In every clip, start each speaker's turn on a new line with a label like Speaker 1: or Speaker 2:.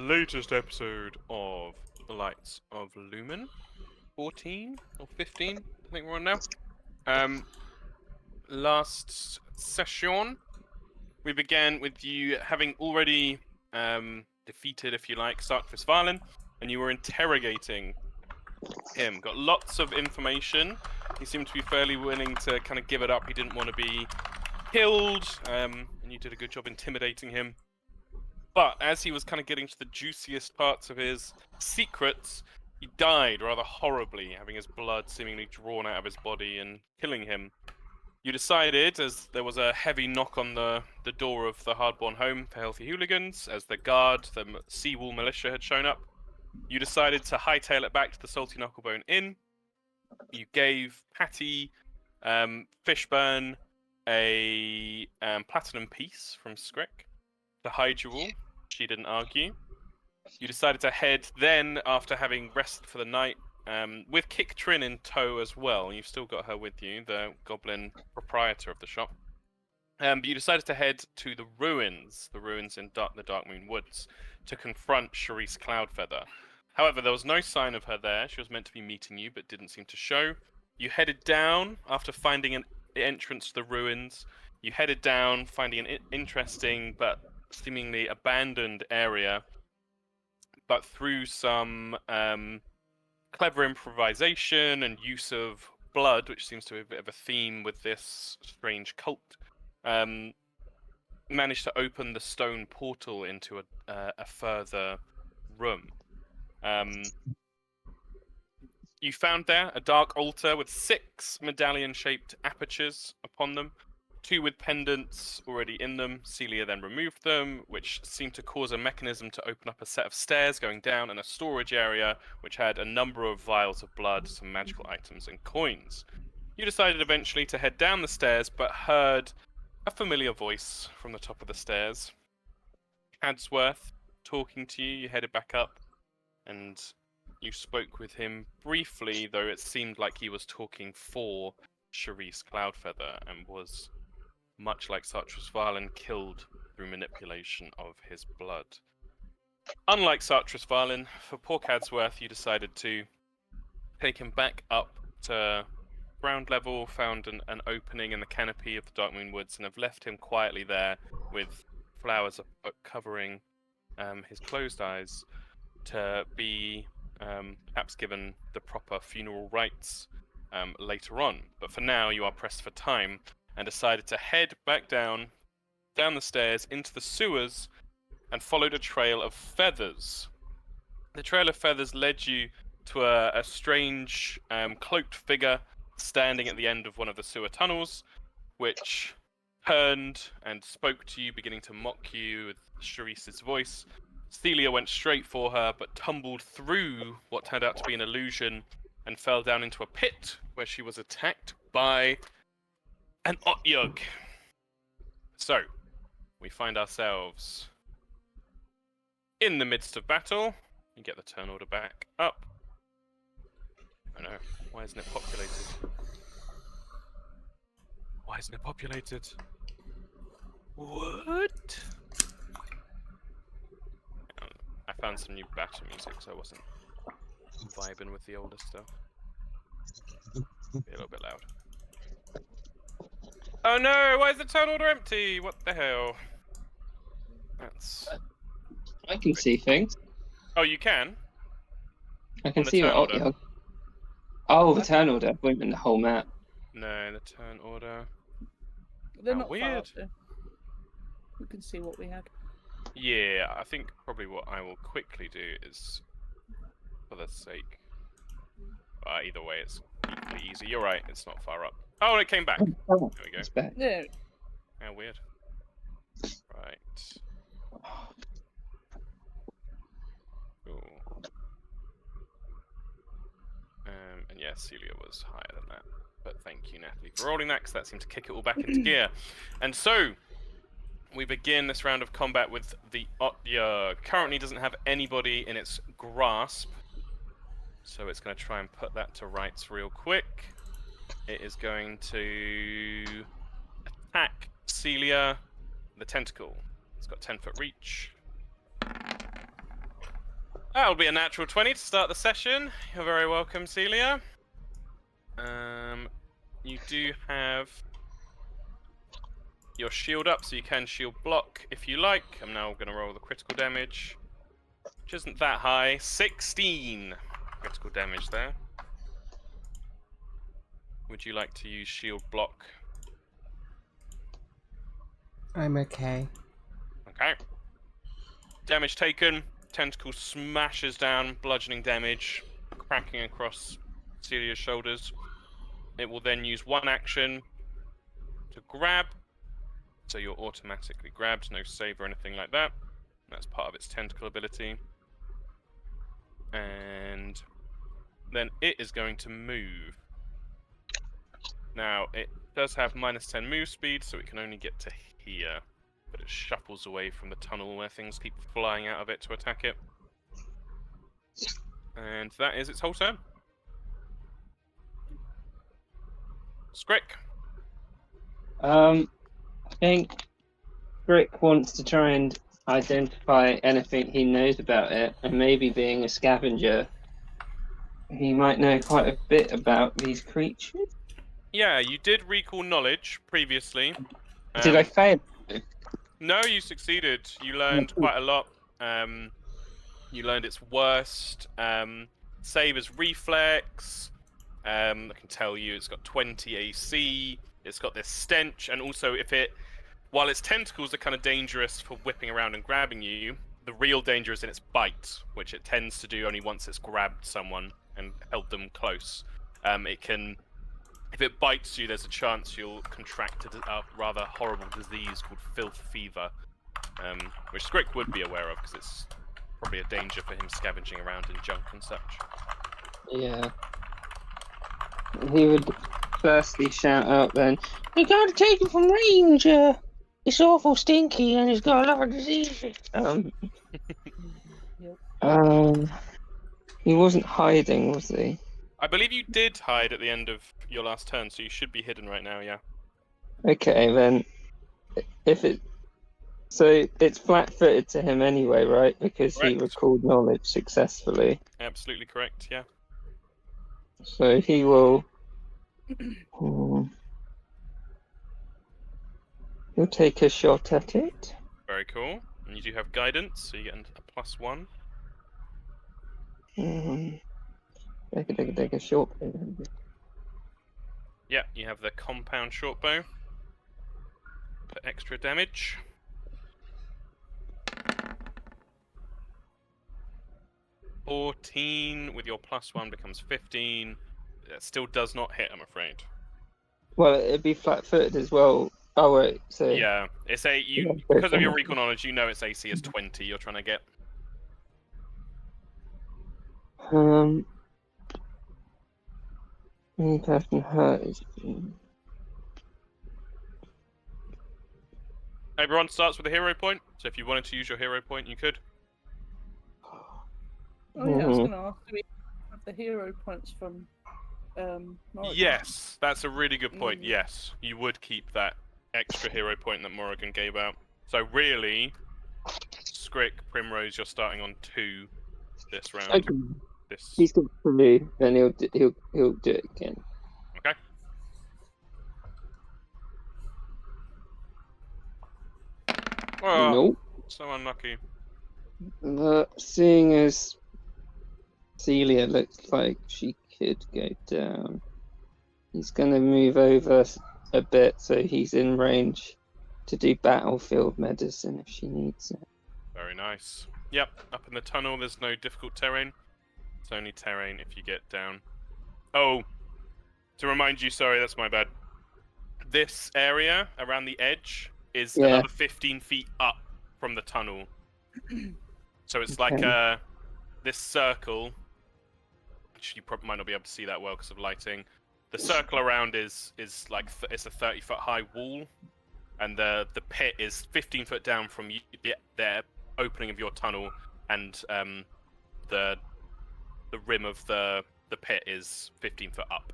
Speaker 1: latest episode of The Lights of Lumen. 14 or 15, I think we're on now. Last session, we began with you having already defeated, if you like, Sarkis Valen, and you were interrogating him. Got lots of information. He seemed to be fairly willing to kind of give it up. He didn't want to be killed, and you did a good job intimidating him. But as he was kind of getting to the juiciest parts of his secrets, he died rather horribly, having his blood seemingly drawn out of his body and killing him. You decided, as there was a heavy knock on the door of the Hardborn home for Healthy Hooligans, as the guard, the Seawall militia, had shown up, you decided to hightail it back to the Salty Knucklebone Inn. You gave Patty Fishburne a platinum piece from Skrick to hide you all. She didn't argue. You decided to head then, after having rested for the night, with Kick Trin in tow as well. You've still got her with you, the goblin proprietor of the shop. But you decided to head to the ruins in the Darkmoon Woods, to confront Charisse Cloudfeather. However, there was no sign of her there. She was meant to be meeting you, but didn't seem to show. You headed down after finding an entrance to the ruins. You headed down, finding an interesting but seemingly abandoned area, but through some clever improvisation and use of blood, which seems to be a bit of a theme with this strange cult, managed to open the stone portal into a further room. You found there a dark altar with 6 medallion-shaped apertures upon them, 2 with pendants already in them. Celia then removed them, which seemed to cause a mechanism to open up a set of stairs going down, and a storage area which had a number of vials of blood, some magical items, and coins. You decided eventually to head down the stairs, but heard a familiar voice from the top of the stairs. Cadsworth talking to you. You headed back up, and you spoke with him briefly, though it seemed like he was talking for Charisse Cloudfeather, and was, much like Sartre's Valen, killed through manipulation of his blood. Unlike Sartre's Valen, for poor Cadsworth, you decided to take him back up to ground level, found an opening in the canopy of the Darkmoon Woods, and have left him quietly there with flowers covering his closed eyes, to be perhaps given the proper funeral rites later on. But for now, you are pressed for time, and decided to head back down the stairs into the sewers, and followed a trail of feathers. The trail of feathers led you to a strange cloaked figure standing at the end of one of the sewer tunnels, which turned and spoke to you, beginning to mock you with Charisse's voice. Celia went straight for her, but tumbled through what turned out to be an illusion and fell down into a pit, where she was attacked by an Otyug. So, we find ourselves in the midst of battle. You get the turn order back up. Oh no, why isn't it populated? Why isn't it populated? What? I found some new battle music, so I wasn't vibing with the older stuff. Be a little bit loud. Oh no, why is the turn order empty? What the hell? That's...
Speaker 2: I can see things.
Speaker 1: Oh, you can?
Speaker 2: I can
Speaker 1: the
Speaker 2: see
Speaker 1: turn
Speaker 2: your
Speaker 1: order?
Speaker 2: audio. Oh, the turn order. I meant the whole map.
Speaker 1: No, the turn order.
Speaker 3: They're
Speaker 1: How
Speaker 3: not far
Speaker 1: weird.
Speaker 3: up there. We can see what we had.
Speaker 1: Yeah, I think probably what I will quickly do is, for the sake... either way, it's equally easy. You're right, it's not far up. Oh, it came back.
Speaker 2: Oh,
Speaker 1: There we go.
Speaker 2: it's back.
Speaker 3: Yeah.
Speaker 1: How weird. Right. Cool. And yeah, Celia was higher than that. But thank you, Natalie, for rolling that, because that seemed to kick it all back into gear. And so, we begin this round of combat with the Otyug. Currently doesn't have anybody in its grasp, so it's going to try and put that to rights real quick. It is going to attack Celia, the tentacle. It's got 10-foot reach. That'll be a natural 20 to start the session. You're very welcome, Celia. You do have your shield up, so you can shield block if you like. I'm now going to roll the critical damage, which isn't that high. 16 critical damage there. Would you like to use shield block?
Speaker 4: I'm okay.
Speaker 1: Okay. Damage taken. Tentacle smashes down, bludgeoning damage, cracking across Celia's shoulders. It will then use one action to grab. So you're automatically grabbed, no save or anything like that. That's part of its tentacle ability. And then it is going to move. Now, it does have -10 move speed, so it can only get to here. But it shuffles away from the tunnel where things keep flying out of it to attack it. And that is its whole turn. Skrick.
Speaker 2: I think Rick wants to try and identify anything he knows about it, and maybe being a scavenger, he might know quite a bit about these creatures.
Speaker 1: Yeah, you did recall knowledge previously.
Speaker 2: Did I fail?
Speaker 1: No, you succeeded. You learned quite a lot. You learned its worst. Save is reflex. I can tell you it's got 20 AC. It's got this stench, and also while its tentacles are kind of dangerous for whipping around and grabbing you, the real danger is in its bite, which it tends to do only once it's grabbed someone and held them close. If it bites you, there's a chance you'll contract a rather horrible disease called filth fever, which Skrick would be aware of because it's probably a danger for him scavenging around in junk and such.
Speaker 2: Yeah. He would firstly shout out then, "You gotta take it from range! It's awful stinky and it's got a lot of diseases." He wasn't hiding, was he?
Speaker 1: I believe you did hide at the end of your last turn, so you should be hidden right now, yeah.
Speaker 2: Okay, then. So it's flat-footed to him anyway, right? Because he
Speaker 1: Correct.
Speaker 2: recalled knowledge successfully.
Speaker 1: Absolutely correct, yeah.
Speaker 2: So he will. He'll take a shot at it.
Speaker 1: Very cool. And you do have guidance, so you get a +1.
Speaker 2: Take a shot.
Speaker 1: Yeah, you have the compound short bow for extra damage. (14) with your +1 becomes 15. That still does not hit, I'm afraid.
Speaker 2: Well, it'd be flat-footed as well. Oh wait, so
Speaker 1: Yeah, it's because of your recall knowledge, you know its AC is 20. You're trying to get.
Speaker 2: Any person hurt is.
Speaker 1: Everyone starts with a hero point, so if you wanted to use your hero point, you could.
Speaker 3: Oh yeah, I was going to ask, do we have the hero points from Morrigan?
Speaker 1: Yes, that's a really good point. Yes, you would keep that extra hero point that Morrigan gave out. So really, Skrick, Primrose, you're starting on 2 this round.
Speaker 2: Okay.
Speaker 1: This.
Speaker 2: He's got 3, then he'll do it again.
Speaker 1: Okay. Oh,
Speaker 2: Nope.
Speaker 1: so unlucky.
Speaker 2: Seeing as Celia looks like she could go down, he's going to move over a bit so he's in range to do battlefield medicine if she needs it.
Speaker 1: Very nice. Yep, up in the tunnel, there's no difficult terrain. It's only terrain if you get down. Oh, to remind you, sorry, that's my bad. This area around the edge is another 15 feet up from the tunnel. So it's like this circle, which you probably might not be able to see that well because of lighting. The circle around is like it's a 30-foot high wall, and the pit is 15 foot down from the opening of your tunnel, and the rim of the pit is 15 foot up.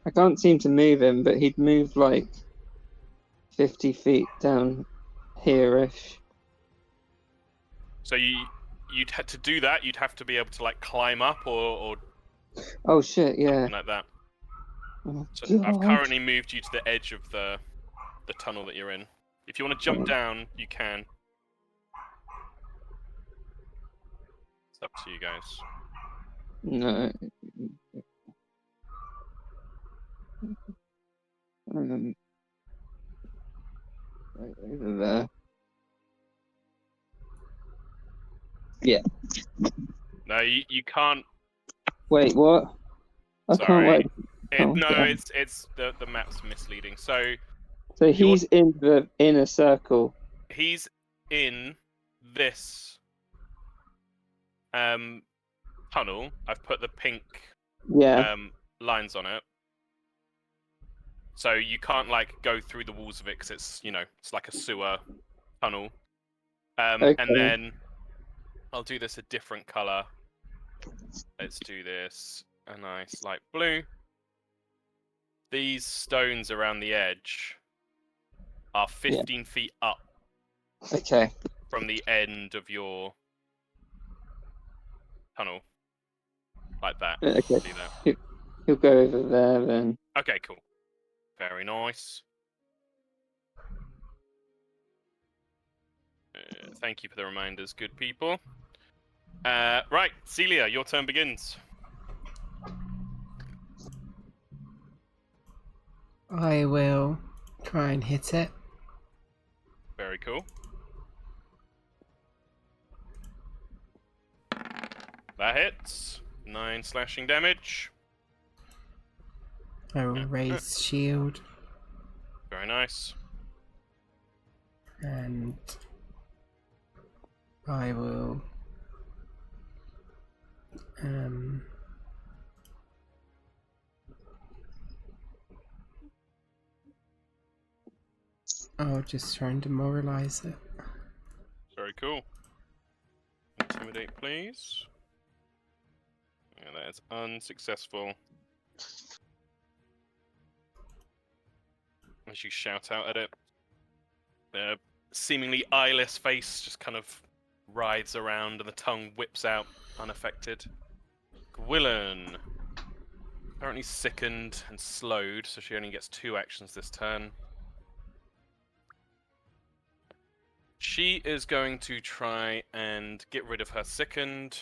Speaker 2: I can't seem to move him, but he'd move like 50 feet down here-ish.
Speaker 1: So you'd had to do that. You'd have to be able to like climb up or
Speaker 2: Oh shit! Yeah.
Speaker 1: something like that.
Speaker 2: Oh,
Speaker 1: So I've
Speaker 2: God.
Speaker 1: currently moved you to the edge of the tunnel that you're in. If you want to jump down, you can. It's up to you guys.
Speaker 2: No. Right over there. Yeah.
Speaker 1: No, you can't.
Speaker 2: Wait, what? I can't
Speaker 1: Sorry.
Speaker 2: wait. Oh,
Speaker 1: No,
Speaker 2: damn.
Speaker 1: it's the map's misleading. So
Speaker 2: So
Speaker 1: you're-
Speaker 2: he's in the inner circle.
Speaker 1: he's in this tunnel. I've put the pink
Speaker 2: Yeah.
Speaker 1: lines on it. So you can't like go through the walls of it because it's like a sewer tunnel.
Speaker 2: Okay.
Speaker 1: And then I'll do this a different color. Let's do this a nice light blue. These stones around the edge are 15 feet up
Speaker 2: Okay.
Speaker 1: from the end of your tunnel. Like that.
Speaker 2: Okay.
Speaker 1: See that?
Speaker 2: He'll go over there then.
Speaker 1: Okay, cool. Very nice. Thank you for the reminders, good people. Right, Celia, your turn begins.
Speaker 4: I will try and hit it.
Speaker 1: Very cool. That hits. 9 slashing damage.
Speaker 4: I will raise shield
Speaker 1: Very nice.
Speaker 4: and I will I'll just try and demoralize it.
Speaker 1: Very cool. Intimidate, please. Yeah, that is unsuccessful. As you shout out at it, the seemingly eyeless face just kind of writhes around and the tongue whips out unaffected. Gwilyn, currently sickened and slowed, so she only gets 2 actions this turn. She is going to try and get rid of her sickened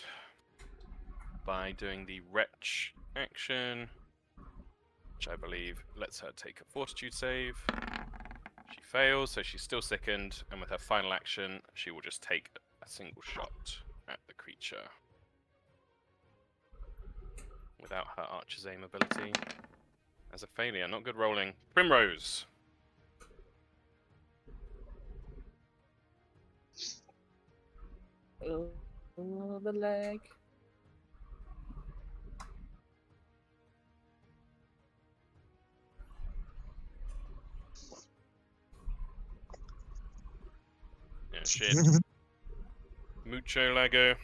Speaker 1: by doing the Wretch action, which I believe lets her take a Fortitude save. She fails, so she's still sickened, and with her final action, she will just take a single shot at the creature without her Archer's Aim ability. As a failure, not good rolling. Primrose.
Speaker 3: Oh, the leg.
Speaker 1: Yeah, shit. Mucho Lego.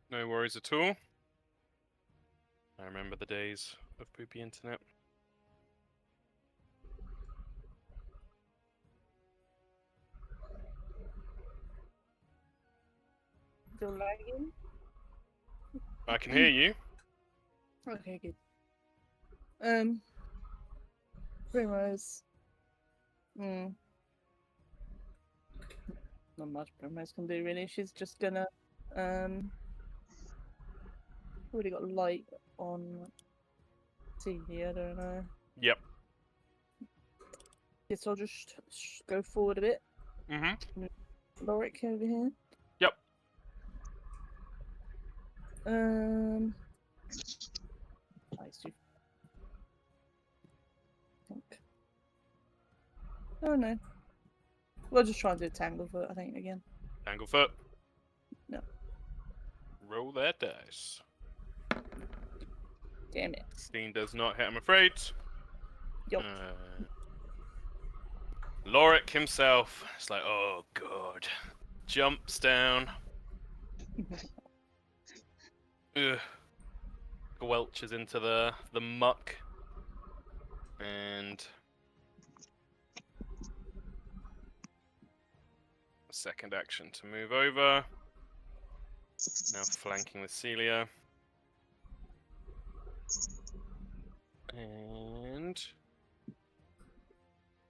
Speaker 1: No worries at all. I remember the days of poopy internet.
Speaker 3: Still lagging?
Speaker 1: I can hear you.
Speaker 3: Okay, good. Primrose. Not much Primrose can do really. She's just gonna already got light on see here, I don't know.
Speaker 1: Yep.
Speaker 3: Yes, I'll just go forward a bit.
Speaker 1: Mm-hmm.
Speaker 3: Lorik over here.
Speaker 1: Yep.
Speaker 3: Nice. Oh no. We'll just try and do Tanglefoot, I think, again.
Speaker 1: Tanglefoot.
Speaker 3: No.
Speaker 1: Roll that dice.
Speaker 3: Damn it.
Speaker 1: 16 does not hit, I'm afraid.
Speaker 3: Yup.
Speaker 1: Lorik himself is like, oh god. Jumps down. Ugh. Welches into the muck. And second action to move over. Now flanking with Celia. And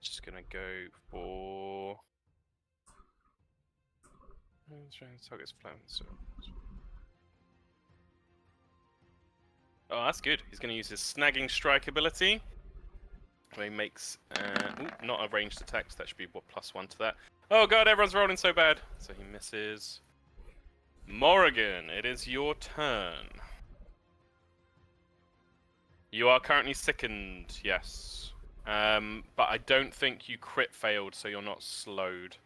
Speaker 1: just gonna go for target's plan. Oh, that's good. He's gonna use his snagging strike ability. Where he makes not a ranged attack, so that should be what, +1 to that. Oh god, everyone's rolling so bad. So he misses. Morrigan, it is your turn. You are currently sickened, yes. But I don't think you crit failed, so you're not slowed.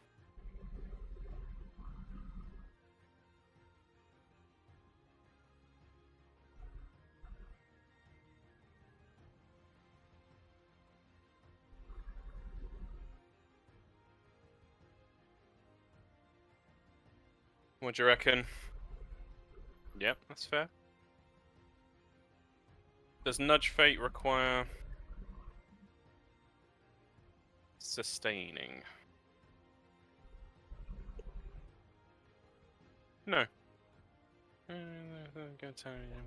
Speaker 1: What do you reckon? Yep, that's fair. Does Nudge Fate require sustaining? No.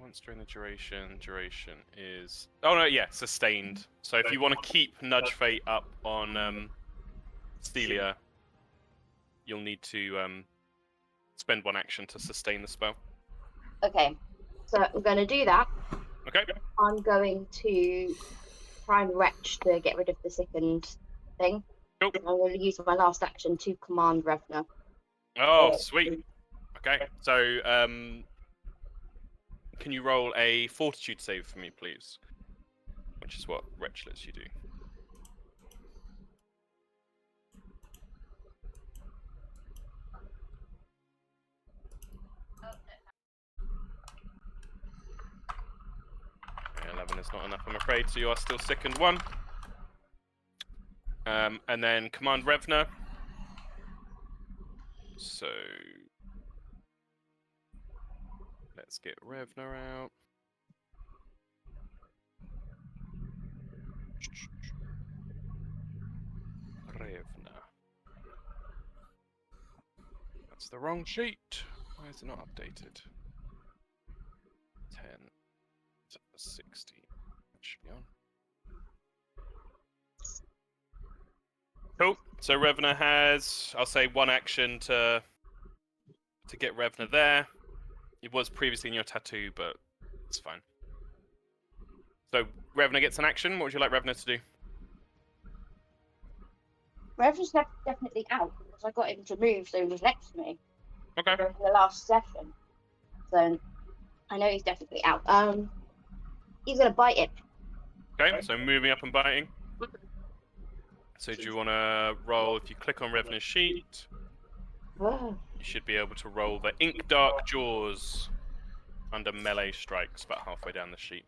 Speaker 1: Once during the duration. Duration is... Oh no, yeah, sustained. So if you want to keep Nudge Fate up on Stelia, you'll need to spend 1 action to sustain the spell.
Speaker 5: Okay, so I'm going to do that.
Speaker 1: Okay.
Speaker 5: I'm going to try and retch to get rid of the sickened thing.
Speaker 1: Cool.
Speaker 5: I'm going to use my last action to command Revner.
Speaker 1: Oh, sweet. Okay, so can you roll a Fortitude save for me, please? Which is what Retch lets you do. Okay, 11 is not enough, I'm afraid, so you are still sickened 1. And then command Revner. So let's get Revner out. Revner. That's the wrong sheet. Why is it not updated? 10 to 60. That should be on. Cool. So Revner has, I'll say, 1 action to get Revner there. It was previously in your tattoo, but it's fine. So Revner gets an action. What would you like Revner to do?
Speaker 5: Revner's definitely out because I got him to move, so he was next to me.
Speaker 1: Okay.
Speaker 5: In the last session. So I know he's definitely out. He's going to bite it.
Speaker 1: Okay, so moving up and biting. So do you want to roll, if you click on Revner's sheet,
Speaker 5: Oh.
Speaker 1: you should be able to roll the Ink Dark Jaws under melee strikes about halfway down the sheet.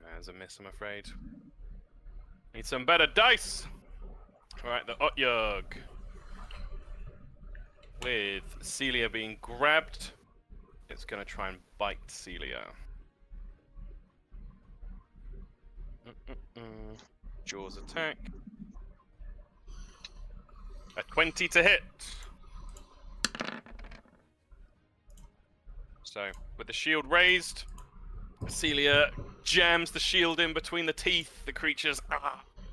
Speaker 1: There's a miss, I'm afraid. Need some better dice! Alright, the Otyug. With Celia being grabbed, it's going to try and bite Celia. Jaws attack. A 20 to hit. So, with the shield raised, Celia jams the shield in between the teeth. The creature's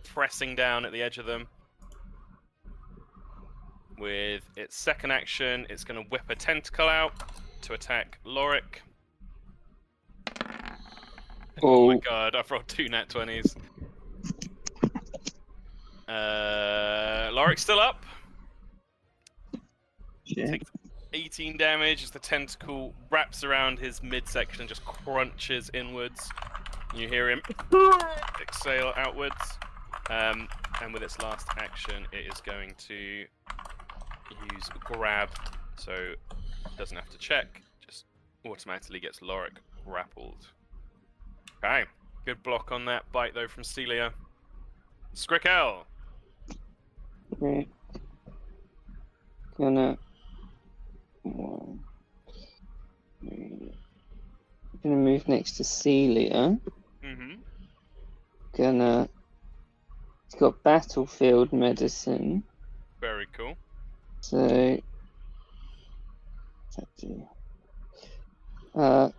Speaker 1: pressing down at the edge of them. With its second action, it's going to whip a tentacle out to attack Lorik. Oh my god, I've rolled 2 nat 20s. Lorik's still up.
Speaker 2: Shit.
Speaker 1: Takes 18 damage as the tentacle wraps around his midsection and just crunches inwards. You hear him exhale outwards. And with its last action, it is going to use grab, so it doesn't have to check, just automatically gets Lorik grappled. Okay, good block on that bite though from Celia. Skrikel!
Speaker 2: Right. Gonna. 1, 3. Gonna move next to Celia.
Speaker 1: Mm-hmm.
Speaker 2: Gonna. It's got battlefield medicine.
Speaker 1: Very cool.
Speaker 2: So. What's that do?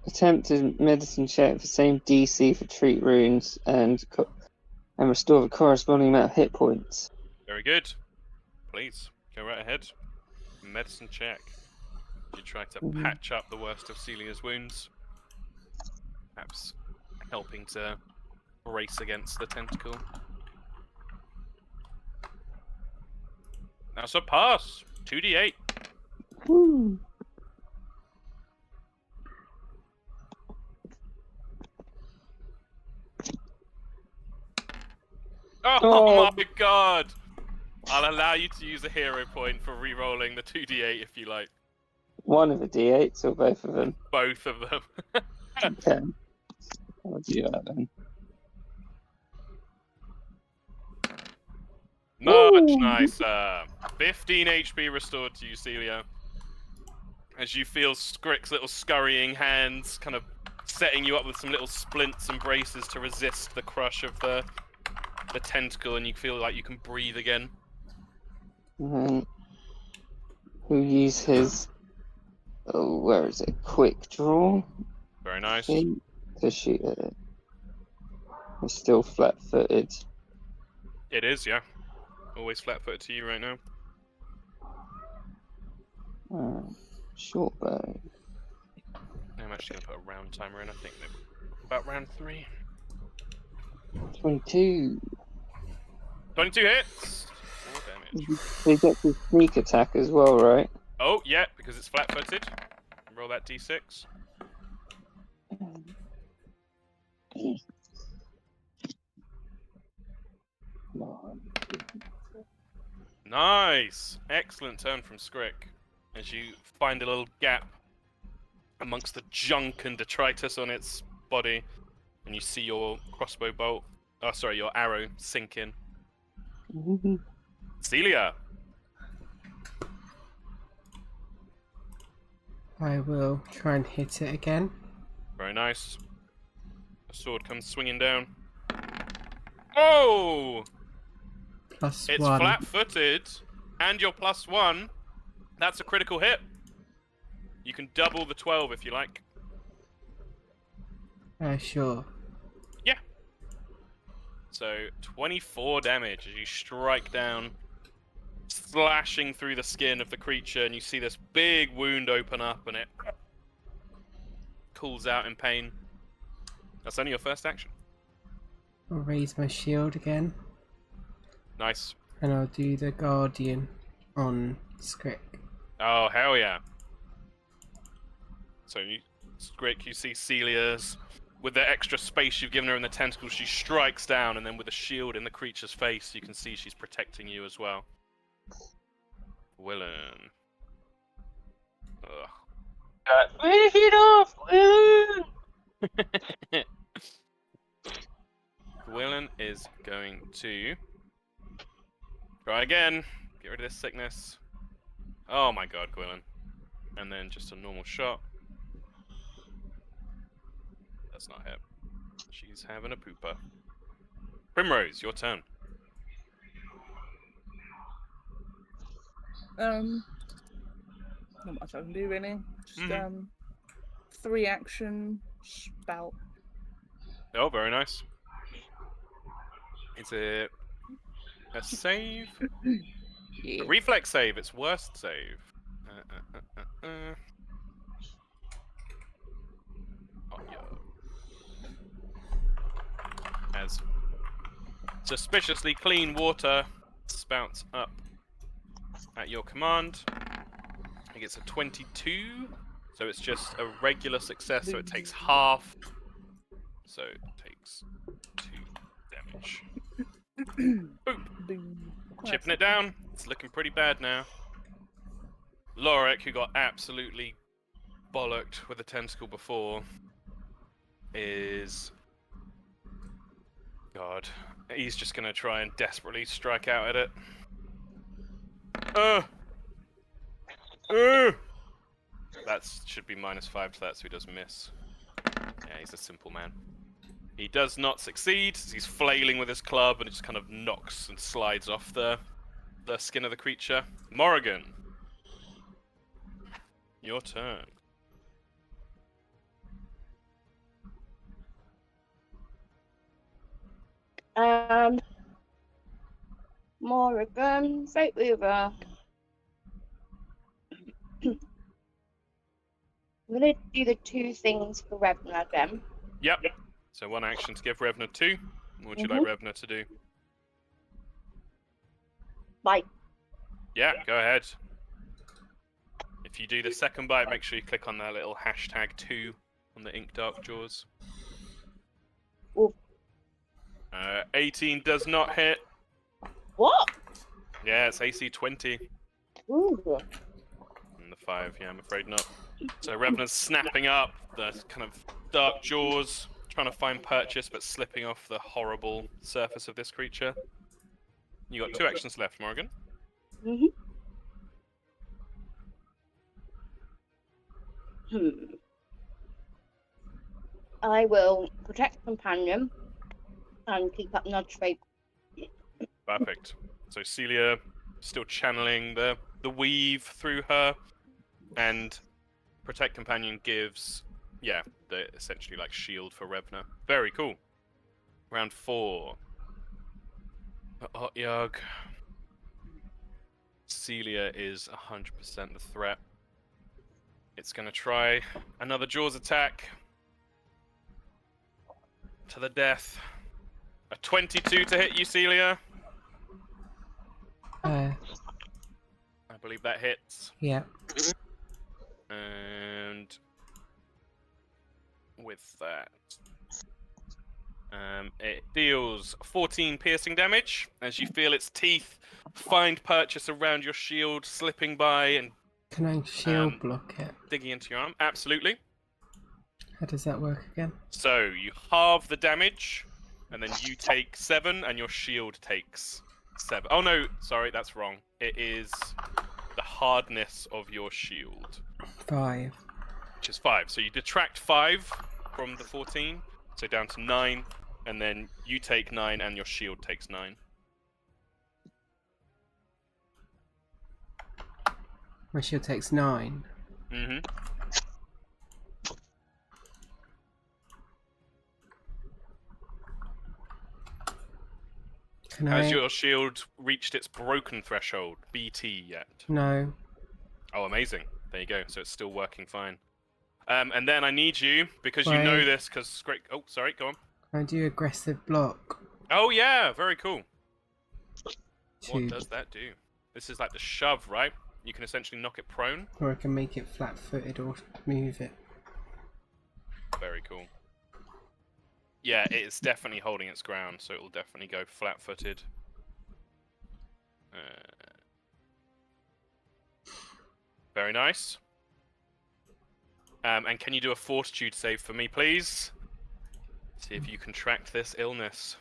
Speaker 2: Attempt a medicine check for same DC for treat runes and restore the corresponding amount of hit points.
Speaker 1: Very good. Please, go right ahead. Medicine check. You try to patch up the worst of Celia's wounds. Perhaps helping to brace against the tentacle. That's a pass. 2d8.
Speaker 2: Woo.
Speaker 1: Oh my god! I'll allow you to use a hero point for re-rolling the 2d8 if you like.
Speaker 2: One of the D8s or both of them?
Speaker 1: Both of them.
Speaker 2: Okay. I'll do that then.
Speaker 1: Much
Speaker 2: Woo!
Speaker 1: nicer. 15 HP restored to you, Celia. As you feel Skrick's little scurrying hands kind of setting you up with some little splints and braces to resist the crush of the tentacle, and you feel like you can breathe again.
Speaker 2: And he'll use his. Oh, where is it? Quick draw.
Speaker 1: Very nice.
Speaker 2: To shoot at it. It's still flat-footed.
Speaker 1: It is, yeah. Always flat-footed to you right now.
Speaker 2: Short bow.
Speaker 1: I'm actually going to put a round timer in, I think. Maybe about round 3.
Speaker 2: 22.
Speaker 1: 22 hits! 4 damage.
Speaker 2: He gets his sneak attack as well, right?
Speaker 1: Oh, yeah, because it's flat-footed. Roll that d6. Nice! Excellent turn from Skrick. As you find a little gap amongst the junk and detritus on its body, and you see your crossbow bolt, your arrow sink in. Celia!
Speaker 4: I will try and hit it again.
Speaker 1: Very nice. The sword comes swinging down. Oh!
Speaker 4: Plus
Speaker 1: It's
Speaker 4: 1.
Speaker 1: flat-footed, and you're +1. That's a critical hit. You can double the 12 if you like.
Speaker 4: Sure.
Speaker 1: Yeah. So 24 damage as you strike down, slashing through the skin of the creature, and you see this big wound open up, and it cools out in pain. That's only your first action.
Speaker 4: I'll raise my shield again.
Speaker 1: Nice.
Speaker 4: And I'll do the Guardian on Skrick.
Speaker 1: Oh, hell yeah. So, Skrick, you see Celia's, with the extra space you've given her in the tentacles, she strikes down, and then with a shield in the creature's face, you can see she's protecting you as well. Willen. Ugh.
Speaker 2: Finish it off, Willen!
Speaker 1: Willen is going to try again. Get rid of this sickness. Oh my god, Gwilyn. And then just a normal shot. That's not hit. She's having a pooper. Primrose, your turn.
Speaker 3: Not much I can do really. Just 3 action spout.
Speaker 1: Oh, very nice. It's a save.
Speaker 3: Yeah.
Speaker 1: A reflex save. It's worst save. Oh, yeah. As suspiciously clean water spouts up at your command. I think it's a 22, so it's just a regular success, so it takes half. So it takes 2 damage.
Speaker 3: Boom.
Speaker 1: Chipping it down. It's looking pretty bad now. Lorik, who got absolutely bollocked with a tentacle before, is... God. He's just going to try and desperately strike out at it. That should be -5 to that, so he does miss. Yeah, he's a simple man. He does not succeed. He's flailing with his club and it just kind of knocks and slides off the skin of the creature. Morrigan, your turn.
Speaker 5: Morrigan, Fate Weaver. I'm gonna do the 2 things for Revna again.
Speaker 1: Yep. So 1 action to give Revna 2. What would you like Revna to do?
Speaker 5: Bite.
Speaker 1: Yeah, go ahead. If you do the second bite, make sure you click on that little #2 on the Ink Dark Jaws.
Speaker 5: Ooh.
Speaker 1: 18 does not hit.
Speaker 5: What?
Speaker 1: Yeah, it's AC 20.
Speaker 5: Ooh.
Speaker 1: And the 5, yeah, I'm afraid not. So Revna's snapping up the kind of dark jaws, trying to find purchase, but slipping off the horrible surface of this creature. You got 2 actions left, Morrigan.
Speaker 5: I will protect companion and keep up nudge fate.
Speaker 1: Perfect. So Celia still channeling the weave through her, and protect companion gives, yeah, the essentially like shield for Revna. Very cool. Round 4. Otyugh. Celia is 100% the threat. It's going to try another Jaws attack. To the death. A 22 to hit you, Celia. I believe that hits.
Speaker 4: Yeah.
Speaker 1: And with that, it deals 14 piercing damage as you feel its teeth find purchase around your shield, slipping by and
Speaker 4: Can I shield block it?
Speaker 1: digging into your arm. Absolutely.
Speaker 4: How does that work again?
Speaker 1: So you halve the damage, and then you take 7, and your shield takes 7. Oh no, sorry, that's wrong. It is the hardness of your shield.
Speaker 4: 5.
Speaker 1: Which is 5. So you detract 5 from the 14, so down to 9, and then you take 9, and your shield takes 9.
Speaker 4: My shield takes 9.
Speaker 1: Mm-hmm. Has your shield reached its broken threshold, BT, yet?
Speaker 4: No.
Speaker 1: Oh, amazing. There you go. So it's still working fine. And then I need you, because you
Speaker 4: Wait.
Speaker 1: know this, because... Oh, sorry, go on.
Speaker 4: Can I do aggressive block?
Speaker 1: Oh, yeah, very cool.
Speaker 4: 2.
Speaker 1: What does that do? This is like the shove, right? You can essentially knock it prone.
Speaker 4: Or I can make it flat-footed or move it.
Speaker 1: Very cool. Yeah, it's definitely holding its ground, so it will definitely go flat-footed. Very nice. And can you do a fortitude save for me, please? See if you contract this illness.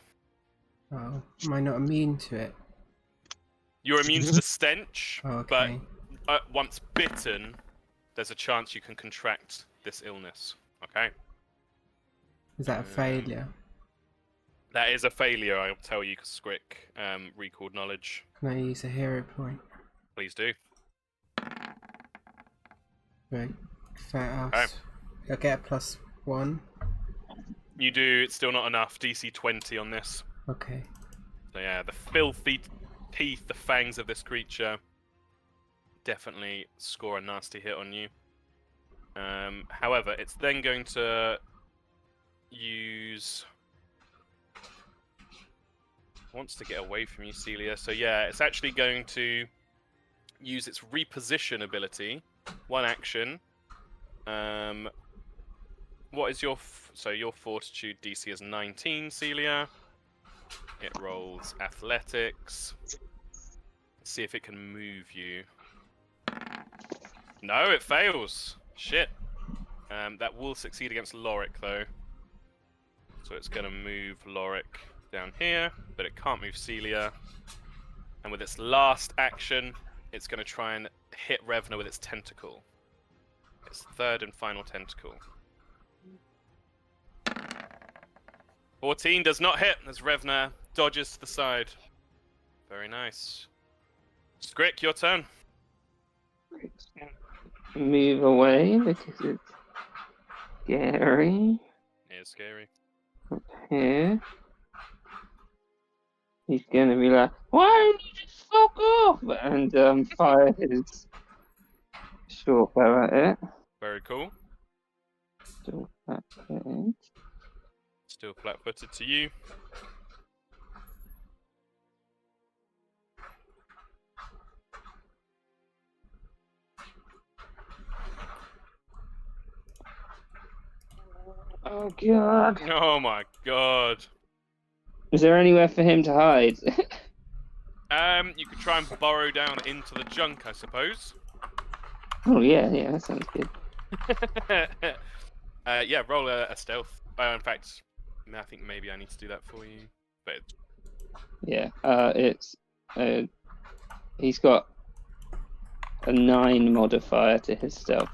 Speaker 4: Oh, am I not immune to it?
Speaker 1: You're immune to the stench,
Speaker 4: Oh, okay.
Speaker 1: but once bitten, there's a chance you can contract this illness. Okay?
Speaker 4: Is that a failure?
Speaker 1: That is a failure, I'll tell you, because Scrick recalled knowledge.
Speaker 4: Can I use a hero point?
Speaker 1: Please do.
Speaker 4: Right. Fair
Speaker 1: Okay.
Speaker 4: ass. I'll get a +1.
Speaker 1: You do, it's still not enough. DC 20 on this.
Speaker 4: Okay.
Speaker 1: So yeah, the filthy teeth, the fangs of this creature definitely score a nasty hit on you. However, it's then going to use... wants to get away from you, Celia. So yeah, it's actually going to use its reposition ability. 1 action. What is your... So your fortitude DC is 19, Celia. It rolls athletics. See if it can move you. No, it fails. Shit. That will succeed against Lorik, though. So it's going to move Lorik down here, but it can't move Celia. And with its last action, it's going to try and hit Revna with its tentacle. Its third and final tentacle. 14 does not hit as Revna dodges to the side. Very nice. Skrik, your turn.
Speaker 2: Move away because it's scary.
Speaker 1: It's scary.
Speaker 2: Here. He's gonna be like, why don't you just fuck off? And fire his short bow at it.
Speaker 1: Very cool.
Speaker 2: Still flat-footed.
Speaker 1: Still flat-footed to you.
Speaker 2: Oh god.
Speaker 1: Oh my god.
Speaker 2: Is there anywhere for him to hide?
Speaker 1: You could try and burrow down into the junk, I suppose.
Speaker 2: Oh yeah, that sounds good.
Speaker 1: Yeah, roll a stealth. In fact, I think maybe I need to do that for you. But
Speaker 2: Yeah, he's got a 9 modifier to his stealth.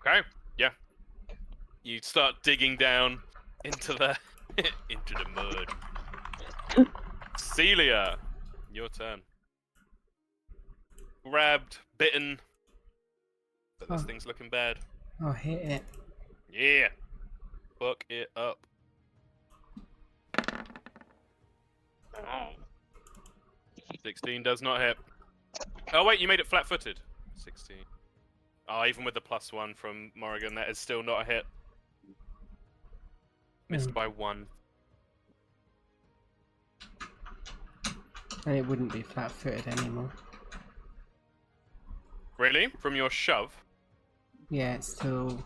Speaker 1: okay, yeah. You start digging down into the into the mud. Celia, your turn. Grabbed, bitten, but this
Speaker 4: Oh.
Speaker 1: thing's looking bad.
Speaker 4: I'll hit it.
Speaker 1: Yeah, fuck it up. 16 does not hit. Oh wait, you made it flat-footed. 16. Oh, even with the +1 from Morrigan, that is still not a hit. Missed by 1.
Speaker 4: And it wouldn't be flat-footed anymore.
Speaker 1: Really? From your shove?
Speaker 4: Yeah, it's till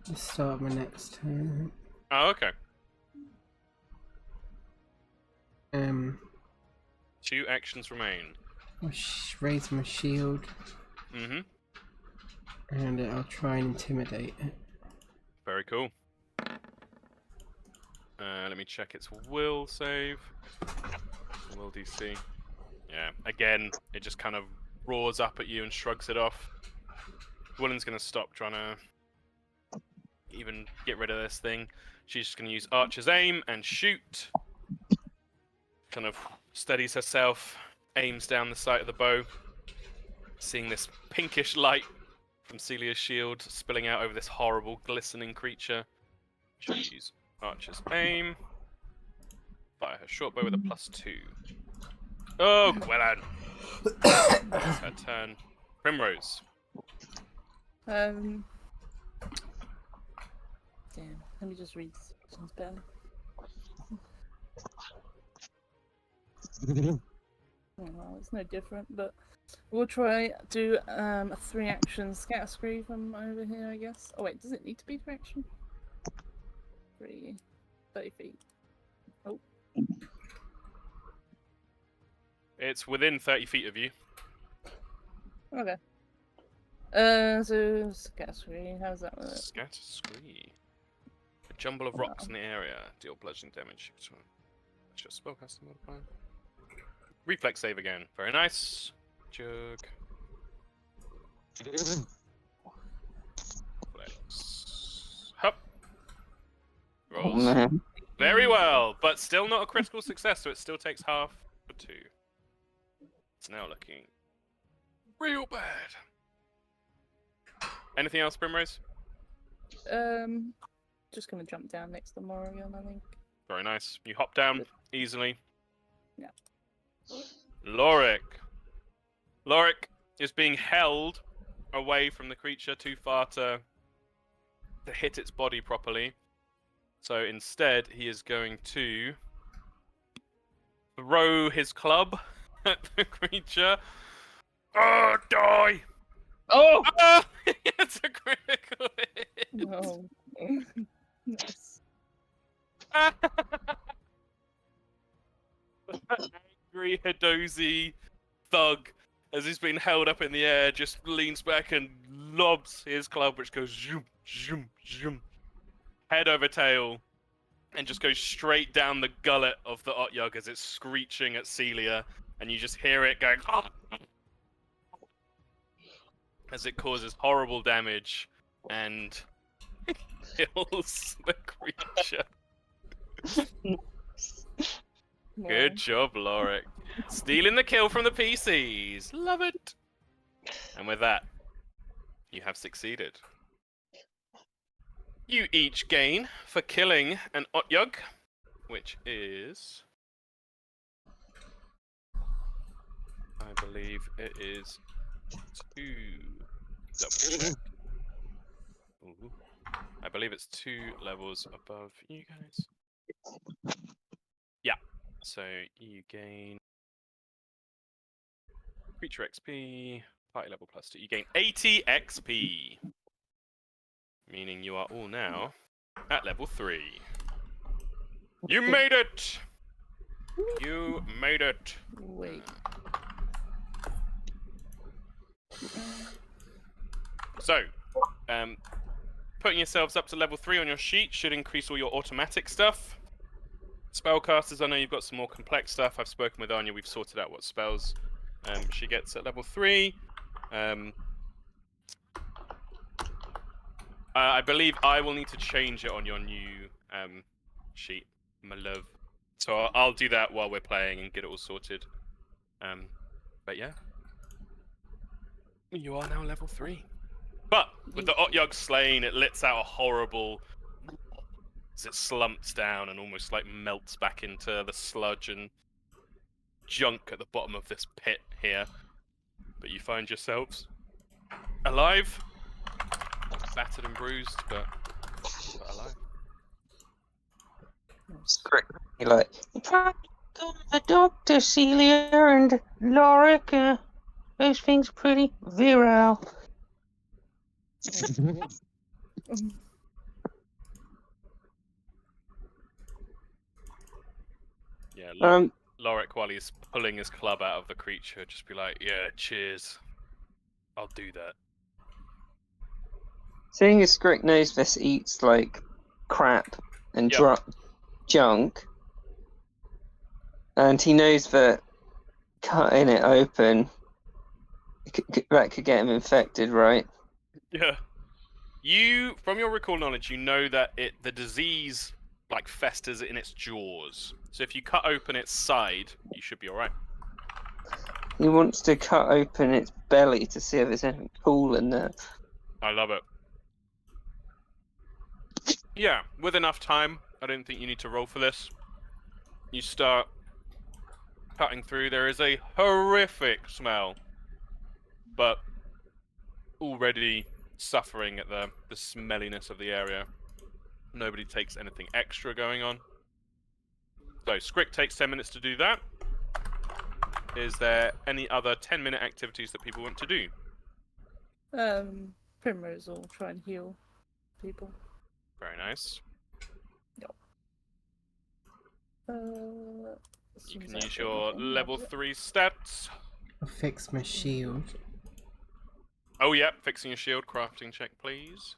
Speaker 4: the start of my next turn.
Speaker 1: Oh, okay. 2 actions remain.
Speaker 4: I'll raise my shield
Speaker 1: Mm-hmm.
Speaker 4: and I'll try and intimidate it.
Speaker 1: Very cool. Let me check its will save. Will DC. Yeah, again, it just kind of roars up at you and shrugs it off. Willen's going to stop trying to even get rid of this thing. She's just going to use Archer's Aim and shoot. Kind of steadies herself, aims down the sight of the bow, seeing this pinkish light from Celia's shield spilling out over this horrible, glistening creature. She'll use Archer's Aim. Fire her short bow with a +2. Oh, Gwellan! It's her turn. Primrose.
Speaker 3: Damn. Let me just read the sections better. Oh, well, it's no different, but we'll try do a 3-action scatter scree from over here, I guess. Oh wait, does it need to be 3 action? 30 feet. Oh.
Speaker 1: It's within 30 feet of you.
Speaker 3: Okay. So scatter scree, how's that work?
Speaker 1: Scatter Scree. A jumble of rocks in the area. Deal bludgeoning damage. What's your spellcasting modifier? Reflex save again. Very nice. Jug. Flex. Hup.
Speaker 2: Oh
Speaker 1: Rolls.
Speaker 2: man.
Speaker 1: Very well, but still not a critical success, so it still takes half for 2. It's now looking real bad. Anything else, Primrose?
Speaker 3: Just gonna jump down next to Morrigan, I think.
Speaker 1: Very nice. You hop down easily.
Speaker 3: Yeah.
Speaker 1: Lorik. Lorik is being held away from the creature too far to hit its body properly. So instead, he is going to throw his club at the creature. Oh, die!
Speaker 2: Oh!
Speaker 1: Ah! It's a critical hit.
Speaker 3: No. Nice.
Speaker 1: Angry Hidozi thug, as he's been held up in the air, just leans back and lobs his club, which goes zoom, zoom, zoom, head over tail, and just goes straight down the gullet of the Otyug as it's screeching at Celia, and you just hear it going as it causes horrible damage and kills the creature. Good job, Lorik. Stealing the kill from the PCs. Love it. And with that, you have succeeded. You each gain for killing an Otyug, which is... I believe it is 2... Double check. Ooh. I believe it's 2 levels above you guys. Yeah. So you gain creature XP, party level +2. You gain 80 XP. Meaning you are all now at level 3. You made it! You made it!
Speaker 3: Wait.
Speaker 1: So, putting yourselves up to level 3 on your sheet should increase all your automatic stuff. Spellcasters, I know you've got some more complex stuff. I've spoken with Anya, we've sorted out what spells she gets at level 3. I believe I will need to change it on your new sheet, my love. So I'll do that while we're playing and get it all sorted. But yeah. You are now level 3. But with the Otyug slain, it lets out a horrible... as it slumps down and almost like melts back into the sludge and junk at the bottom of this pit here. But you find yourselves alive, battered and bruised, but alive.
Speaker 2: Script. You're like, you tried to go to the doctor, Celia and Lorik. Those things are pretty virile.
Speaker 1: Yeah, Lorik, while he's pulling his club out of the creature, just be like, yeah, cheers. I'll do that.
Speaker 2: Seeing as Scrick knows this eats like crap and
Speaker 1: Yep.
Speaker 2: junk, and he knows that cutting it open that could get him infected, right?
Speaker 1: Yeah. You, from your recall knowledge, you know that the disease like festers in its jaws. So if you cut open its side, you should be alright.
Speaker 2: He wants to cut open its belly to see if there's anything cool in there.
Speaker 1: I love it. Yeah, with enough time, I don't think you need to roll for this. You start cutting through. There is a horrific smell, but already suffering at the smelliness of the area. Nobody takes anything extra going on. So Scrick takes 10 minutes to do that. Is there any other 10-minute activities that people want to do?
Speaker 3: Primrose will try and heal people.
Speaker 1: Very nice. You can use your level 3 stats.
Speaker 4: I'll fix my shield.
Speaker 1: Oh yeah, fixing your shield, crafting check please.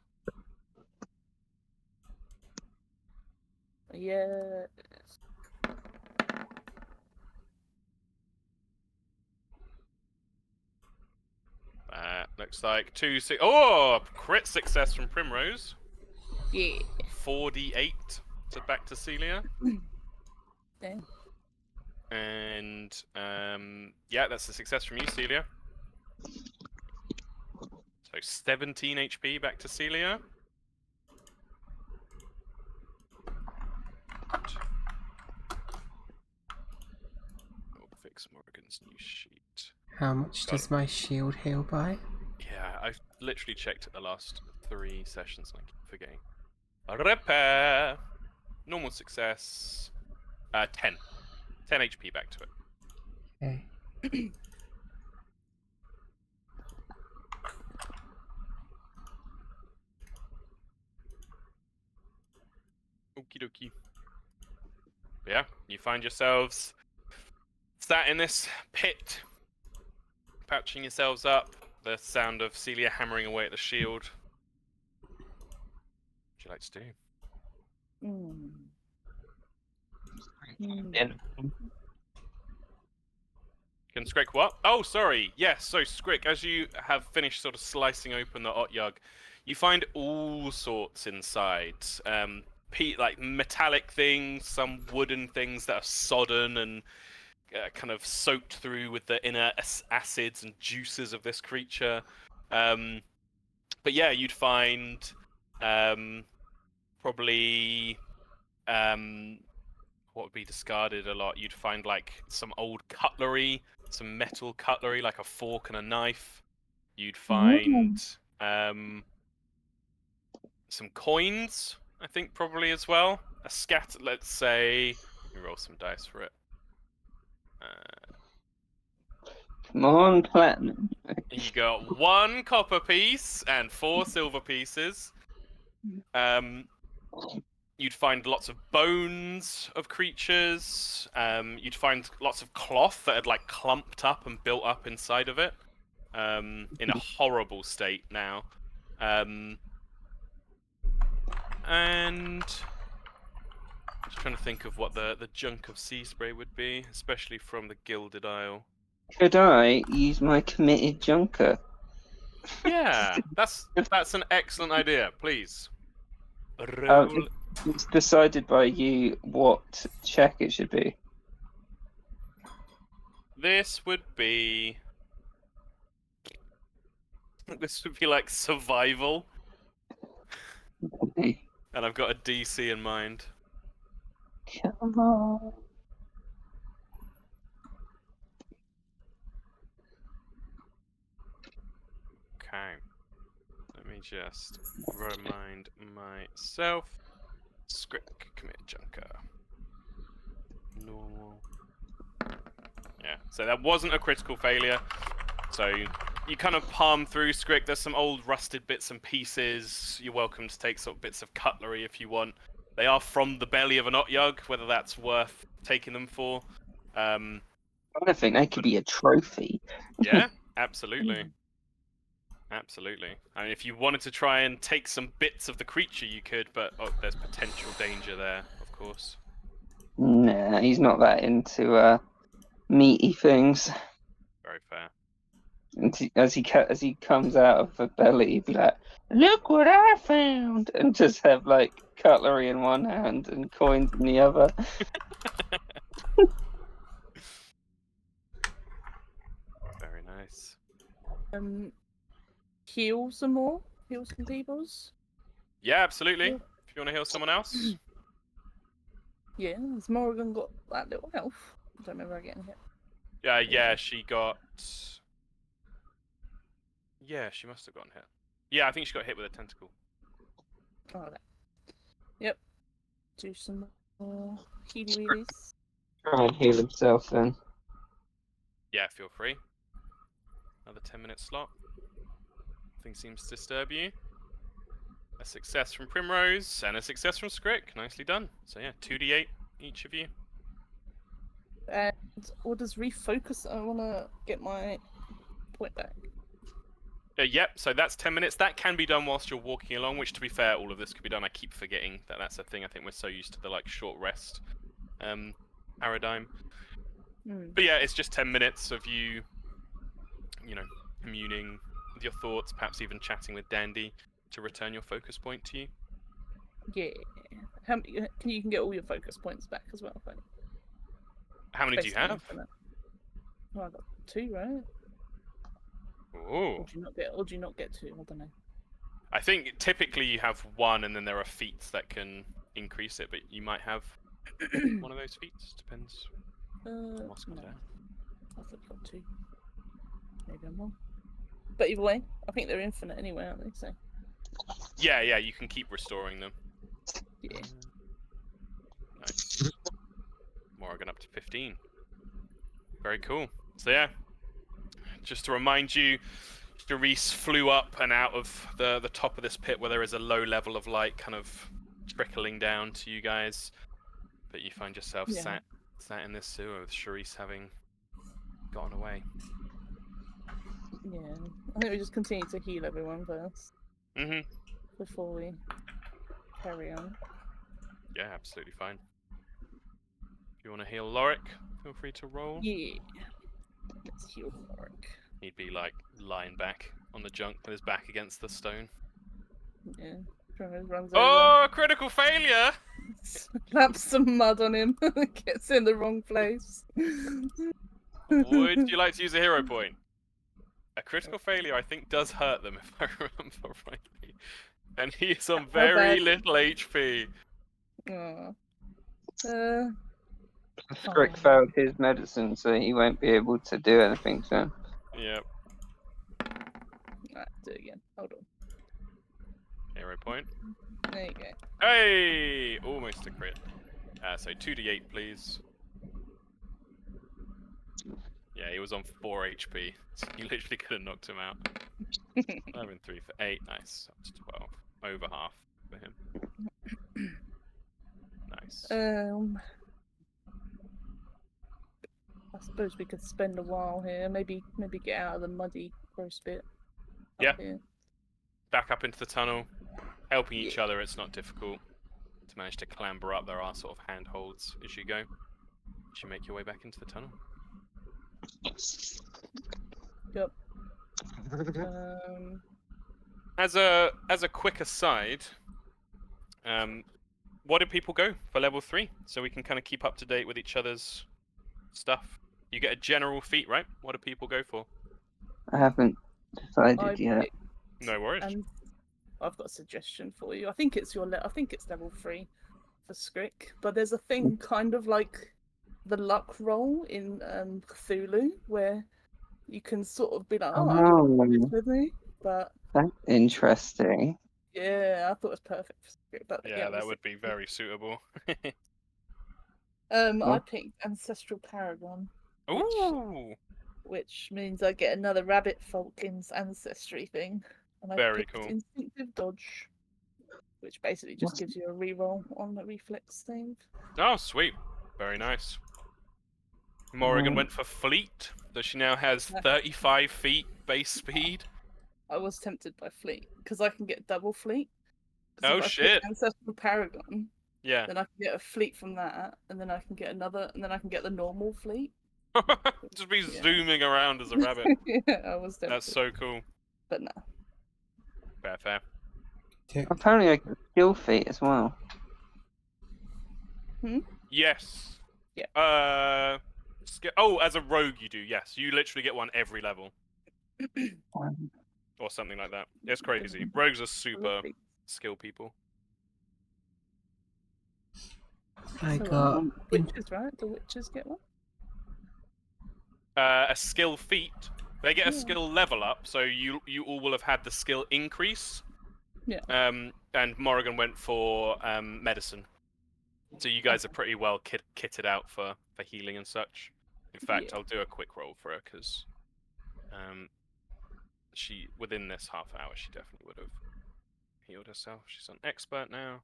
Speaker 3: Yeah.
Speaker 1: Looks like 2 6. Oh, crit success from Primrose.
Speaker 3: Yeah.
Speaker 1: 4d8 to back to Celia.
Speaker 3: Damn.
Speaker 1: And yeah, that's a success from you, Celia. So 17 HP back to Celia. We'll fix Morrigan's new sheet.
Speaker 4: How much does my shield heal by?
Speaker 1: Yeah, I've literally checked it the last 3 sessions and I keep forgetting. Repair! Normal success. 10. 10 HP back to it.
Speaker 4: Okay.
Speaker 1: Okie dokie. Yeah, you find yourselves sat in this pit, patching yourselves up. The sound of Celia hammering away at the shield. What would you like to do?
Speaker 3: Mm.
Speaker 2: Then
Speaker 1: Can Skrick what? Oh, sorry. Yes, so Skrick, as you have finished sort of slicing open the Otyug, you find all sorts inside. Like metallic things, some wooden things that are sodden and kind of soaked through with the inner acids and juices of this creature. But yeah, you'd find probably what would be discarded a lot. You'd find like some old cutlery, some metal cutlery, like a fork and a knife. You'd find some coins, I think, probably as well. A scat. Let's say. Let me roll some dice for it.
Speaker 2: come on, platinum.
Speaker 1: You got 1 copper piece and 4 silver pieces. You'd find lots of bones of creatures. You'd find lots of cloth that had like clumped up and built up inside of it, in a horrible state now. And I'm just trying to think of what the junk of sea spray would be, especially from the Gilded Isle.
Speaker 2: Could I use my committed junker?
Speaker 1: Yeah, that's an excellent idea. Please. Roll.
Speaker 2: It's decided by you what check it should be.
Speaker 1: This would be like survival,
Speaker 2: Okay.
Speaker 1: and I've got a DC in mind.
Speaker 2: Come on.
Speaker 1: Okay. Let me just remind myself. Script commit junker. Normal. Yeah, so that wasn't a critical failure. So you kind of palm through Skrick. There's some old rusted bits and pieces. You're welcome to take sort of bits of cutlery if you want. They are from the belly of an Otyug, whether that's worth taking them for.
Speaker 2: I think that could be a trophy.
Speaker 1: Yeah, absolutely. Absolutely. I mean, if you wanted to try and take some bits of the creature, you could, but there's potential danger there, of course.
Speaker 2: Nah, he's not that into meaty things.
Speaker 1: Very fair.
Speaker 2: And as he comes out of the belly, he'd be like, "Look what I found!" and just have like cutlery in one hand and coins in the other.
Speaker 1: Very nice.
Speaker 3: Heal some more. Heal some peoples.
Speaker 1: Yeah, absolutely.
Speaker 3: Yeah.
Speaker 1: If you want to heal someone else.
Speaker 3: Yeah, has Morrigan got that little elf? I don't remember her getting hit.
Speaker 1: Yeah, she got... Yeah, she must have gotten hit. Yeah, I think she got hit with a tentacle.
Speaker 3: Oh, okay. Yep. Do some more healy wheelies.
Speaker 2: Try and heal himself then.
Speaker 1: Yeah, feel free. Another 10-minute slot. Nothing seems to disturb you. A success from Primrose and a success from Skrick. Nicely done. So yeah, 2d8 each of you.
Speaker 3: And what does refocus? I want to get my point back.
Speaker 1: Yep, so that's 10 minutes. That can be done whilst you're walking along, which to be fair, all of this could be done. I keep forgetting that that's a thing. I think we're so used to the like short rest paradigm. But yeah, it's just 10 minutes of you, communing with your thoughts, perhaps even chatting with Dandy to return your focus point to you.
Speaker 3: Yeah. How many, you can get all your focus points back as well. Right?
Speaker 1: How many do you have?
Speaker 3: Well, I got 2, right?
Speaker 1: Oh.
Speaker 3: Or do you not get 2? I don't know.
Speaker 1: I think typically you have 1, and then there are feats that can increase it, but you might have one of those feats. Depends. What's gone
Speaker 3: No.
Speaker 1: down.
Speaker 3: I thought you got 2. Maybe I'm wrong. But either way, I think they're infinite anyway, aren't they? So.
Speaker 1: Yeah, you can keep restoring them.
Speaker 3: Yeah.
Speaker 1: Nice. Morrigan up to 15. Very cool. So yeah, just to remind you, Reese flew up and out of the top of this pit where there is a low level of light kind of trickling down to you guys, but you find yourself
Speaker 3: Yeah.
Speaker 1: sat in this sewer with Charisse having gone away.
Speaker 3: Yeah. I think we just continue to heal everyone first
Speaker 1: Mm-hmm.
Speaker 3: before we carry on.
Speaker 1: Yeah, absolutely fine. If you want to heal Lorik, feel free to roll.
Speaker 3: Yeah. Let's heal Mark.
Speaker 1: He'd be like lying back on the junk with his back against the stone.
Speaker 3: Yeah. Tremors runs
Speaker 1: Oh, critical failure!
Speaker 3: over, slaps some mud on him, gets in the wrong place.
Speaker 1: Would you like to use a hero point? A critical failure, I think, does hurt them, if I remember rightly. And he's on very
Speaker 3: bad?
Speaker 1: little HP.
Speaker 3: Aw.
Speaker 2: Scrick
Speaker 3: Fine.
Speaker 2: failed his medicine, so he won't be able to do anything soon.
Speaker 1: Yep.
Speaker 3: Right, do it again. Hold on.
Speaker 1: Hero point.
Speaker 3: There you go.
Speaker 1: Hey! Almost a crit. So 2d8, please. Yeah, he was on 4 HP. So you literally could have knocked him out. 11, 3 for 8. Nice. Up to 12. Over half for him. Nice.
Speaker 3: I suppose we could spend a while here. Maybe get out of the muddy, gross bit.
Speaker 1: Yeah.
Speaker 3: Up here.
Speaker 1: Back up into the tunnel. Helping each other, it's not difficult to manage to clamber up. There are sort of handholds as you go. As you make your way back into the tunnel.
Speaker 3: Yep.
Speaker 1: As a quick aside, what did people go for level 3? So we can kind of keep up to date with each other's stuff. You get a general feat, right? What do people go for?
Speaker 2: I haven't decided
Speaker 3: I
Speaker 2: yet.
Speaker 3: picked-
Speaker 1: No worries.
Speaker 3: And I've got a suggestion for you. I think it's I think it's level 3 for Scrick, but there's a thing kind of like the luck roll in Cthulhu where you can sort of be like, oh, I'm gonna do this with me, but
Speaker 2: That's interesting.
Speaker 3: yeah, I thought it was perfect for Scrick. But
Speaker 1: Yeah, that
Speaker 3: we'll
Speaker 1: would
Speaker 3: see.
Speaker 1: be very suitable.
Speaker 3: I picked Ancestral Paragon,
Speaker 1: Ooh,
Speaker 3: which means I get another Rabbit Falcon's ancestry thing, and I
Speaker 1: Very
Speaker 3: picked
Speaker 1: cool.
Speaker 3: Instinctive Dodge, which basically just gives you a reroll on the reflex save.
Speaker 1: oh sweet, very nice. Morrigan
Speaker 2: Mm.
Speaker 1: went for Fleet, so she now has
Speaker 3: Yeah.
Speaker 1: 35 feet base speed.
Speaker 3: I was tempted by Fleet because I can get double Fleet.
Speaker 1: Oh,
Speaker 3: if I pick
Speaker 1: shit.
Speaker 3: Ancestral Paragon,
Speaker 1: Yeah.
Speaker 3: then I can get a Fleet from that, and then I can get another, and then I can get the normal Fleet.
Speaker 1: Just be
Speaker 3: Yeah.
Speaker 1: zooming around as a rabbit.
Speaker 3: Yeah, I was tempted.
Speaker 1: That's so cool.
Speaker 3: But no.
Speaker 1: Fair.
Speaker 2: Apparently I can skill feat as well.
Speaker 1: Yes.
Speaker 3: Yeah.
Speaker 1: Oh, as a rogue you do, yes. You literally get one every level.
Speaker 2: Um,
Speaker 1: Or something like that. It's crazy. Rogues are super skill people.
Speaker 4: I
Speaker 3: So,
Speaker 4: got
Speaker 3: witches, right? The witches get one.
Speaker 1: A skill feat. They get a
Speaker 3: Yeah.
Speaker 1: skill level up, so you all will have had the skill increase.
Speaker 3: Yeah.
Speaker 1: And Morrigan went for medicine. So you guys are pretty well kitted out for healing and such. In fact,
Speaker 3: Yeah.
Speaker 1: I'll do a quick roll for her because she within this half hour she definitely would have healed herself. She's on expert now,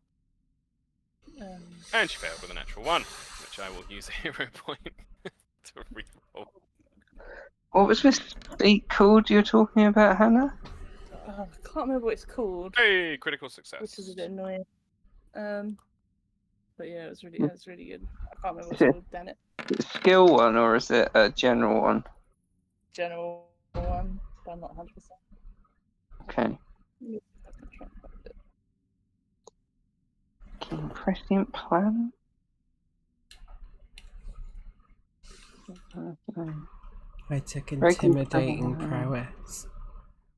Speaker 1: and she failed with a natural 1, which I will use a hero point to reroll.
Speaker 2: What was this feat called you were talking about, Hannah?
Speaker 3: I can't remember what it's called,
Speaker 1: Hey, critical success.
Speaker 3: which is a bit annoying. But yeah, it was really good. I can't remember what
Speaker 2: Is
Speaker 3: it's
Speaker 2: it-
Speaker 3: called. Damn it.
Speaker 2: Is it a skill one or is it a general one?
Speaker 3: General one, but I'm not 100%.
Speaker 2: Okay. Prescient plan?
Speaker 4: I took
Speaker 2: Breaking
Speaker 4: intimidating
Speaker 2: trouble.
Speaker 4: prowess.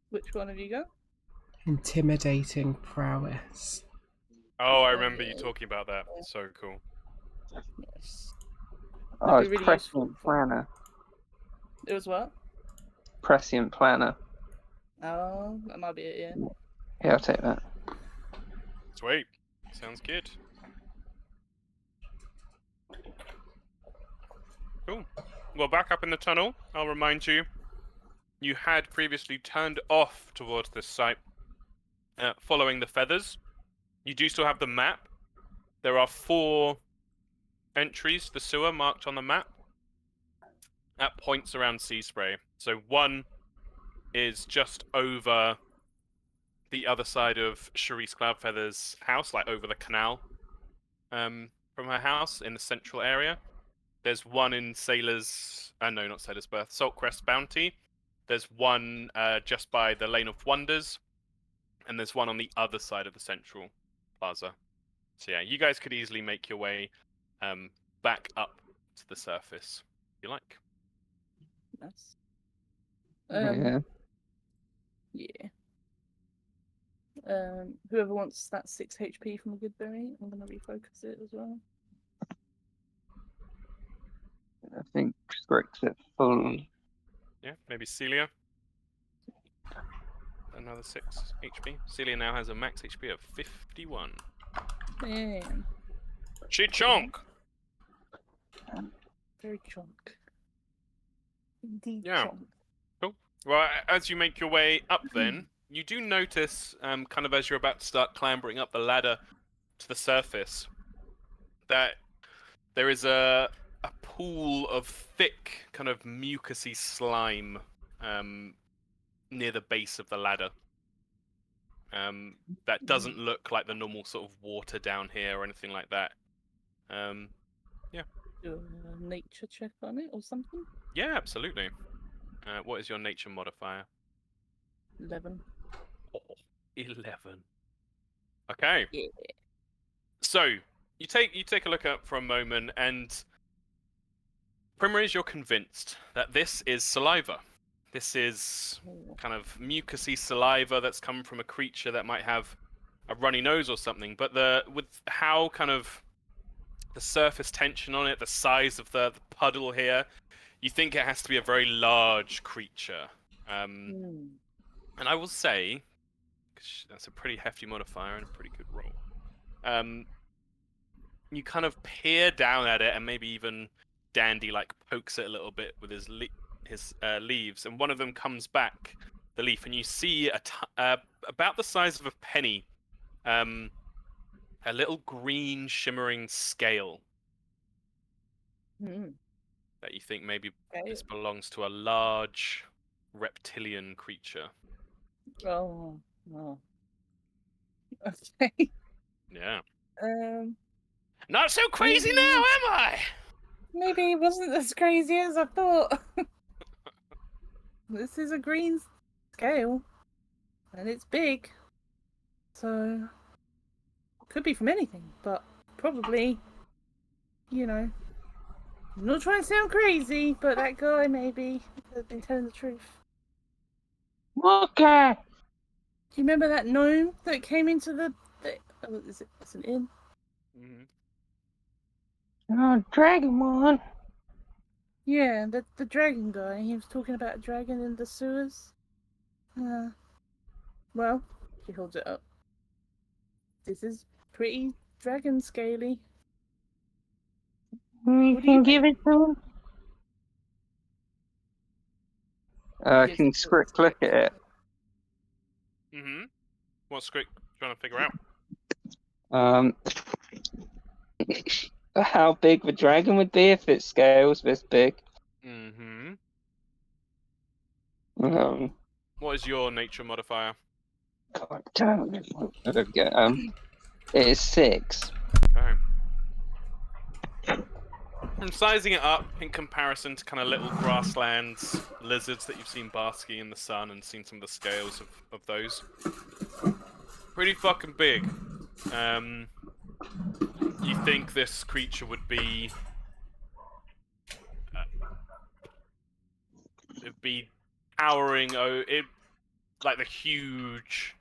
Speaker 3: Which one have you got?
Speaker 4: Intimidating prowess.
Speaker 1: Oh, I remember you talking about that. So cool.
Speaker 3: Yes.
Speaker 2: Oh,
Speaker 3: That'd
Speaker 2: it's
Speaker 3: be really
Speaker 2: prescient
Speaker 3: useful.
Speaker 2: planner.
Speaker 3: It was what?
Speaker 2: Prescient planner.
Speaker 3: Oh, that might be it, yeah.
Speaker 2: Yeah, I'll take that.
Speaker 1: Sweet. Sounds good. Cool. Well, back up in the tunnel, I'll remind you, you had previously turned off towards this site, following the feathers. You do still have the map, there are 4 entries to the sewer marked on the map at points around Sea Spray. So one is just over the other side of Charisse Cloudfeather's house, like over the canal from her house in the central area. There's one in Sailor's... no, not Sailor's Berth. Saltcrest Bounty. There's one just by the Lane of Wonders. And there's one on the other side of the central plaza. So yeah, you guys could easily make your way back up to the surface, if you like.
Speaker 3: Nice.
Speaker 2: Yeah.
Speaker 3: Yeah. Whoever wants that 6 HP from a good berry, I'm gonna refocus it as well.
Speaker 2: I think Scrick's at full.
Speaker 1: Yeah, maybe Celia. Another 6 HP. Celia now has a max HP of 51.
Speaker 3: Man,
Speaker 1: She chonk!
Speaker 3: very chunk. Indeed,
Speaker 1: Yeah.
Speaker 3: chunk.
Speaker 1: Well, as you make your way up then, you do notice, kind of as you're about to start clambering up the ladder to the surface, that there is a pool of thick, kind of mucousy slime near the base of the ladder. That doesn't look like the normal sort of water down here or anything like that.
Speaker 3: Do a nature check on it or something.
Speaker 1: Yeah, absolutely. What is your nature modifier?
Speaker 3: 11.
Speaker 1: Oh, 11. Okay.
Speaker 3: Yeah.
Speaker 1: So you take a look up for a moment, and Primrose, you're convinced that this is saliva. This is
Speaker 3: Oh.
Speaker 1: kind of mucousy saliva that's come from a creature that might have a runny nose or something. But with how kind of the surface tension on it, the size of the puddle here, you think it has to be a very large creature.
Speaker 3: Hmm.
Speaker 1: And I will say, 'cause that's a pretty hefty modifier and a pretty good roll. You kind of peer down at it, and maybe even Dandy like pokes it a little bit with his leaves, and one of them comes back, the leaf, and you see about the size of a penny, a little green shimmering scale
Speaker 3: Hmm.
Speaker 1: that you think maybe
Speaker 3: Okay.
Speaker 1: this belongs to a large reptilian creature.
Speaker 3: Oh. Oh. Okay.
Speaker 1: Yeah.
Speaker 3: Um.
Speaker 1: Not so crazy
Speaker 3: Maybe-
Speaker 1: now, am I?
Speaker 3: Maybe it wasn't as crazy as I thought. This is a green scale, and it's big, so could be from anything, but probably, I'm not trying to sound crazy, but that guy maybe has been telling the truth.
Speaker 2: What guy?
Speaker 3: Do you remember that gnome that came into the it's an inn?
Speaker 1: Mm-hmm.
Speaker 2: Oh, Dragon one.
Speaker 3: Yeah, the dragon guy. He was talking about a dragon in the sewers. Well, she holds it up. This is pretty dragon scaly.
Speaker 2: You
Speaker 3: What do you
Speaker 2: can give it to him.
Speaker 3: Gives
Speaker 2: Can
Speaker 3: it to
Speaker 2: Scrick look at it?
Speaker 1: Mm-hmm. What's Scrick trying to figure out?
Speaker 2: How big the dragon would be if its scales this big.
Speaker 1: Mm-hmm.
Speaker 2: Um,
Speaker 1: What is your nature modifier?
Speaker 2: God damn it. There we go. It is 6.
Speaker 1: Okay. I'm sizing it up in comparison to kind of little grasslands, lizards that you've seen basking in the sun and seen some of the scales of those. Pretty fucking big. You think this creature would be... it'd be towering, like the huge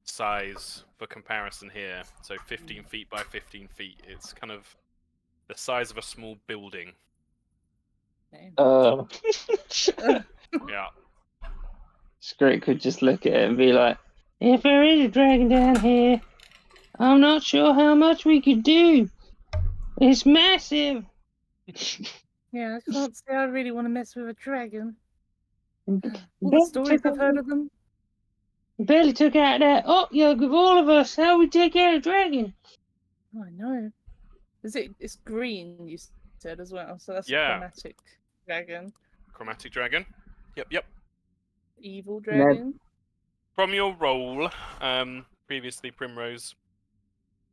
Speaker 1: size for comparison here. So 15 feet by 15 feet. It's kind of the size of a small building. Yeah.
Speaker 2: Scrick could just look at it and be like, if there is a dragon down here, I'm not sure how much we could do. It's massive.
Speaker 3: Yeah, I can't say I really want to mess with a dragon. All the
Speaker 2: Barely
Speaker 3: stories
Speaker 2: took
Speaker 3: I've heard
Speaker 2: out-
Speaker 3: of them.
Speaker 2: barely took out that yolk of all of us. How we take out a dragon?
Speaker 3: I know. It's green, you said as well, so that's a
Speaker 1: Yeah.
Speaker 3: chromatic dragon.
Speaker 1: Chromatic dragon. Yep.
Speaker 3: Evil
Speaker 2: Ned.
Speaker 3: dragon.
Speaker 1: From your role, previously, Primrose,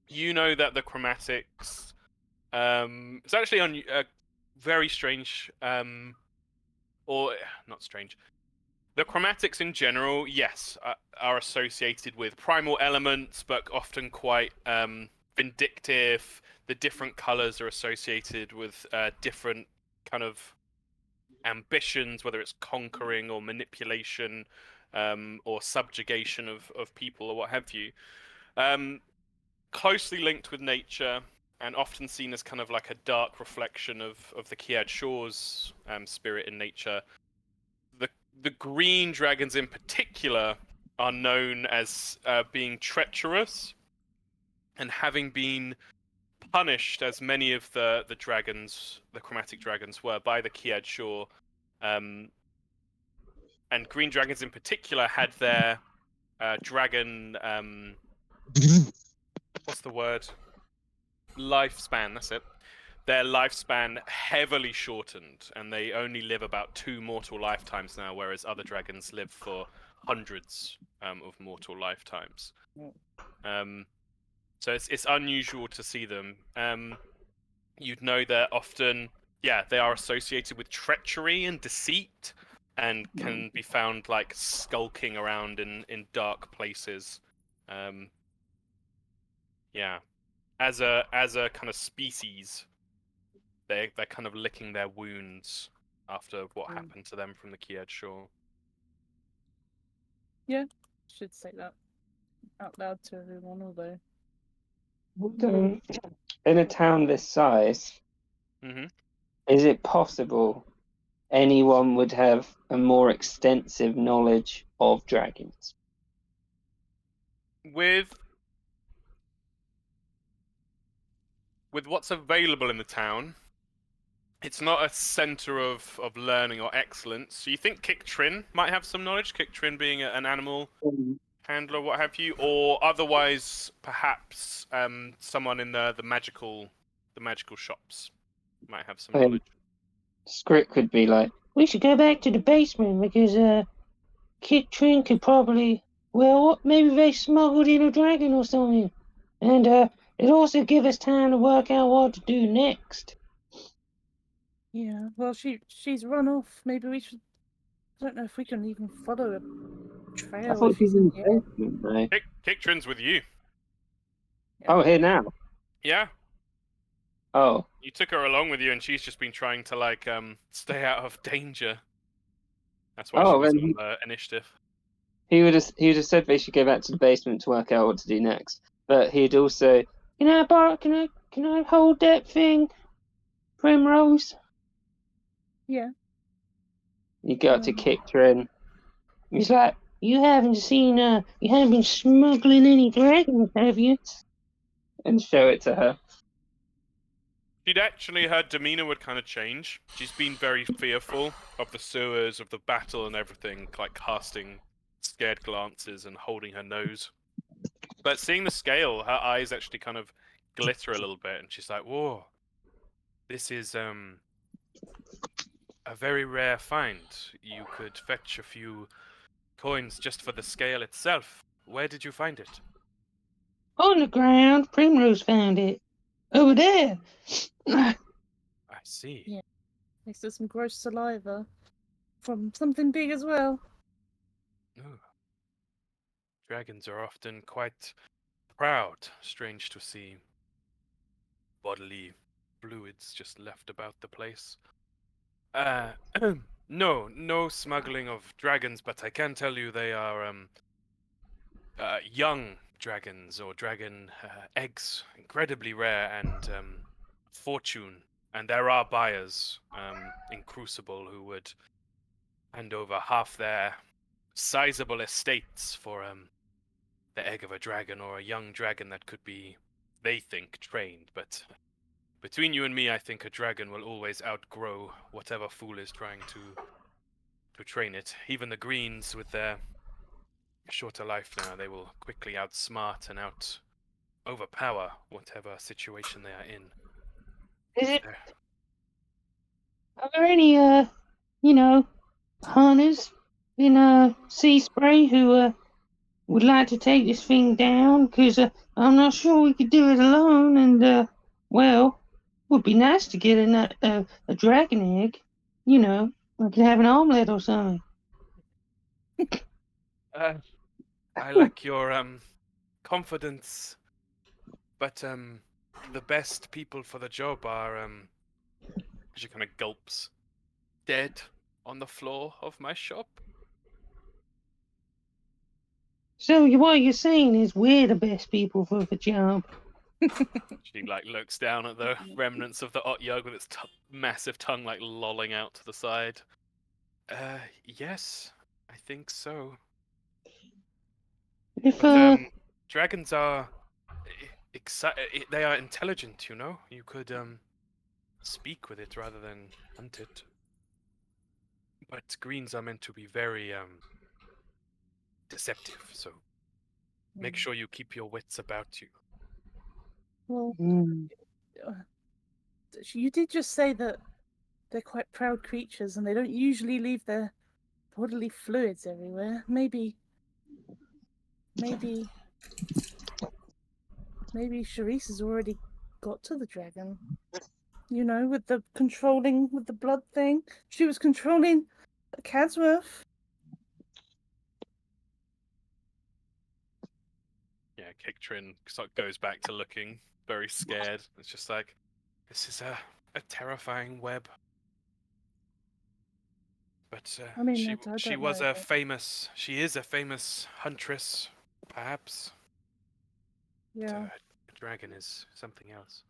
Speaker 1: you know that the chromatics. It's actually on very strange. Or not strange. The chromatics in general, yes, are associated with primal elements, but often quite vindictive. The different colors are associated with different kind of ambitions, whether it's conquering or manipulation, or subjugation of people or what have you. Closely linked with nature and often seen as kind of like a dark reflection of the Kiad Shores spirit in nature. The green dragons in particular are known as being treacherous and having been punished, as many of the dragons, the chromatic dragons, were by the Kiad Shore. And green dragons in particular had their dragon. What's the word? Lifespan. That's it. Their lifespan heavily shortened, and they only live about 2 mortal lifetimes now, whereas other dragons live for hundreds of mortal lifetimes. So it's unusual to see them. You'd know that often, they are associated with treachery and deceit, and can be found like skulking around in dark places. As a kind of species, they're kind of licking their wounds after what happened to them from the Kiad Shore.
Speaker 3: Should say that out loud to everyone, although.
Speaker 2: In a town this size,
Speaker 1: Mm-hmm.
Speaker 2: is it possible anyone would have a more extensive knowledge of dragons?
Speaker 1: With what's available in the town, it's not a center of learning or excellence. So you think Kick Trin might have some knowledge, Kick Trin being an animal handler, what have you, or otherwise perhaps someone in the magical shops might have some knowledge.
Speaker 2: Script could be like, we should go back to the basement because Kit Trin could probably, maybe they smuggled in a dragon or something. And it also give us time to work out what to do next.
Speaker 3: Yeah, well, she's run off. Maybe we should. I don't know if we can even follow a trail.
Speaker 2: I thought
Speaker 3: if
Speaker 2: she was
Speaker 3: she's
Speaker 2: in
Speaker 3: here.
Speaker 2: the basement, though.
Speaker 1: Kick Trin's with you.
Speaker 2: Oh, here now?
Speaker 1: Yeah.
Speaker 2: Oh.
Speaker 1: You took her along with you, and she's just been trying to stay out of danger. That's why she was on the initiative.
Speaker 2: He would have said they should go back to the basement to work out what to do next. But he'd also, can I hold that thing, Primrose?
Speaker 3: Yeah.
Speaker 2: You go up to Kick Trin. He's like, you haven't been smuggling any dragons, have you? And show it to her.
Speaker 1: She'd actually, her demeanor would kind of change. She's been very fearful of the sewers, of the battle and everything, like casting scared glances and holding her nose. But seeing the scale, her eyes actually kind of glitter a little bit, and she's like, whoa, this is a very rare find. You could fetch a few coins just for the scale itself. Where did you find it?
Speaker 2: On the ground. Primrose found it. Over there.
Speaker 1: I see.
Speaker 3: Yeah. Next to some gross saliva from something big as well.
Speaker 1: Oh. Dragons are often quite proud, strange to see. Bodily fluids just left about the place. No smuggling of dragons, but I can tell you they are young dragons or dragon eggs, incredibly rare and fortune. And there are buyers in Crucible who would hand over half their sizable estates for the egg of a dragon or a young dragon that could be, they think, trained. But between you and me, I think a dragon will always outgrow whatever fool is trying to train it. Even the greens, with their shorter life now, they will quickly outsmart and overpower whatever situation they are in.
Speaker 2: Is it?
Speaker 1: There-
Speaker 2: Are there any hunters in Sea Spray who would like to take this thing down? Because I'm not sure we could do it alone, and well, would be nice to get a dragon egg. We could have an omelet or something.
Speaker 1: I like your confidence, but the best people for the job are she kind of gulps, dead on the floor of my shop.
Speaker 2: So what you're saying is we're the best people for the job.
Speaker 1: She like looks down at the remnants of the Otyug with its massive tongue like lolling out to the side. Yes, I think so.
Speaker 2: If
Speaker 1: But dragons are they are intelligent, you know. You could speak with it rather than hunt it. But greens are meant to be very deceptive, so make sure you keep your wits about you.
Speaker 3: Well,
Speaker 2: mm,
Speaker 3: you did just say that they're quite proud creatures and they don't usually leave their bodily fluids everywhere. Maybe Charisse has already got to the dragon. With the blood thing. She was controlling Cadsworth.
Speaker 1: Yeah, Kicktrin sort of goes back to looking very scared. It's just like, this is a terrifying web. But
Speaker 3: I mean,
Speaker 1: she
Speaker 3: I don't
Speaker 1: she
Speaker 3: know,
Speaker 1: was
Speaker 3: but-
Speaker 1: she is a famous huntress, perhaps.
Speaker 3: Yeah.
Speaker 1: A dragon is something else.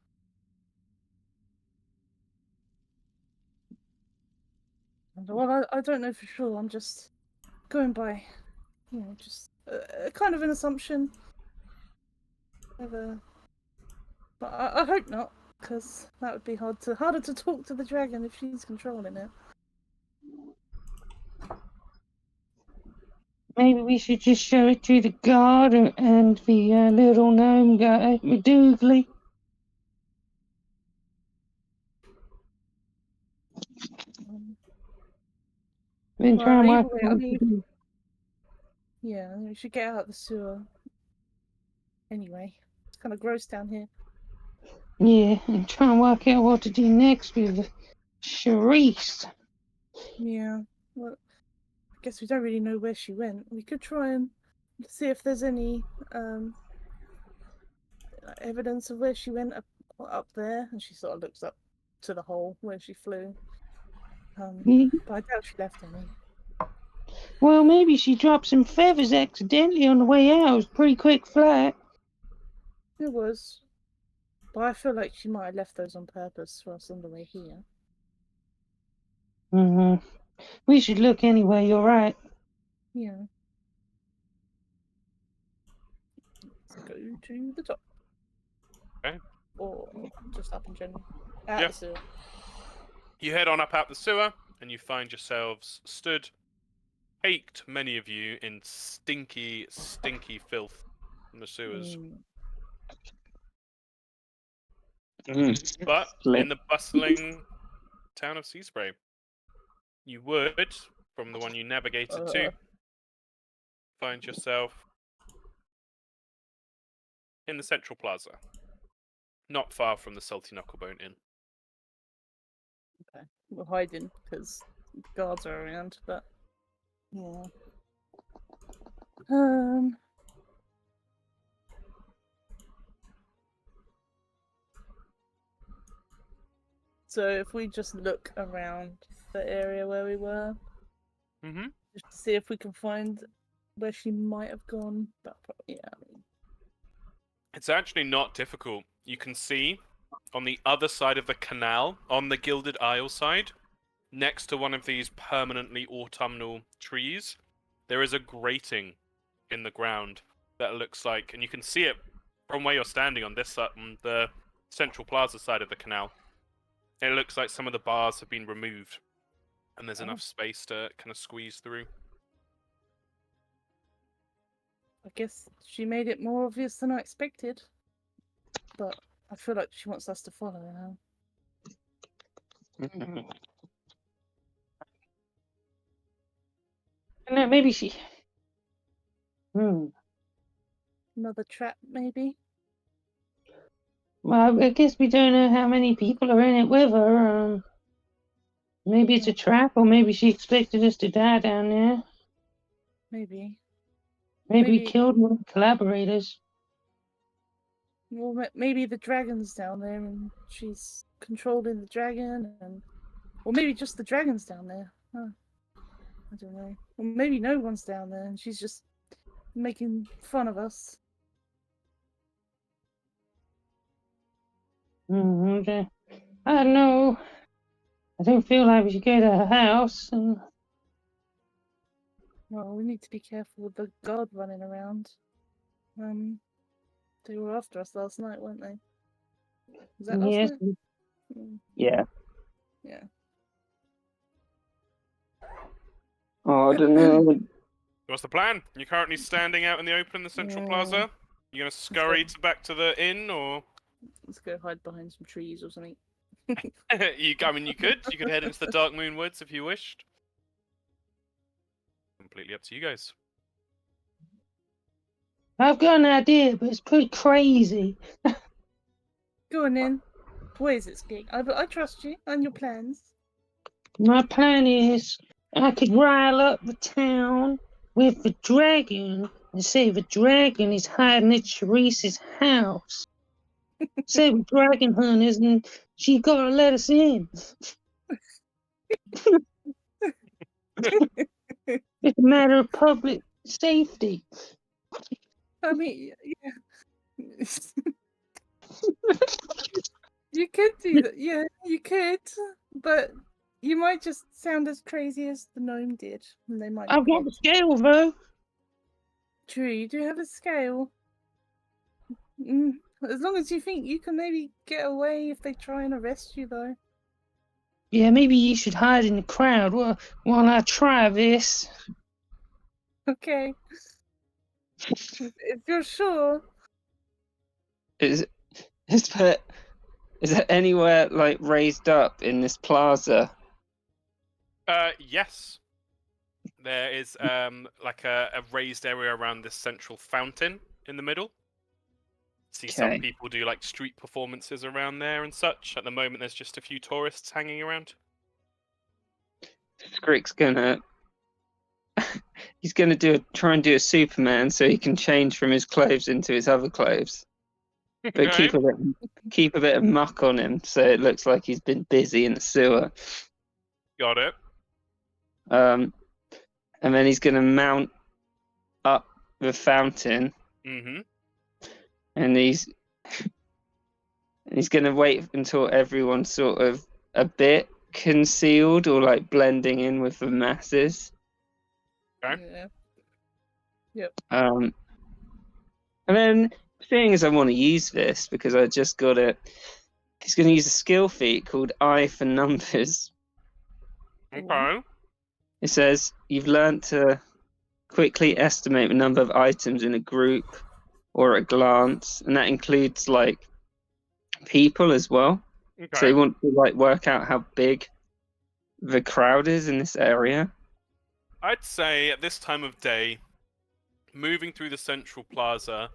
Speaker 3: Well, I don't know for sure. I'm just going by, just kind of an assumption. But I hope not, because that would be harder to talk to the dragon if she's controlling it.
Speaker 2: maybe we should just show it to the guard and the little gnome guy, Doogly.
Speaker 3: Um,
Speaker 2: Then try and
Speaker 3: well,
Speaker 2: work
Speaker 3: either way,
Speaker 2: out
Speaker 3: I
Speaker 2: what to
Speaker 3: mean,
Speaker 2: do.
Speaker 3: yeah, we should get out of the sewer. Anyway, it's kind of gross down here.
Speaker 2: Yeah, and try and work out what to do next with Charisse.
Speaker 3: Yeah. Well, I guess we don't really know where she went. We could try and see if there's any evidence of where she went up there. And she sort of looks up to the hole where she flew.
Speaker 2: Yeah.
Speaker 3: But I doubt she left any.
Speaker 2: Well, maybe she dropped some feathers accidentally on the way out. It was a pretty quick flight.
Speaker 3: It was. But I feel like she might have left those on purpose for us on the way here.
Speaker 2: Mm-hmm. We should look anyway, you're right.
Speaker 3: Yeah. Let's go to the top.
Speaker 1: Okay.
Speaker 3: Or just up in general. Out
Speaker 1: Yeah.
Speaker 3: the sewer.
Speaker 1: You head on up out the sewer, and you find yourselves stood, caked, many of you, in stinky, stinky filth in the sewers. But in the bustling town of Seaspray, you would, from the one you navigated to, find yourself in the Central Plaza, not far from the Salty Knucklebone Inn.
Speaker 3: Okay. We're hiding because guards are around, but yeah. So if we just look around the area where we were,
Speaker 1: Mm-hmm.
Speaker 3: just to see if we can find where she might have gone. But yeah, I mean,
Speaker 1: It's actually not difficult. You can see on the other side of the canal, on the Gilded Isle side, next to one of these permanently autumnal trees, there is a grating in the ground that looks like, and you can see it from where you're standing on this on the Central Plaza side of the canal. It looks like some of the bars have been removed, and there's enough space to kind of squeeze through.
Speaker 3: I guess she made it more obvious than I expected. but I feel like she wants us to follow her now.
Speaker 2: No, maybe she.
Speaker 3: Another trap, maybe?
Speaker 2: Well, I guess we don't know how many people are in it with her. Maybe it's a trap, or maybe she expected us to die down there.
Speaker 3: Maybe.
Speaker 2: Maybe we
Speaker 3: Maybe-
Speaker 2: killed one of the collaborators.
Speaker 3: Well, maybe the dragon's down there and she's controlling the dragon, or maybe just the dragon's down there. Huh. I don't know. Or maybe no one's down there and she's just making fun of us.
Speaker 2: Okay. I don't know. I don't feel like we should go to her house.
Speaker 3: Well, we need to be careful with the guard running around. They were after us last night, weren't they? Was that last
Speaker 2: Yes.
Speaker 3: night? Mm,
Speaker 2: Yeah.
Speaker 3: yeah.
Speaker 2: Oh, I don't know.
Speaker 1: What's the plan? You're currently standing out in the open in the central
Speaker 3: Yeah.
Speaker 1: plaza. You gonna scurry back to the inn, or
Speaker 3: Let's go hide behind some trees or something.
Speaker 1: you? I mean, you could. You could head into the Dark Moon Woods if you wished. Completely up to you guys.
Speaker 2: I've got an idea, but it's pretty crazy.
Speaker 3: Go on then. What is it, Skig? I trust you and your plans.
Speaker 2: My plan is I could rile up the town with the dragon and say the dragon is hiding at Therese's house. Say we're dragon hunters and she gotta let us in. It's a matter of public safety.
Speaker 3: I mean, yeah. You could do that. Yeah, you could. But you might just sound as crazy as the gnome did. And they might
Speaker 2: I've
Speaker 3: not
Speaker 2: got the scale though.
Speaker 3: True, you do have a scale. As long as you think you can maybe get away if they try and arrest you, though.
Speaker 2: Yeah, maybe you should hide in the crowd while I try this.
Speaker 3: Okay. If you're sure.
Speaker 2: Is there anywhere like raised up in this plaza?
Speaker 1: Yes. There is like a raised area around this central fountain in the middle. See some
Speaker 2: Okay.
Speaker 1: people do like street performances around there and such. At the moment, there's just a few tourists hanging around.
Speaker 2: Scrick's gonna he's gonna try and do a Superman so he can change from his clothes into his other clothes, but
Speaker 1: Okay.
Speaker 2: keep a bit of muck on him so it looks like he's been busy in the sewer.
Speaker 1: Got it.
Speaker 2: And then he's gonna mount up the fountain,
Speaker 1: Mm-hmm.
Speaker 2: and he's gonna wait until everyone's sort of a bit concealed or like blending in with the masses.
Speaker 1: Okay.
Speaker 3: Yeah.
Speaker 2: And then seeing as I want to use this because I just got it, he's going to use a skill feat called Eye for Numbers.
Speaker 1: Okay.
Speaker 2: It says you've learned to quickly estimate the number of items in a group or at a glance, and that includes like people as well.
Speaker 1: Okay.
Speaker 2: So you want to like work out how big the crowd is in this area.
Speaker 1: I'd say at this time of day, moving through the central plaza,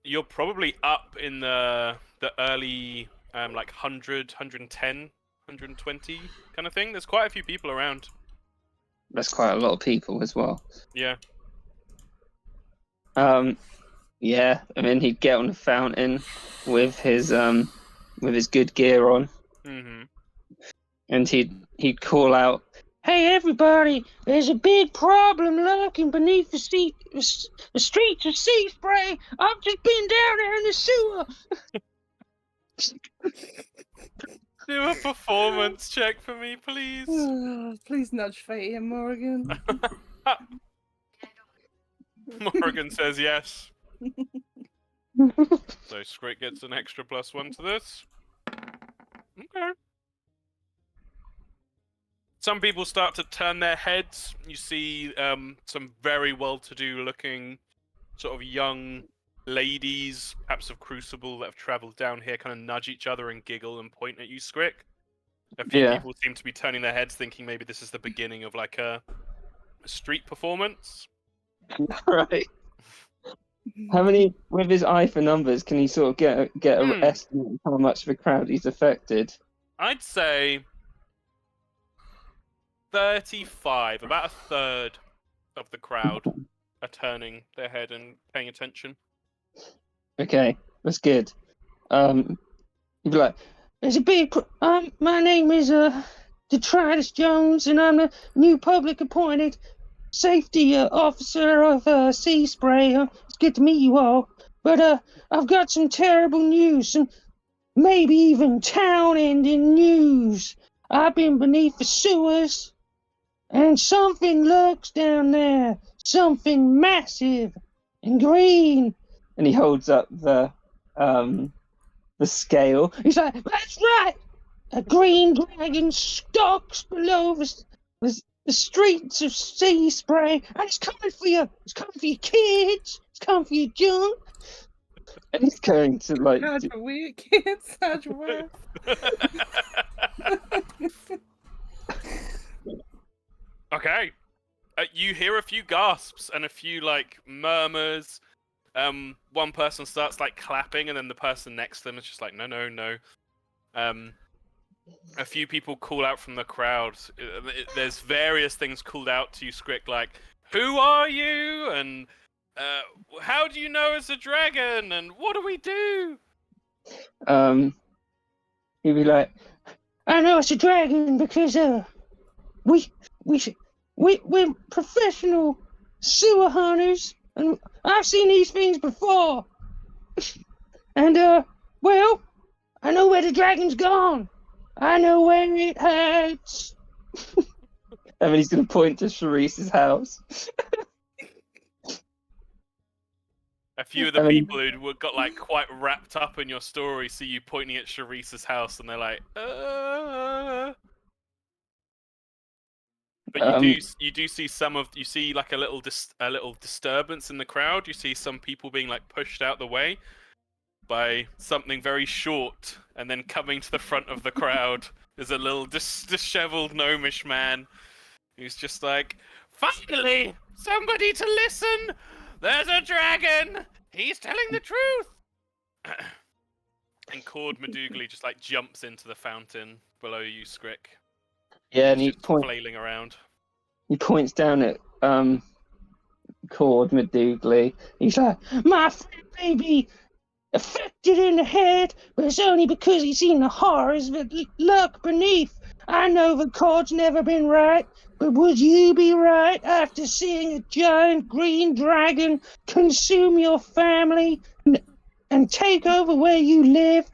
Speaker 1: you're probably up in the early like 100, 110, 120 kind of thing. There's quite a few people around.
Speaker 2: That's quite a lot of people as well.
Speaker 1: Yeah.
Speaker 2: Yeah, I mean he'd get on the fountain with his good gear on,
Speaker 1: Mm-hmm.
Speaker 2: and he'd call out, "Hey everybody! There's a big problem lurking beneath the streets of Sea Spray. I've just been down there in the sewer."
Speaker 1: Do a performance check for me, please.
Speaker 3: Please nudge fate in, Morgan.
Speaker 1: Morgan says yes. So Scrick gets an extra +1 to this. Okay. Some people start to turn their heads. You see some very well-to-do looking, sort of young ladies, perhaps of Crucible, that have travelled down here, kind of nudge each other and giggle and point at you, Scrick. A few
Speaker 2: Yeah.
Speaker 1: people seem to be turning their heads, thinking maybe this is the beginning of like a street performance.
Speaker 2: Right. How many, with his eye for numbers, can he sort of get an estimate of how much of a crowd he's affected?
Speaker 1: I'd say 35, about a third of the crowd are turning their head and paying attention.
Speaker 2: Okay, that's good. He'd be like, "There's a big. My name is Detritus Jones, and I'm the new public appointed safety officer of Sea Spray. It's good to meet you all. But I've got some terrible news, some maybe even town-ending news. I've been beneath the sewers, and something lurks down there. Something massive and green." And he holds up the scale. He's like, "That's right! A green dragon stalks below the streets of Sea Spray, and it's coming for you. It's coming for your kids. It's coming for your junk." And he's going to like.
Speaker 3: How'd you weird kids? How'd you wear?
Speaker 1: Okay. You hear a few gasps and a few like murmurs. One person starts like clapping, and then the person next to them is just like, no. A few people call out from the crowd. There's various things called out to you, Scrick, like, "Who are you?" and "How do you know it's a dragon?" and "What do we do?"
Speaker 2: He'd be like, "I know it's a dragon because we're professional sewer hunters, and I've seen these things before. And well, I know where the dragon's gone. I know where it hurts." And then he's going to point to Sharice's house.
Speaker 1: A few of the people who got like quite wrapped up in your story see you pointing at Sharice's house, and they're like, But you do see you see like a little disturbance in the crowd. You see some people being like pushed out the way by something very short, and then coming to the front of the crowd is a little disheveled gnomish man who's just like, "Finally, somebody to listen! There's a dragon! He's telling the truth!" And Cord Madougly just like jumps into the fountain below you, Scrick.
Speaker 2: Yeah, and
Speaker 1: he's just flailing around.
Speaker 2: He points down at Cord Madougly. He's like, "My friend may be affected in the head, but it's only because he's seen the horrors that lurk beneath. I know that Cord's never been right, but would you be right after seeing a giant green dragon consume your family and take over where you live?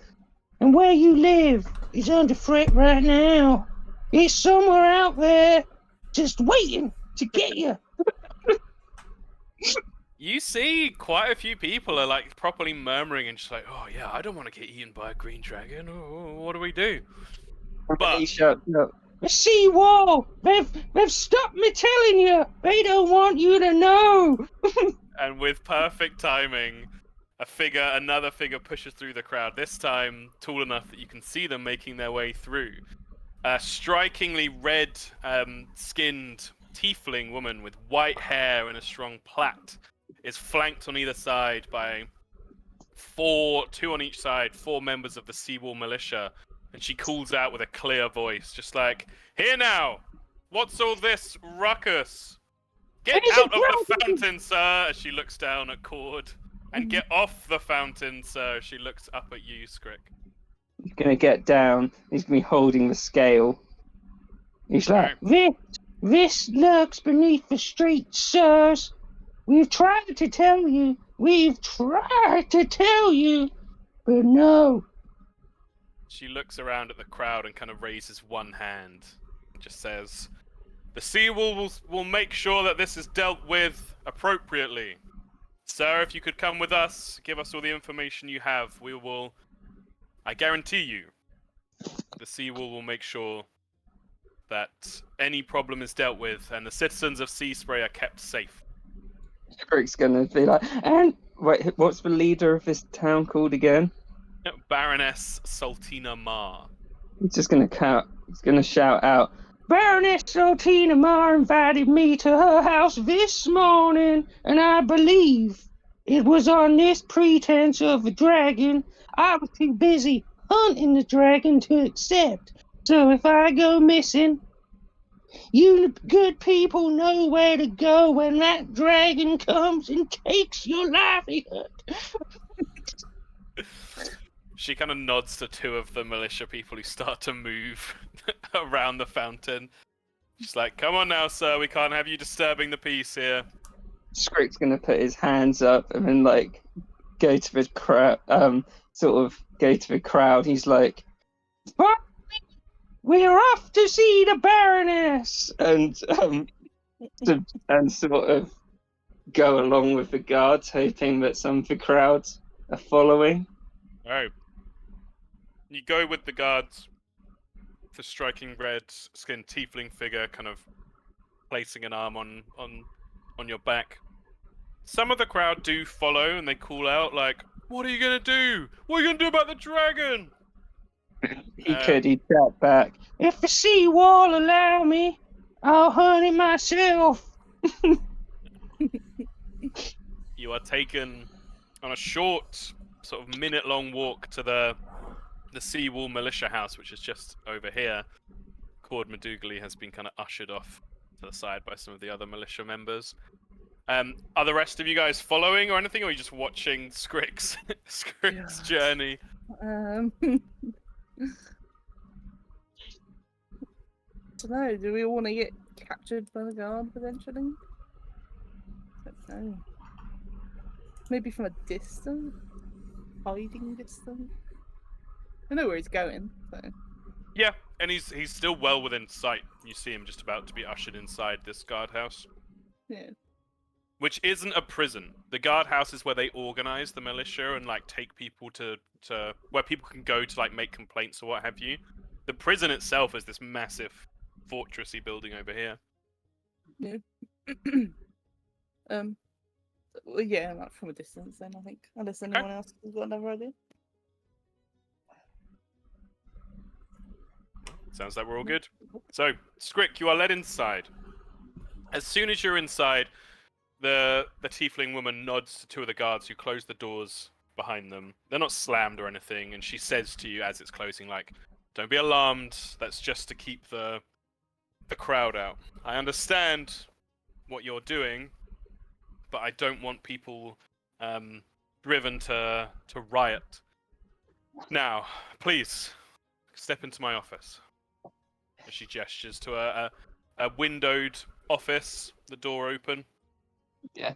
Speaker 2: And where you live is under threat right now. It's somewhere out there, just waiting to get you."
Speaker 1: You see quite a few people are like properly murmuring and just like, "Oh yeah, I don't want to get eaten by a green dragon. Oh, what do we do?" But
Speaker 2: he shouts out, "The seawall! They've stopped me telling you! They don't want you to know!"
Speaker 1: And with perfect timing, another figure pushes through the crowd, this time tall enough that you can see them making their way through. A strikingly red-skinned tiefling woman with white hair and a strong plait is flanked on either side by two on each side, 4 members of the Seawall Militia, and she calls out with a clear voice, just like, "Here now! What's all this ruckus? Get out of the fountain, sir!" as she looks down at Cord. "And get off the fountain, sir!" she looks up at you, Scrick.
Speaker 2: He's going to get down. He's going to be holding the scale. He's like, This lurks beneath the streets, sirs. We've tried to tell you. But no."
Speaker 1: She looks around at the crowd and kind of raises one hand. And just says, "The Seawall will make sure that this is dealt with appropriately. Sir, if you could come with us, give us all the information you have, we will, I guarantee you, the Seawall will make sure that any problem is dealt with and the citizens of Sea Spray are kept safe."
Speaker 2: Scrick's going to be like, Wait, what's the leader of this town called again?
Speaker 1: Baroness Sultina Mar.
Speaker 2: He's just gonna he's gonna shout out, Baroness Sultina Mar invited me to her house this morning, and I believe it was on this pretense of a dragon. I was too busy hunting the dragon to accept. So if I go missing, you good people know where to go when that dragon comes and takes your livelihood.
Speaker 1: She kind of nods to two of the militia people who start to move around the fountain. She's like, come on now, sir, we can't have you disturbing the peace here.
Speaker 2: Scrick's gonna put his hands up and then go to the crowd. Sort of go to the crowd. He's like, "We're off to see the Baroness," and sort of go along with the guards, hoping that some of the crowds are following.
Speaker 1: Oh. You go with the guards, the striking red-skinned tiefling figure kind of placing an arm on your back. Some of the crowd do follow and they call out like, what are you gonna do? What are you gonna do about the dragon?
Speaker 2: He'd shout back, if the sea wall allow me, I'll hunt it myself.
Speaker 1: You are taken on a short, sort of minute-long walk to the Seawall Militia House, which is just over here. Cord Madougali has been kind of ushered off to the side by some of the other militia members. Are the rest of you guys following or anything, or are you just watching Scrick's journey?
Speaker 3: I don't know. Do we all want to get captured by the guard potentially? I don't know. Maybe from a distance, hiding distance. I know where he's going. So.
Speaker 1: Yeah, and he's still well within sight. You see him just about to be ushered inside this guardhouse.
Speaker 3: Yeah.
Speaker 1: Which isn't a prison. The guardhouse is where they organize the militia and take people to where people can go to make complaints or what have you. The prison itself is this massive fortressy building over here.
Speaker 3: Yeah. Well, yeah, not from a distance then, I think. Unless anyone else has got another idea.
Speaker 1: Sounds like we're all good. So, Scrick, you are led inside. As soon as you're inside, the tiefling woman nods to two of the guards who close the doors behind them. They're not slammed or anything, and she says to you as it's closing, don't be alarmed, that's just to keep the crowd out. I understand what you're doing, but I don't want people driven to riot. Now, please, step into my office. She gestures to a windowed office, the door open.
Speaker 2: Yeah.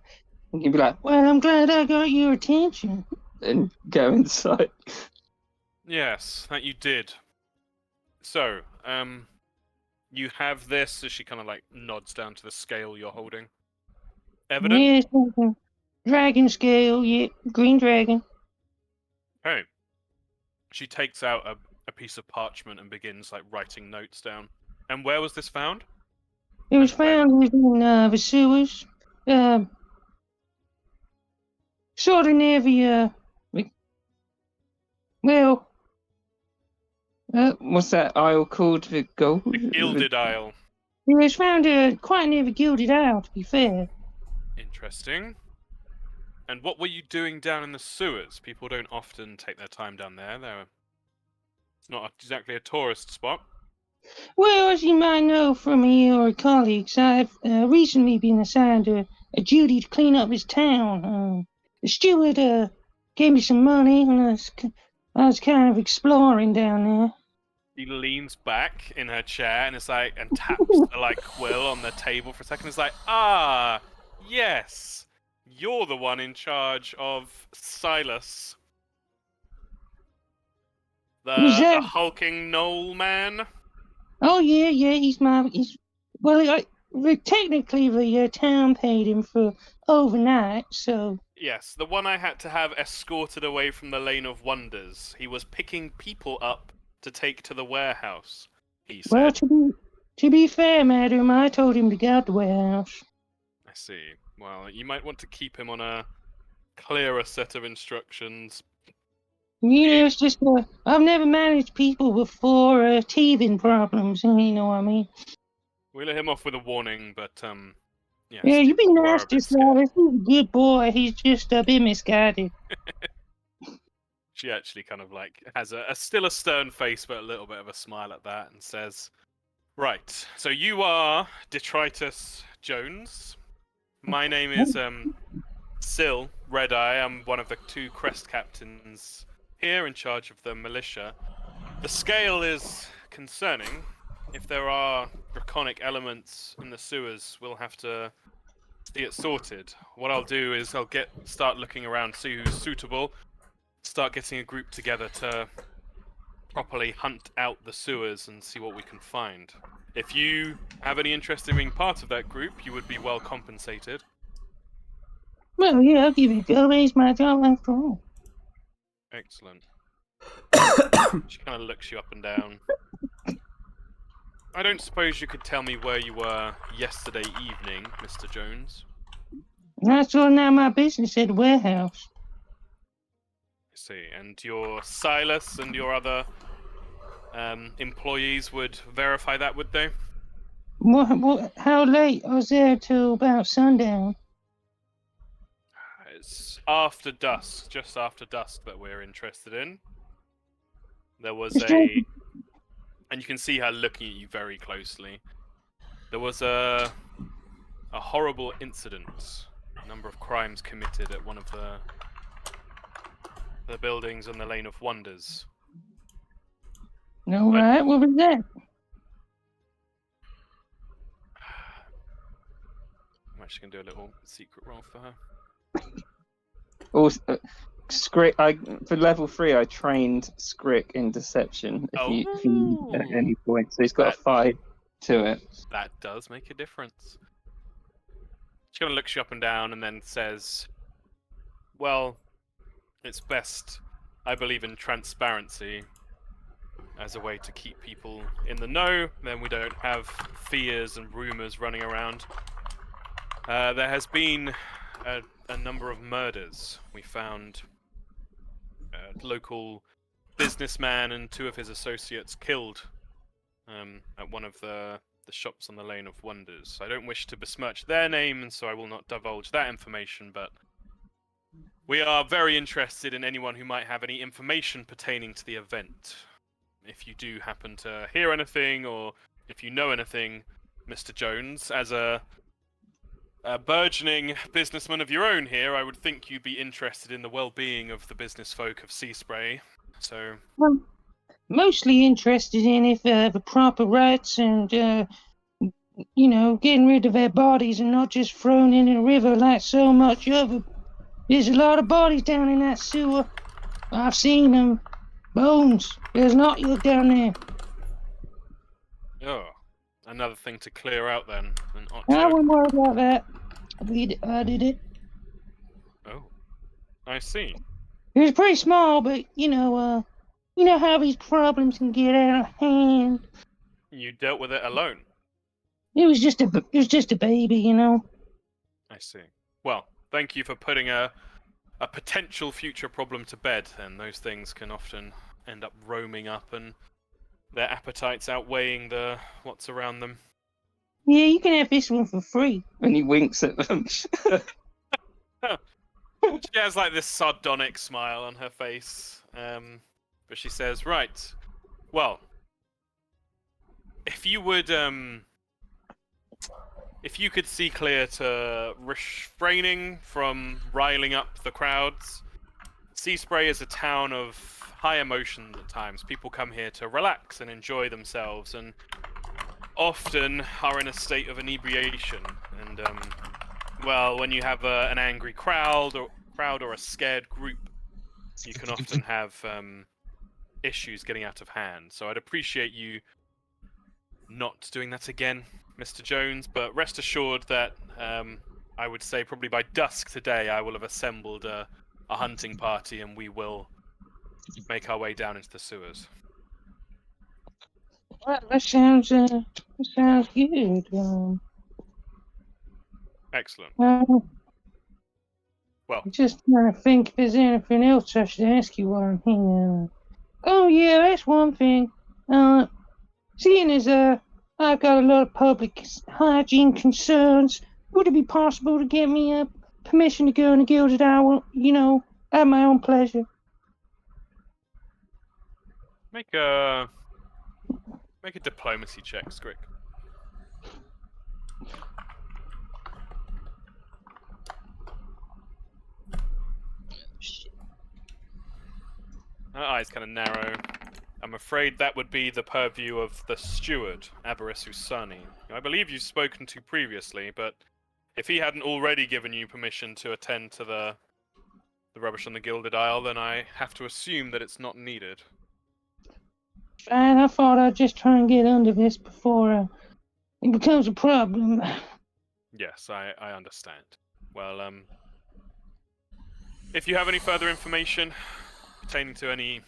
Speaker 2: And you'd be like, well, I'm glad I got your attention. And go inside.
Speaker 1: Yes, that you did. So, you have this, as she kind of nods down to the scale you're holding. Evidence?
Speaker 2: Yes, dragon scale, yeah, green dragon.
Speaker 1: Oh. She takes out a piece of parchment and begins writing notes down. And where was this found?
Speaker 2: It was found within the sewers. Sort of near the what's that aisle called? The gold?
Speaker 1: The Gilded Isle.
Speaker 2: It was found quite near the Gilded Isle, to be fair.
Speaker 1: Interesting. And what were you doing down in the sewers? People don't often take their time down there. It's not exactly a tourist spot.
Speaker 2: Well, as you might know from your colleagues, I've recently been assigned a duty to clean up this town. The steward gave me some money, and I was kind of exploring down there.
Speaker 1: She leans back in her chair and and taps the quill on the table for a second. It's yes, you're the one in charge of Silas, the hulking knoll man.
Speaker 2: Oh yeah, he's technically the town paid him for overnight, so.
Speaker 1: Yes, the one I had to have escorted away from the Lane of Wonders. He was picking people up to take to the warehouse, he said.
Speaker 2: Well, to be fair, madam, I told him to go to the warehouse.
Speaker 1: I see. Well, you might want to keep him on a clearer set of instructions.
Speaker 6: Yeah, it's just I've never managed people before teething problems. You know what I mean?
Speaker 1: We let him off with a warning, but yes,
Speaker 6: Yeah, you be
Speaker 1: people were
Speaker 6: nice
Speaker 1: a
Speaker 6: to
Speaker 1: bit scared.
Speaker 6: Silas. He's a good boy. He's just a bit misguided.
Speaker 1: She actually kind of like has a still a stern face, but a little bit of a smile at that, and says, "Right, so you are Detritus Jones. My name is Syl Redeye. I'm one of the 2 crest captains here in charge of the militia. The scale is concerning. If there are draconic elements in the sewers, we'll have to see it sorted. What I'll do is I'll start looking around, see who's suitable, start getting a group together to properly hunt out the sewers and see what we can find. If you have any interest in being part of that group, you would be well compensated."
Speaker 6: Well, yeah, I'll give you a go. It's my job after all.
Speaker 1: Excellent. She kind of looks you up and down. I don't suppose you could tell me where you were yesterday evening, Mr. Jones?
Speaker 6: That's sorting out my business at the warehouse.
Speaker 1: I see. And your Silas and your other employees would verify that, would they?
Speaker 6: What, how late? I was there till about sundown.
Speaker 1: It's after dusk, just after dusk, that we're interested in. There was a... And you can see her looking at you very closely. There was a horrible incident. A number of crimes committed at one of the buildings on the Lane of Wonders.
Speaker 6: All right, what was that?
Speaker 1: I'm actually going to do a little secret roll for her.
Speaker 2: Also, Scrick, for level 3, I trained Scrick in deception. If you need at any point, so he's got a 5 to it.
Speaker 1: That does make a difference. She kind of looks you up and down and then says, "Well, it's best. I believe in transparency as a way to keep people in the know. Then we don't have fears and rumors running around. There has been a number of murders. We found a local businessman and 2 of his associates killed at one of the shops on the Lane of Wonders. I don't wish to besmirch their name, and so I will not divulge that information, but we are very interested in anyone who might have any information pertaining to the event. If you do happen to hear anything, or if you know anything, Mr. Jones, as a burgeoning businessman of your own here, I would think you'd be interested in the well-being of the business folk of Sea Spray. So,
Speaker 6: Well, mostly interested in if the proper rights and, getting rid of their bodies and not just thrown in a river like so much of it. There's a lot of bodies down in that sewer. I've seen them. Bones. There's not you down there.
Speaker 1: oh, another thing to clear out then. An
Speaker 6: I
Speaker 1: Ocho.
Speaker 6: wouldn't worry about that. I did it.
Speaker 1: Oh, I see.
Speaker 6: It was pretty small, but you know how these problems can get out of hand.
Speaker 1: You dealt with it alone.
Speaker 6: It was just a baby, you know.
Speaker 1: I see. Well, thank you for putting a potential future problem to bed, and those things can often end up roaming up and their appetites outweighing what's around them.
Speaker 6: Yeah, you can have this one for free.
Speaker 2: And he winks at them.
Speaker 1: She has like this sardonic smile on her face, but she says, "Right, well, if you would, if you could see clear to refraining from riling up the crowds, Sea Spray is a town of high emotion at times. People come here to relax and enjoy themselves, and often are in a state of inebriation. And well, when you have an angry crowd or a scared group, you can often have issues getting out of hand. So I'd appreciate you not doing that again, Mr. Jones, but rest assured that I would say probably by dusk today I will have assembled a hunting party and we will make our way down into the sewers."
Speaker 6: Well, that sounds good.
Speaker 1: Excellent.
Speaker 6: Uh,
Speaker 1: Well,
Speaker 6: I'm just trying to think if there's anything else I should ask you while I'm here. Oh yeah, that's one thing. Seeing as I've got a lot of public hygiene concerns, would it be possible to get me permission to go in the Gilded Owl, at my own pleasure?
Speaker 1: make a diplomacy check, Skrick. Her eyes kind of narrow. I'm afraid that would be the purview of the steward, Abaris Usani, who I believe you've spoken to previously, but if he hadn't already given you permission to attend to the rubbish on the Gilded Isle, then I have to assume that it's not needed.
Speaker 6: Fine, I thought I'd just try and get under this before it becomes a problem.
Speaker 1: Yes, I understand. Well, if you have any further information pertaining to any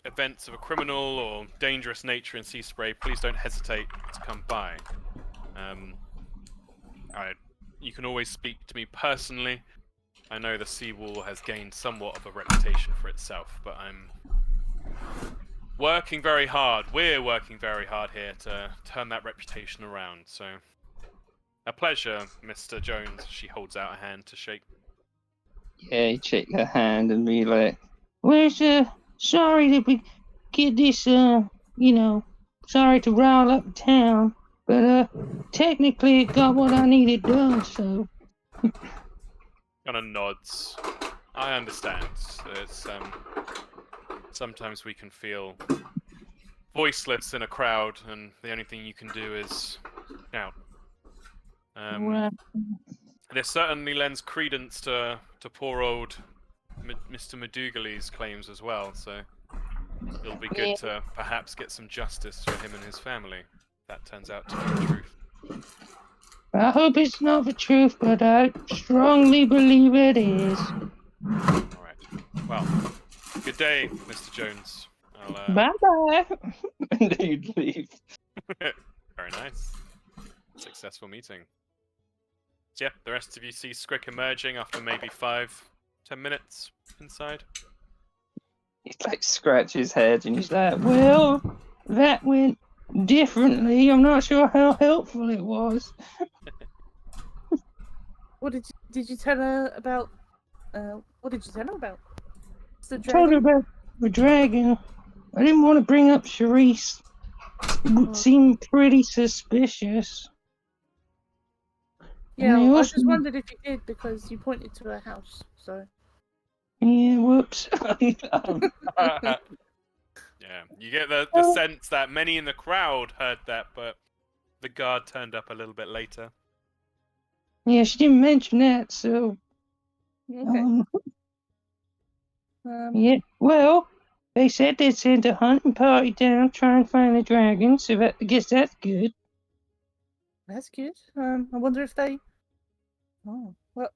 Speaker 1: events of a criminal or dangerous nature in Sea Spray, please don't hesitate to come by. You can always speak to me personally. I know the Seawall has gained somewhat of a reputation for itself, but I'm working very hard. We're working very hard here to turn that reputation around, so... A pleasure, Mr. Jones. She holds out a hand to shake.
Speaker 2: Yeah, you shake her hand and be like,
Speaker 6: Sorry that we get this, sorry to rile up the town, but, technically it got what I needed done, so.
Speaker 1: Kind of nods. I understand. It's, sometimes we can feel voiceless in a crowd, and the only thing you can do is shout.
Speaker 6: Right.
Speaker 1: This certainly lends credence to poor old Mr. Madugali's claims as well, so it'll be good to perhaps get some justice for him and his family. That turns out to be the truth.
Speaker 6: I hope it's not the truth, but I strongly believe it is.
Speaker 1: Alright. Well, good day, Mr. Jones.
Speaker 6: Bye-bye.
Speaker 2: and you'd leave.
Speaker 1: Very nice. Successful meeting. So yeah, the rest of you see Skrick emerging after maybe 5-10 minutes inside.
Speaker 2: He like scratches his head and he's like,
Speaker 6: Well, that went differently. I'm not sure how helpful it was.
Speaker 3: What did you tell her about? What did you tell her about? The
Speaker 6: Told her about the dragon. I didn't want to bring up Charisse. It would seem pretty suspicious.
Speaker 3: Yeah,
Speaker 6: And
Speaker 3: I
Speaker 6: also-
Speaker 3: just wondered if you did because you pointed to her house. So
Speaker 6: Yeah, whoops.
Speaker 1: Yeah, you get the sense that many in the crowd heard that, but the guard turned up a little bit later.
Speaker 6: Yeah, she didn't mention that, so.
Speaker 3: okay.
Speaker 6: Yeah, well, they said they'd send a hunting party down try and find the dragon, so I guess that's good.
Speaker 3: That's good. I wonder if they. Oh well,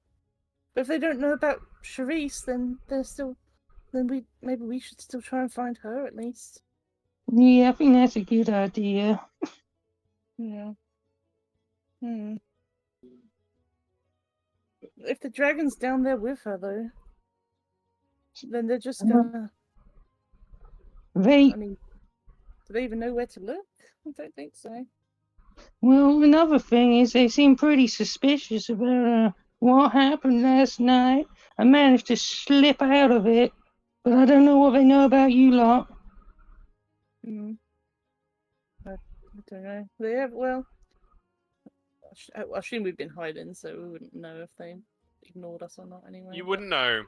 Speaker 3: but if they don't know about Charisse, then they're still. Then maybe we should still try and find her at least.
Speaker 6: Yeah, I think that's a good idea.
Speaker 3: Yeah. If the dragon's down there with her, though, then they're just gonna.
Speaker 6: They,
Speaker 3: I mean, do they even know where to look? I don't think so.
Speaker 6: well, another thing is they seem pretty suspicious about what happened last night. I managed to slip out of it, but I don't know what they know about you lot.
Speaker 3: I don't know. They have, well, I assume we've been hiding, so we wouldn't know if they ignored us or not anyway.
Speaker 1: You
Speaker 3: but-
Speaker 1: wouldn't know.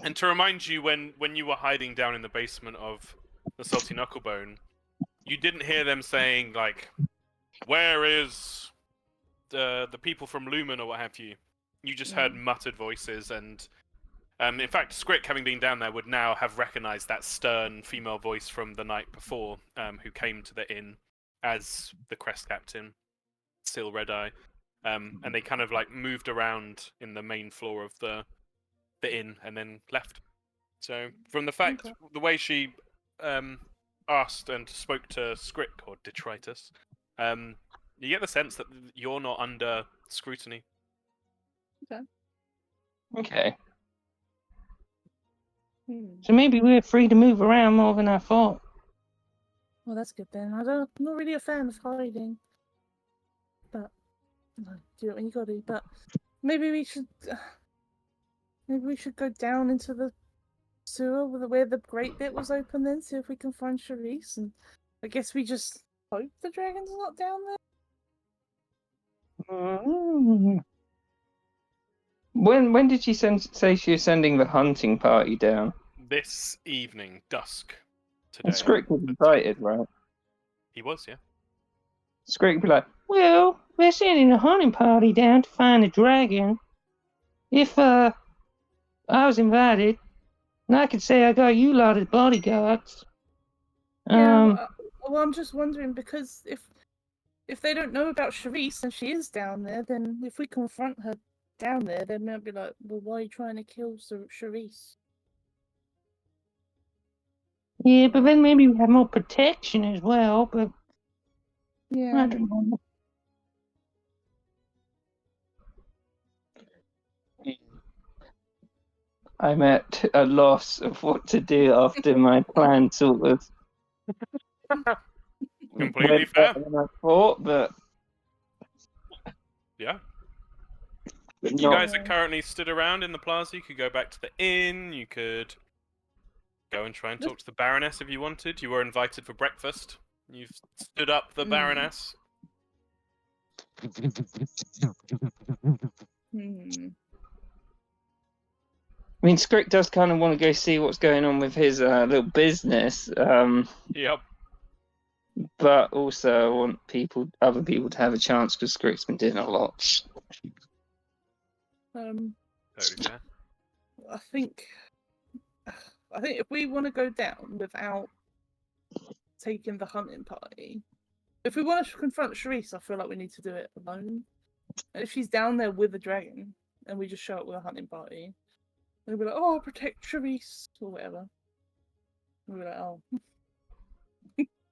Speaker 1: And to remind you, when you were hiding down in the basement of the Salty Knucklebone, you didn't hear them saying, like, where is the people from Lumen or what have you. You just heard muttered voices, and in fact, Skrick, having been down there, would now have recognized that stern female voice from the night before, who came to the inn as the crest captain, still Red Eye. And they kind of like moved around in the main floor of the inn and then left. So from the fact, the way she asked and spoke to Skrick or Detritus, you get the sense that you're not under scrutiny.
Speaker 2: okay.
Speaker 6: So maybe we're free to move around more than I thought.
Speaker 3: Well, that's good then. I'm not really a fan of hiding, but do it when you got to. But maybe we should go down into the sewer where the great bit was open. Then see if we can find Charisse, and I guess we just hope the dragon's not down there.
Speaker 6: Mm. When did she say she was sending the hunting party down?
Speaker 1: This evening, dusk today.
Speaker 6: And Scrick was invited, right?
Speaker 1: He was, yeah.
Speaker 6: Scrick would be like, well, we're sending a hunting party down to find a dragon. If I was invited, and I could say I got you lot as bodyguards.
Speaker 3: Yeah. Well, I'm just wondering because if they don't know about Charisse and she is down there, then if we confront her down there, they might be like, well, why are you trying to kill Charisse?
Speaker 6: Yeah, but then maybe we have more protection as well, but
Speaker 3: Yeah.
Speaker 6: I don't know. I'm at a loss of what to do after my plan sort of
Speaker 1: Completely
Speaker 6: went
Speaker 1: fair.
Speaker 6: better than I thought, but
Speaker 1: Yeah.
Speaker 6: not.
Speaker 1: You guys are currently stood around in the plaza. You could go back to the inn. You could go and try and talk to the Baroness if you wanted. You were invited for breakfast. You've stood up the Baroness.
Speaker 6: I mean, Scrick does kind of want to go see what's going on with his little business,
Speaker 1: Yep.
Speaker 6: but also I want other people to have a chance because Scrick's been doing a lot.
Speaker 1: Totally fair.
Speaker 3: I think if we want to go down without taking the hunting party, if we want to confront Charisse, I feel like we need to do it alone. And if she's down there with the dragon, and we just show up with a hunting party, they'll be like, "Oh, protect Charisse," or whatever. We'll be like, "Oh,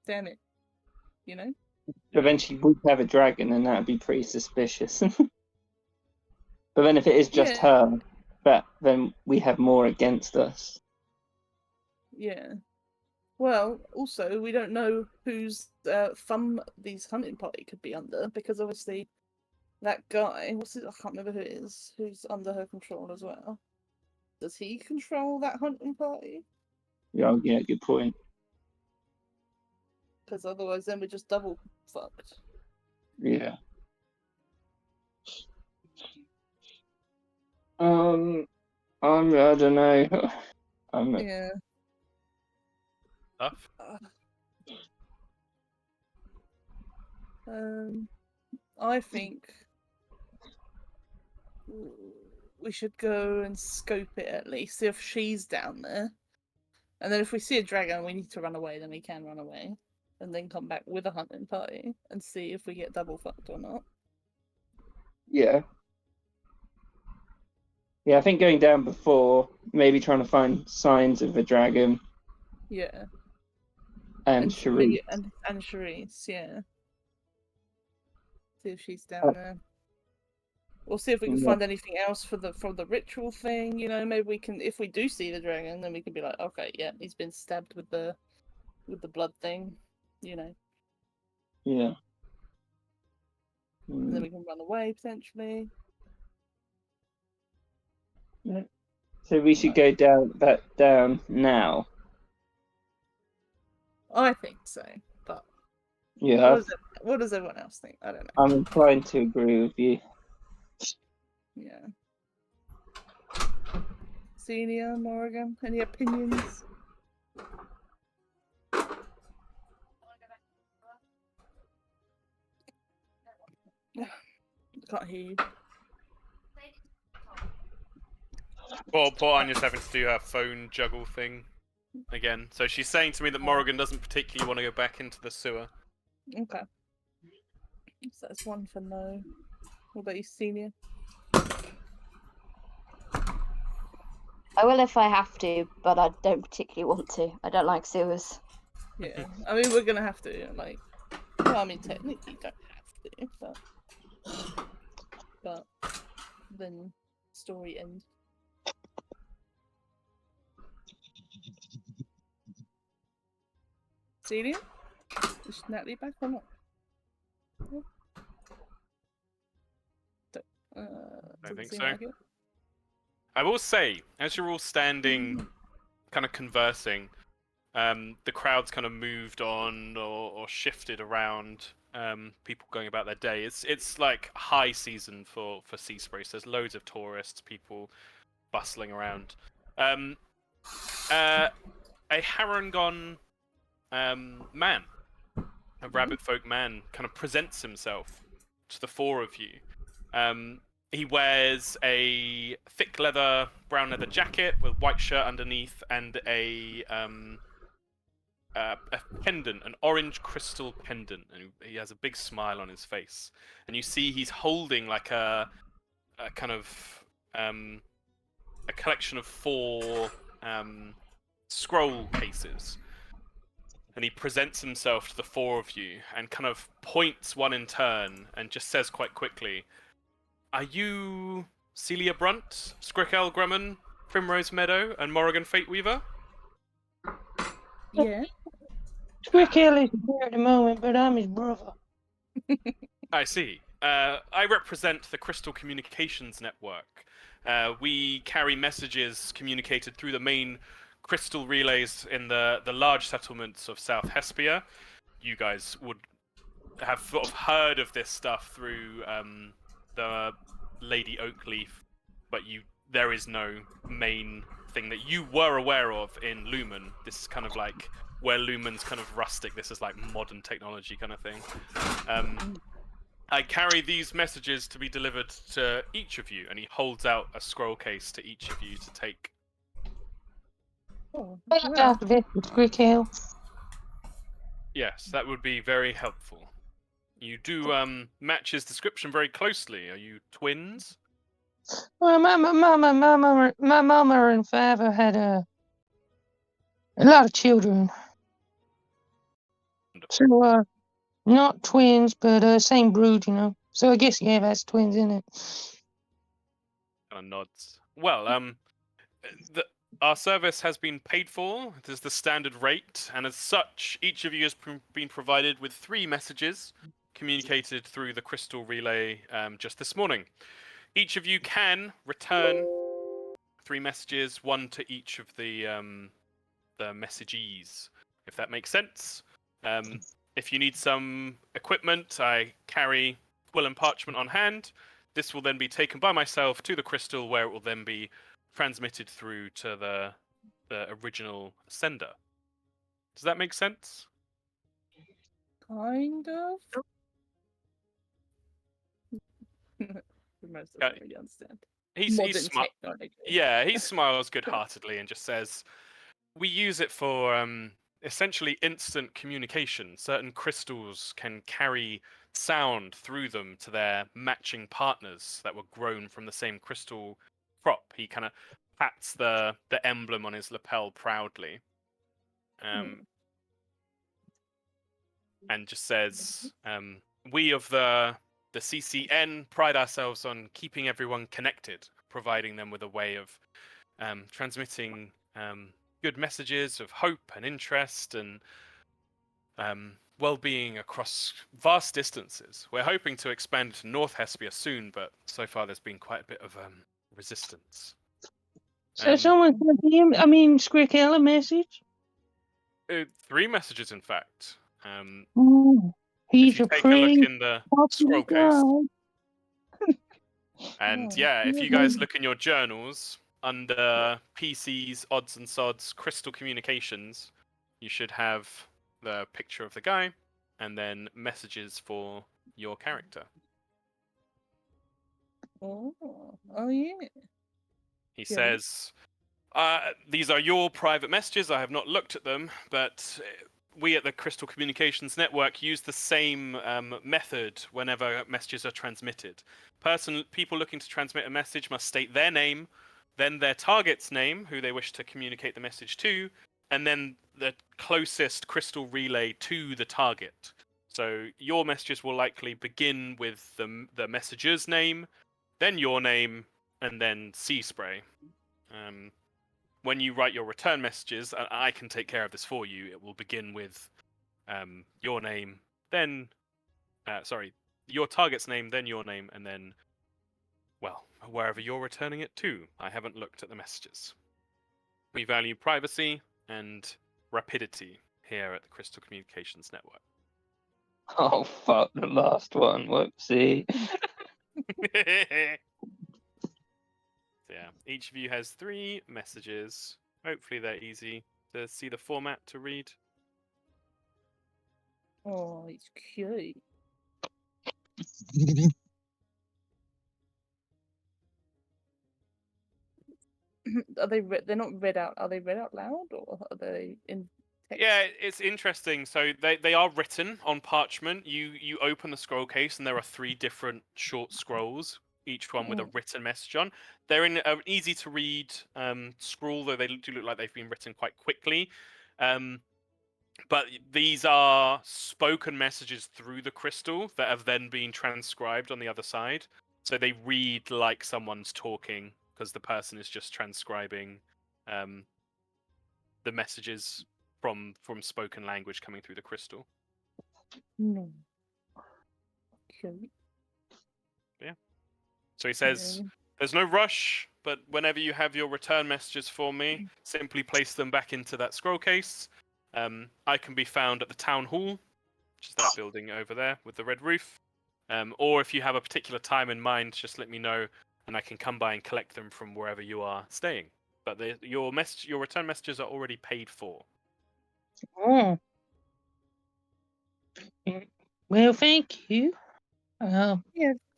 Speaker 3: damn it," you know.
Speaker 6: But then she would have a dragon, and that would be pretty suspicious. But then if it is just her, then we have more against us.
Speaker 3: Yeah. Well, also, we don't know whose thumb these hunting party could be under, because obviously that guy, I can't remember who it is, who's under her control as well. Does he control that hunting party?
Speaker 6: Yeah, good point.
Speaker 3: Because otherwise then we're just double fucked.
Speaker 6: Yeah. I don't know.
Speaker 3: Yeah.
Speaker 1: Tough.
Speaker 3: I think we should go and scope it at least, see if she's down there. And then if we see a dragon we need to run away, then we can run away. And then come back with a hunting party and see if we get double fucked or not.
Speaker 6: Yeah. Yeah, I think going down before, maybe trying to find signs of a dragon.
Speaker 3: Yeah.
Speaker 6: And Charisse.
Speaker 3: And Charisse, yeah. See if she's down there. We'll see if we can find anything else from the ritual thing. You know, maybe we can. If we do see the dragon, then we can be like, okay, yeah, he's been stabbed with the blood thing. You know.
Speaker 6: Yeah.
Speaker 3: And then we can run away potentially.
Speaker 6: Yeah. So we should go down now.
Speaker 3: I think so, but
Speaker 6: Yeah.
Speaker 3: what does everyone else think? I don't know.
Speaker 6: I'm inclined to agree with you.
Speaker 3: Yeah. Celia, Morrigan, any opinions? Can't hear you.
Speaker 1: Poor Anya's having to do her phone juggle thing again. So she's saying to me that Morrigan doesn't particularly want to go back into the sewer.
Speaker 3: Okay. So that's one for no. What about you, Celia?
Speaker 5: I will if I have to, but I don't particularly want to. I don't like sewers.
Speaker 3: Yeah, I mean we're gonna have to well, I mean technically you don't have to, but then story ends. Celia? Is Natalie back or not? Doesn't
Speaker 1: think
Speaker 3: seem
Speaker 1: so.
Speaker 3: like it.
Speaker 1: I will say, as you're all standing, kind of conversing, the crowd's kind of moved on or shifted around. People going about their day. It's like high season for Sea Spray. So there's loads of tourists, people bustling around. A Harangon man, a rabbit folk man, kind of presents himself to the four of you. He wears a thick brown leather jacket with white shirt underneath and a pendant, an orange crystal pendant, and he has a big smile on his face. And you see he's holding like a kind of a collection of 4 scroll cases. And he presents himself to the four of you and kind of points one in turn and just says quite quickly, "Are you Celia Brunt, Scrickell Grumman, Primrose Meadow, and Morrigan Fateweaver?"
Speaker 3: Yeah.
Speaker 6: Squickell isn't here at the moment, but I'm his brother.
Speaker 1: I see. I represent the Crystal Communications Network. We carry messages communicated through the main crystal relays in the large settlements of South Hespia. You guys would have sort of heard of this stuff through the Lady Oakleaf, but there is no main thing that you were aware of in Lumen. This is kind of like where Lumen's kind of rustic. This is like modern technology kind of thing. I carry these messages to be delivered to each of you, and he holds out a scroll case to each of you to take.
Speaker 3: Oh,
Speaker 6: Thank
Speaker 3: well,
Speaker 6: Dr. Victor Squickell.
Speaker 1: Yes, that would be very helpful. You do match his description very closely. Are you twins?
Speaker 6: Well, my mama and father had a lot of children. So, not twins, but same brood, you know. So I guess, yeah, that's twins, isn't it?
Speaker 1: Kind of nods. Well, our service has been paid for. It is the standard rate, and as such, each of you has been provided with 3 messages communicated through the crystal relay just this morning. Each of you can return 3 messages, 1 to each of the messagees, if that makes sense. If you need some equipment, I carry quill and parchment on hand. This will then be taken by myself to the crystal, where it will then be transmitted through to the original sender. Does that make sense?
Speaker 3: kind of. Most doesn't really understand. Modern technology.
Speaker 1: He smiles good-heartedly and just says, "We use it for essentially instant communication. Certain crystals can carry sound through them to their matching partners that were grown from the same crystal crop." He kind of pats the emblem on his lapel proudly, and just says, "We of the CCN pride ourselves on keeping everyone connected, providing them with a way of transmitting good messages of hope and interest and well-being across vast distances. We're hoping to expand to North Hespia soon, but so far there's been quite a bit of resistance."
Speaker 6: So someone sent him, Squickell, a message?
Speaker 1: 3 messages, in fact.
Speaker 6: Oh, he's
Speaker 1: If you
Speaker 6: a
Speaker 1: take a look
Speaker 6: pretty
Speaker 1: in the
Speaker 6: popular
Speaker 1: scroll case,
Speaker 6: guy.
Speaker 1: and
Speaker 3: Oh,
Speaker 1: if you guys look in your journals under PCs, odds and sods, crystal communications, you should have the picture of the guy and then messages for your character.
Speaker 3: Oh yeah.
Speaker 1: He
Speaker 3: Yeah.
Speaker 1: says, "These are your private messages. I have not looked at them, but we at the Crystal Communications Network use the same method whenever messages are transmitted. People looking to transmit a message must state their name, then their target's name, who they wish to communicate the message to, and then the closest crystal relay to the target. So your messages will likely begin with the messenger's name, then your name, and then Sea Spray. When you write your return messages, I can take care of this for you. It will begin with your name, then your target's name, then your name, and then, well, wherever you're returning it to. I haven't looked at the messages. We value privacy and rapidity here at the Crystal Communications Network.
Speaker 2: Oh fuck, the last one. Whoopsie.
Speaker 1: Yeah, each of you has 3 messages. Hopefully they're easy to see the format to read.
Speaker 3: Oh, it's cute. Are they? They're not read out. Are they read out loud, or are they in text?
Speaker 1: Yeah, it's interesting. So they are written on parchment. You open the scroll case and there are 3 different short scrolls, each one with a written message on. They're in an easy to read scroll, though they do look like they've been written quite quickly. But these are spoken messages through the crystal that have then been transcribed on the other side. So they read like someone's talking because the person is just transcribing the messages from spoken language coming through the crystal.
Speaker 3: No. Cute.
Speaker 1: So he says, there's no rush, but whenever you have your return messages for me, simply place them back into that scroll case. I can be found at the town hall, which is that building over there with the red roof. Or if you have a particular time in mind, just let me know, and I can come by and collect them from wherever you are staying. But your return messages are already paid for.
Speaker 6: Oh. Well, thank you.
Speaker 3: Yeah,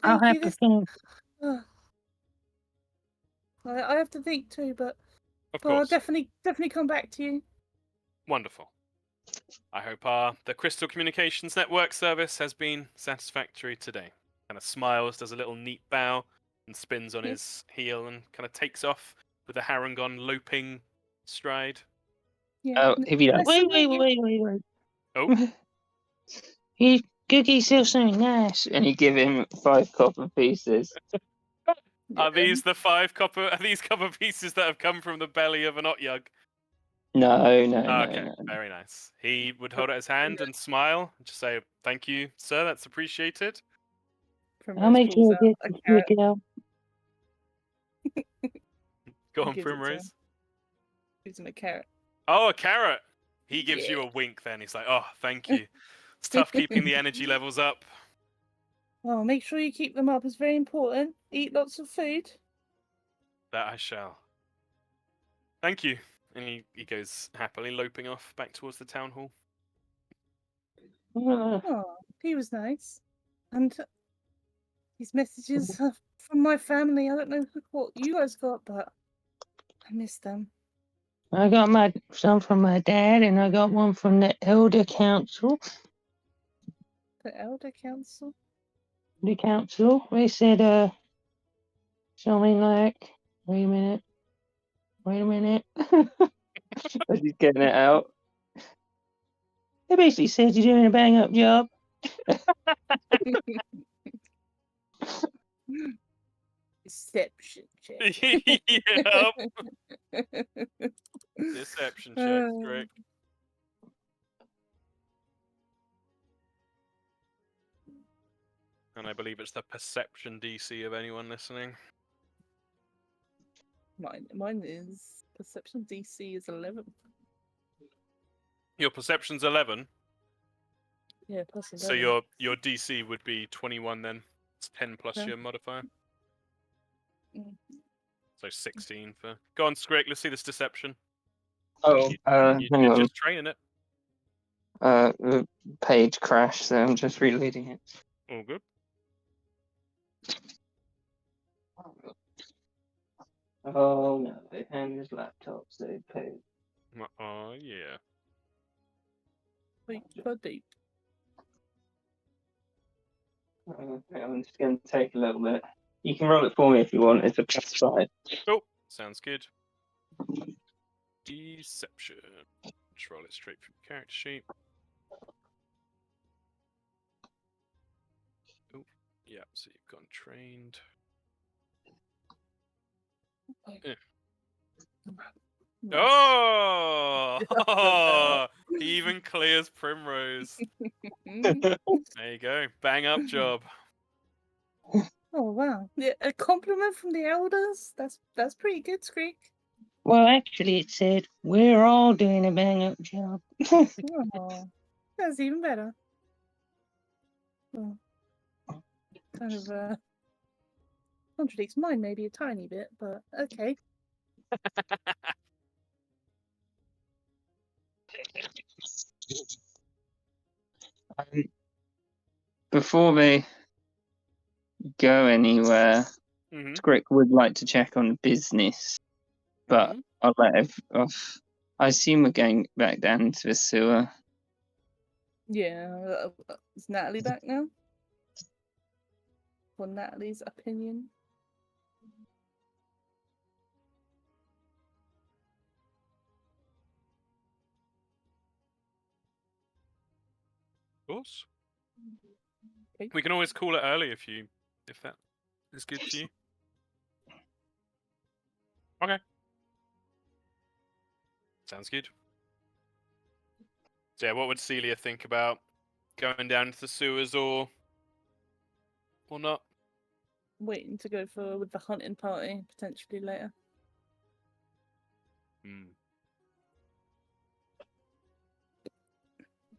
Speaker 6: I'll
Speaker 3: thank
Speaker 6: have
Speaker 3: you.
Speaker 6: to think.
Speaker 3: I have to think too, but
Speaker 1: Of
Speaker 3: I'll
Speaker 1: course.
Speaker 3: definitely come back to you.
Speaker 1: Wonderful. I hope the Crystal Communications Network service has been satisfactory today. Kind of smiles, does a little neat bow, and spins on his heel and kind of takes off with a Harangon loping stride.
Speaker 3: Yeah.
Speaker 2: He'd be like,
Speaker 3: Nice to
Speaker 6: Wait.
Speaker 3: meet you.
Speaker 1: Oh,
Speaker 6: You go get yourself something nice.
Speaker 2: and you give him 5 copper pieces.
Speaker 1: are these the 5 copper? Are these copper pieces that have come from the belly of an Otyug?
Speaker 2: No.
Speaker 1: Okay, very nice. He would hold out his hand and smile, and just say, "Thank you, sir. That's appreciated."
Speaker 6: I'll
Speaker 3: Primrose
Speaker 6: make
Speaker 3: pulls
Speaker 6: sure
Speaker 3: out
Speaker 6: I
Speaker 3: a
Speaker 6: get
Speaker 3: carrot.
Speaker 6: it out.
Speaker 1: Go
Speaker 3: He
Speaker 1: on,
Speaker 3: gives it to
Speaker 1: Primrose.
Speaker 3: Gives him a carrot.
Speaker 1: Oh, a carrot. He gives you
Speaker 3: Yeah.
Speaker 1: a wink. Then he's like, "Oh, thank you. It's tough keeping the energy levels up."
Speaker 3: Oh, make sure you keep them up. It's very important. Eat lots of food.
Speaker 1: That I shall. Thank you. And he goes happily loping off back towards the town hall.
Speaker 3: Oh, he was nice. And these messages are from my family. I don't know what you guys got, but I miss them.
Speaker 6: I got some from my dad, and I got one from the Elder Council.
Speaker 3: The Elder Council?
Speaker 6: The council. They said, something like, wait a minute.
Speaker 2: As he's getting it out.
Speaker 6: They basically said you're doing a bang up job.
Speaker 3: Deception check.
Speaker 1: Yep. Deception check, great. And I believe it's the perception DC of anyone listening.
Speaker 3: Mine is perception DC is 11.
Speaker 1: Your perception's 11.
Speaker 3: Yeah, plus 11.
Speaker 1: So your DC would be 21 then. It's 10 plus
Speaker 3: Yeah.
Speaker 1: your modifier.
Speaker 3: Mm.
Speaker 1: So 16 for. Go on, Skrick. Let's see this deception.
Speaker 2: Oh, hang
Speaker 1: You're
Speaker 2: on.
Speaker 1: just training it.
Speaker 2: The page crashed, so I'm just reloading it.
Speaker 1: All good.
Speaker 2: Oh no, and his laptop, so page.
Speaker 1: Oh yeah.
Speaker 3: Wait, go deep.
Speaker 2: I'm just going to take a little bit. You can roll it for me if you want. It's a +5.
Speaker 1: Cool. Sounds good. Deception. Just roll it straight from character sheet. Oh, yeah. So you've gone trained.
Speaker 3: Okay.
Speaker 1: Yeah. Oh! He even clears Primrose.
Speaker 3: Mm.
Speaker 1: There you go. Bang up job.
Speaker 3: Oh wow! Yeah, a compliment from the elders. That's pretty good, Squeak.
Speaker 6: Well, actually, it said, we're all doing a bang up job.
Speaker 3: Oh, that's even better. Oh, kind of contradicts mine maybe a tiny bit, but okay.
Speaker 2: Um, before they go anywhere,
Speaker 1: Hmm.
Speaker 2: Scrick would like to check on business, but I'll let off. I assume we're going back down into the sewer.
Speaker 3: Yeah, is Natalie back now? For Natalie's opinion.
Speaker 1: Of course.
Speaker 3: Okay.
Speaker 1: We can always call it early if that is good to you. Okay. Sounds good. So yeah, what would Celia think about going down into the sewers or not?
Speaker 3: Waiting to go with the hunting party potentially later.
Speaker 1: Hmm.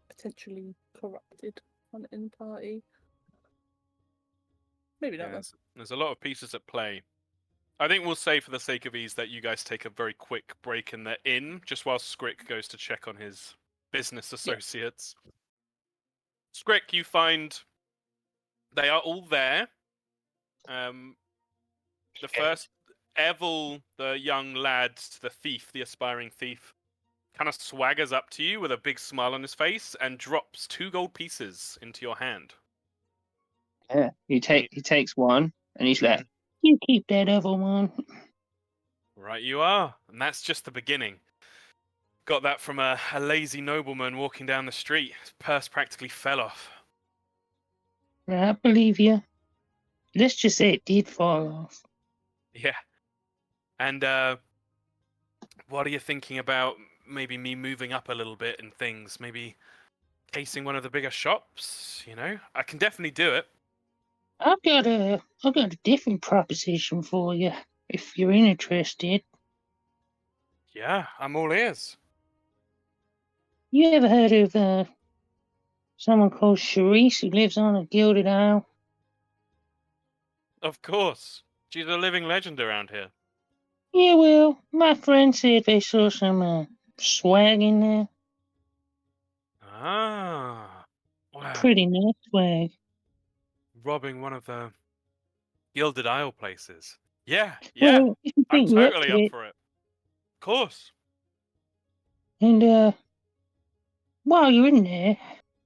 Speaker 3: Potentially corrupted hunting party. Maybe not.
Speaker 1: Yeah, there's a lot of pieces at play. I think we'll say for the sake of ease that you guys take a very quick break in the inn, just while Scrick goes to check on his business associates. Scrick, you find they are all there. The first, Evil, the young lad, the thief, the aspiring thief, kind of swaggers up to you with a big smile on his face and drops 2 gold pieces into your hand.
Speaker 2: Yeah, he takes one and he's like,
Speaker 6: You keep that other one.
Speaker 1: Right you are. And that's just the beginning. Got that from a lazy nobleman walking down the street. His purse practically fell off.
Speaker 6: I believe you. Let's just say it did fall off.
Speaker 1: Yeah. And what are you thinking about maybe me moving up a little bit and things? Maybe casing one of the bigger shops, you know? I can definitely do it.
Speaker 6: I've got a different proposition for you, if you're interested.
Speaker 1: Yeah, I'm all ears.
Speaker 6: You ever heard of someone called Charisse who lives on a gilded isle?
Speaker 1: Of course. She's a living legend around here.
Speaker 6: Yeah, well, my friend said they saw some swag in there.
Speaker 1: Ah. Wow.
Speaker 6: Pretty nice swag.
Speaker 1: Robbing one of the Gilded Isle places. Yeah.
Speaker 6: Well, if you
Speaker 1: I'm
Speaker 6: think you're up
Speaker 1: totally
Speaker 6: to
Speaker 1: up
Speaker 6: it,
Speaker 1: for it. Of course.
Speaker 6: and while you're in there,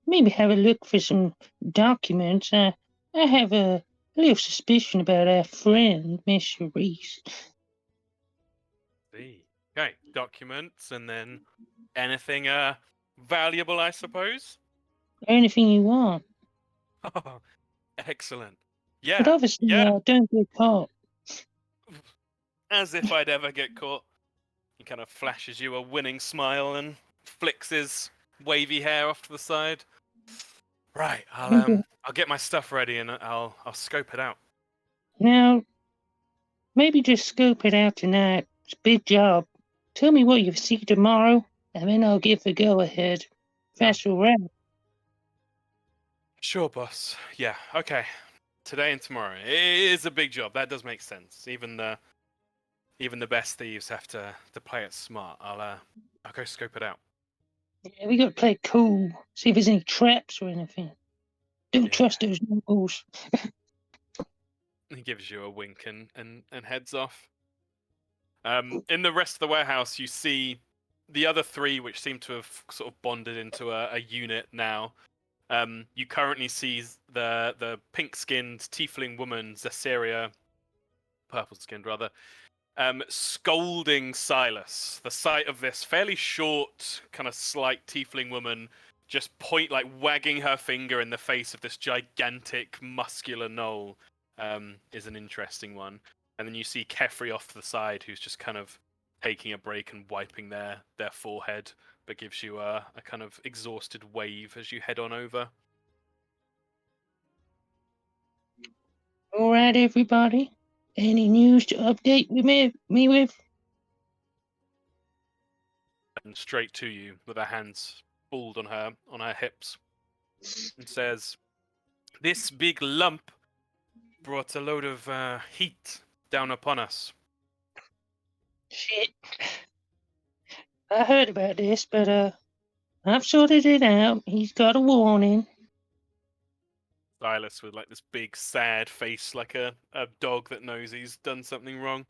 Speaker 6: maybe have a look for some documents. I have a little suspicion about our friend, Miss Charisse.
Speaker 1: See. Okay, documents and then anything valuable, I suppose.
Speaker 6: Anything you want.
Speaker 1: Oh, excellent.
Speaker 6: But
Speaker 1: Yeah,
Speaker 6: obviously,
Speaker 1: yeah.
Speaker 6: don't get caught.
Speaker 1: As if I'd ever get caught. He kind of flashes you a winning smile and flicks his wavy hair off to the side. Right, I'll get my stuff ready and I'll scope it out.
Speaker 6: Now, maybe just scope it out tonight. It's a big job. Tell me what you see tomorrow, and then I'll give the go-ahead. That's all right.
Speaker 1: Sure, boss. Yeah, okay. Today and tomorrow. It is a big job. That does make sense. Even the best thieves have to play it smart. I'll go scope it out.
Speaker 6: Yeah, we gotta play it cool. See if there's any traps or anything. Don't
Speaker 1: Yeah.
Speaker 6: trust those nobles.
Speaker 1: He gives you a wink and heads off. In the rest of the warehouse, you see the other 3, which seem to have sort of bonded into a unit now. You currently see the pink-skinned tiefling woman, Zessaria, purple-skinned rather, scolding Silas. The sight of this fairly short, kind of slight tiefling woman just wagging her finger in the face of this gigantic, muscular gnoll is an interesting one. And then you see Kefri off to the side, who's just kind of taking a break and wiping their forehead, but gives you a kind of exhausted wave as you head on over.
Speaker 6: All right, everybody. Any news to update me with?
Speaker 1: And straight to you with her hands balled on her hips, and says, "This big lump brought a load of heat down upon us."
Speaker 6: Shit. I heard about this, but I've sorted it out. He's got a warning.
Speaker 1: Silas, with like this big sad face, like a dog that knows he's done something wrong,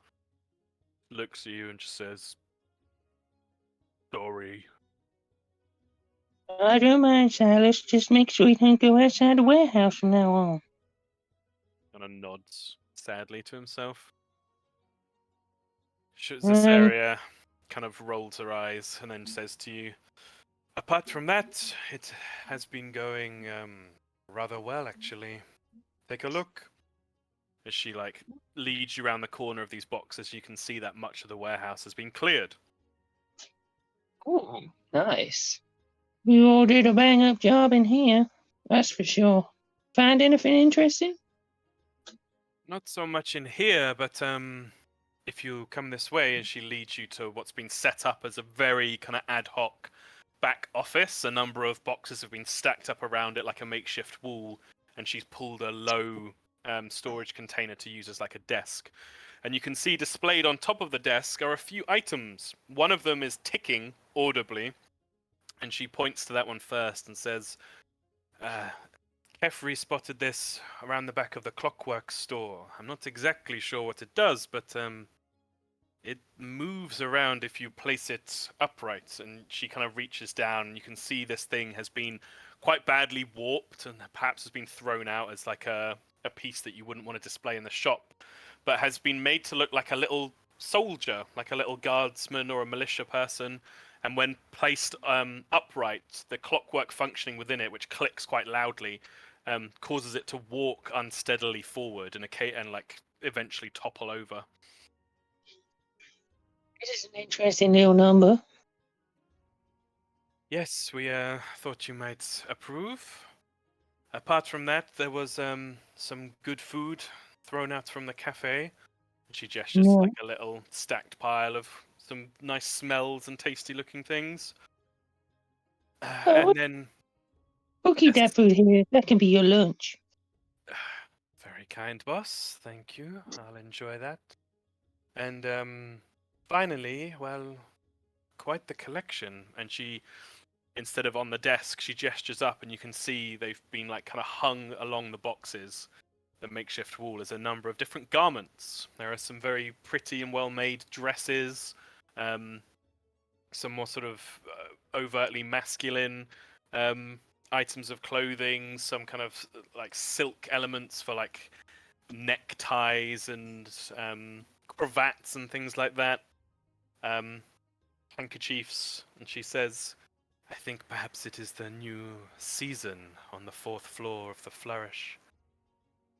Speaker 1: looks at you and just says, "Sorry."
Speaker 6: I don't mind, Silas. Just make sure you don't go outside the warehouse from now on.
Speaker 1: Kind of nods sadly to himself.
Speaker 6: Right.
Speaker 1: Cesaria kind of rolls her eyes and then says to you, "Apart from that, it has been going rather well, actually. Take a look." As she like leads you around the corner of these boxes, you can see that much of the warehouse has been cleared.
Speaker 6: Ooh, nice. You all did a bang-up job in here. That's for sure. Find anything interesting?
Speaker 1: Not so much in here, but if you come this way, and she leads you to what's been set up as a very kind of ad hoc back office. A number of boxes have been stacked up around it like a makeshift wall, and she's pulled a low storage container to use as like a desk. And you can see displayed on top of the desk are a few items. One of them is ticking audibly, and she points to that one first and says, "Kefri spotted this around the back of the Clockwork store. I'm not exactly sure what it does, but it moves around if you place it upright." And she kind of reaches down, and you can see this thing has been quite badly warped and perhaps has been thrown out as like a piece that you wouldn't want to display in the shop, but has been made to look like a little soldier, like a little guardsman or a militia person. And when placed upright, the clockwork functioning within it, which clicks quite loudly, causes it to walk unsteadily forward and like eventually topple over.
Speaker 6: This is an interesting little number.
Speaker 1: Yes, we thought you might approve. Apart from that, there was some good food thrown out from the cafe. And she gestures to
Speaker 6: Yeah.
Speaker 1: like a little stacked pile of some nice smells and tasty looking things.
Speaker 6: Oh,
Speaker 1: And then,
Speaker 6: we'll keep
Speaker 1: yes,
Speaker 6: that food here. That can be your lunch.
Speaker 1: very kind, boss. Thank you. I'll enjoy that. And finally, well, quite the collection. And she, instead of on the desk, she gestures up, and you can see they've been like kind of hung along the boxes, the makeshift wall, is a number of different garments. There are some very pretty and well-made dresses, some more sort of overtly masculine items of clothing, some kind of like silk elements for like neckties and cravats and things like that, handkerchiefs. And she says, "I think perhaps it is the new season on the 4th floor of the Flourish.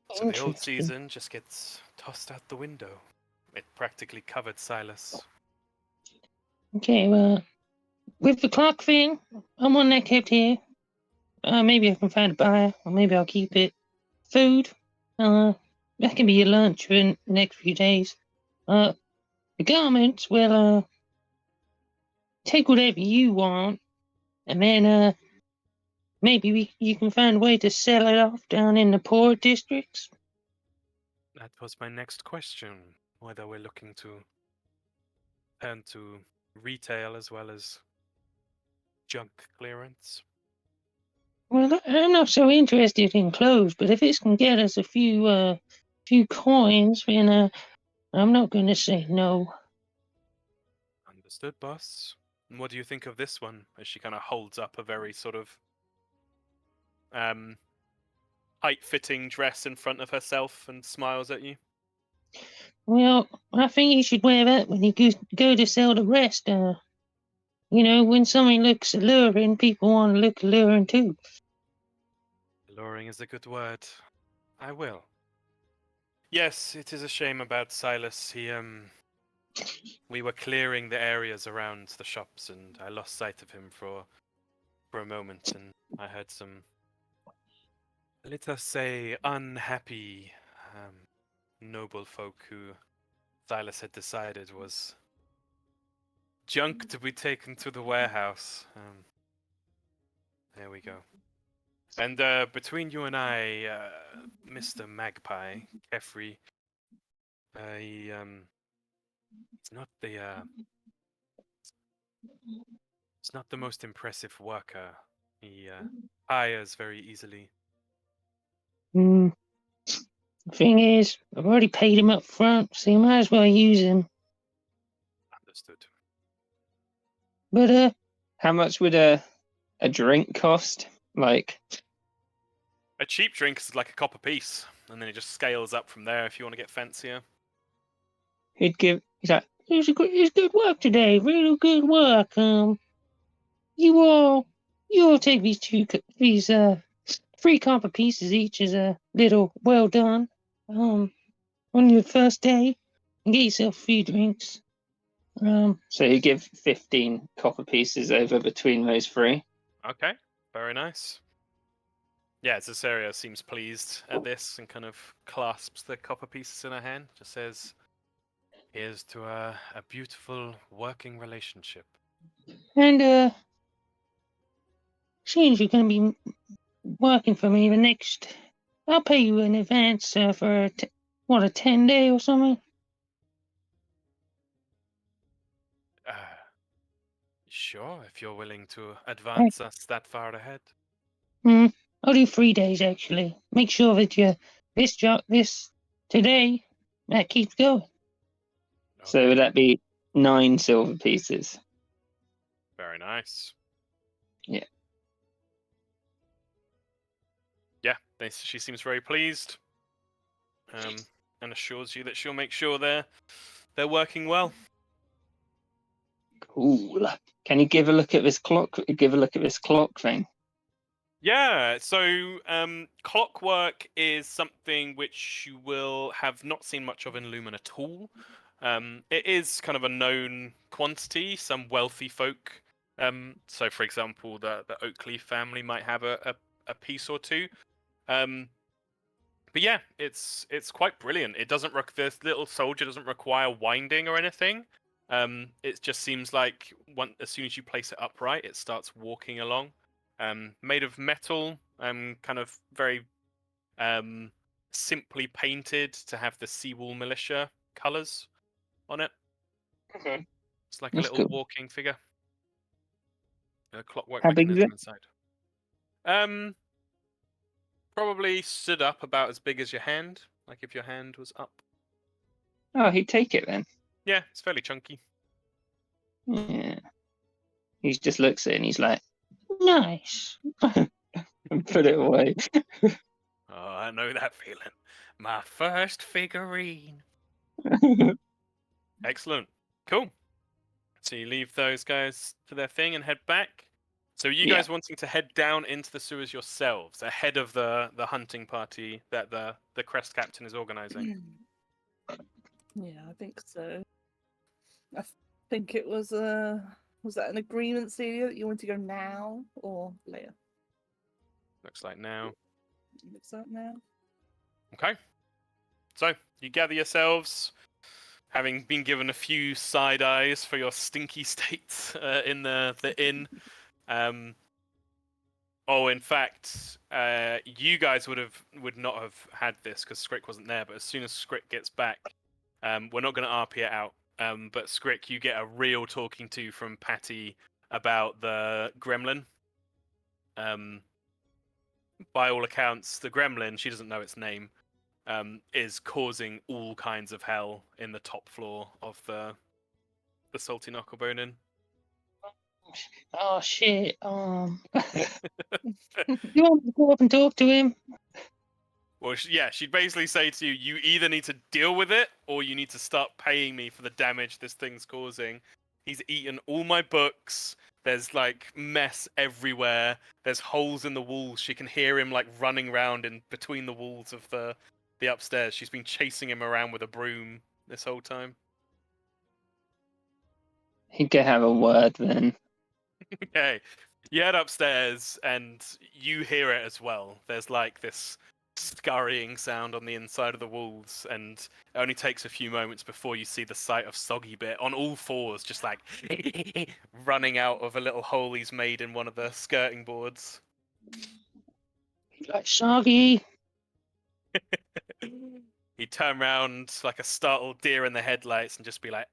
Speaker 1: So the old
Speaker 6: Interesting.
Speaker 1: season just gets tossed out the window." It practically covered Silas.
Speaker 6: Okay, well, with the clock thing, I'm on that kept here. Maybe I can find a buyer, or maybe I'll keep it. Food, that can be your lunch for the next few days. The garments, well, take whatever you want, and then, maybe you can find a way to sell it off down in the poor districts.
Speaker 1: That was my next question, whether we're looking to turn to retail as well as junk clearance.
Speaker 6: Well, I'm not so interested in clothes, but if it can get us a few coins, then, I'm not going to say no.
Speaker 1: Understood, boss. And what do you think of this one? As she kind of holds up a very sort of tight-fitting dress in front of herself and smiles at you.
Speaker 6: Well, I think you should wear that when you go to sell the rest. When something looks alluring, people want to look alluring too.
Speaker 1: Alluring is a good word. I will. Yes, it is a shame about Silas. He We were clearing the areas around the shops, and I lost sight of him for a moment, and I heard some, let us say, unhappy noble folk who Silas had decided was junk to be taken to the warehouse. There we go. And between you and I, Mr. Magpie, Kefri, he, it's not the it's not the most impressive worker. He hires very easily.
Speaker 6: The thing is, I've already paid him up front, so you might as well use him.
Speaker 1: Understood.
Speaker 6: But,
Speaker 2: How much would a drink cost? Like,
Speaker 1: A cheap drink is like a copper piece, and then it just scales up from there if you want to get fancier.
Speaker 2: he's like,
Speaker 6: it's good work today, really good work. You all take these these 3 copper pieces each as a little well done. On your first day, and get yourself a few drinks.
Speaker 2: so you give 15 copper pieces over between those 3.
Speaker 1: Okay, very nice. Yeah, Cesaria seems pleased at this and kind of clasps the copper pieces in her hand. Just says, "Here's to a beautiful working relationship."
Speaker 6: And seeing as you're going to be working for me the next, I'll pay you in advance for a 10-day or something.
Speaker 1: Sure, if you're willing to advance us that far ahead.
Speaker 6: I'll do 3 days actually. Make sure that this today that keeps going.
Speaker 2: So
Speaker 1: Okay,
Speaker 2: would that be 9 silver pieces?
Speaker 1: very nice.
Speaker 2: Yeah.
Speaker 1: Yeah, she seems very pleased, and assures you that she'll make sure they're working well.
Speaker 2: Cool. Can you give a look at this clock? Give a look at this clock thing.
Speaker 1: Yeah, so clockwork is something which you will have not seen much of in Lumen at all. It is kind of a known quantity. Some wealthy folk, so for example, the Oakley family might have a piece or two. But yeah, it's quite brilliant. It doesn't this little soldier doesn't require winding or anything. It just seems like as soon as you place it upright, it starts walking along. Made of metal, kind of very simply painted to have the Seawall Militia colours on it.
Speaker 2: Okay.
Speaker 1: It's like
Speaker 2: That's
Speaker 1: a little
Speaker 2: cool.
Speaker 1: walking figure. A clockwork
Speaker 2: How big is
Speaker 1: mechanism
Speaker 2: it?
Speaker 1: inside. Probably stood up about as big as your hand, like if your hand was up.
Speaker 2: Oh, he'd take it then.
Speaker 1: Yeah, it's fairly chunky.
Speaker 2: Yeah. He just looks at it and he's like,
Speaker 6: Nice.
Speaker 2: and put it away.
Speaker 1: Oh, I know that feeling. My first figurine. Excellent. Cool. So you leave those guys to their thing and head back. So you
Speaker 2: Yeah.
Speaker 1: guys wanting to head down into the sewers yourselves ahead of the hunting party that the crest captain is organizing?
Speaker 3: Yeah, I think so. I think it was that an agreement, Celia, that you want to go now or later?
Speaker 1: Looks like now.
Speaker 3: Looks like now.
Speaker 1: Okay. So you gather yourselves, having been given a few side eyes for your stinky states in the inn. In fact, you guys would not have had this because Skrick wasn't there. But as soon as Skrick gets back, we're not going to RP it out. But Skrick, you get a real talking to from Patty about the gremlin. By all accounts, the gremlin, she doesn't know its name, is causing all kinds of hell in the top floor of the Salty Knucklebone Inn.
Speaker 6: Oh shit. You want me to go up and talk to him?
Speaker 1: Well, she'd basically say to you, you either need to deal with it, or you need to start paying me for the damage this thing's causing. He's eaten all my books. There's, like, mess everywhere. There's holes in the walls. She can hear him, like, running around in between the walls of the upstairs. She's been chasing him around with a broom this whole time.
Speaker 2: He could have a word then.
Speaker 1: Okay. You head upstairs and you hear it as well. There's like this scurrying sound on the inside of the walls, and it only takes a few moments before you see the sight of Soggy Bit on all fours, just like running out of a little hole he's made in one of the skirting boards.
Speaker 6: Like Soggy.
Speaker 1: He'd turn round like a startled deer in the headlights and just be like,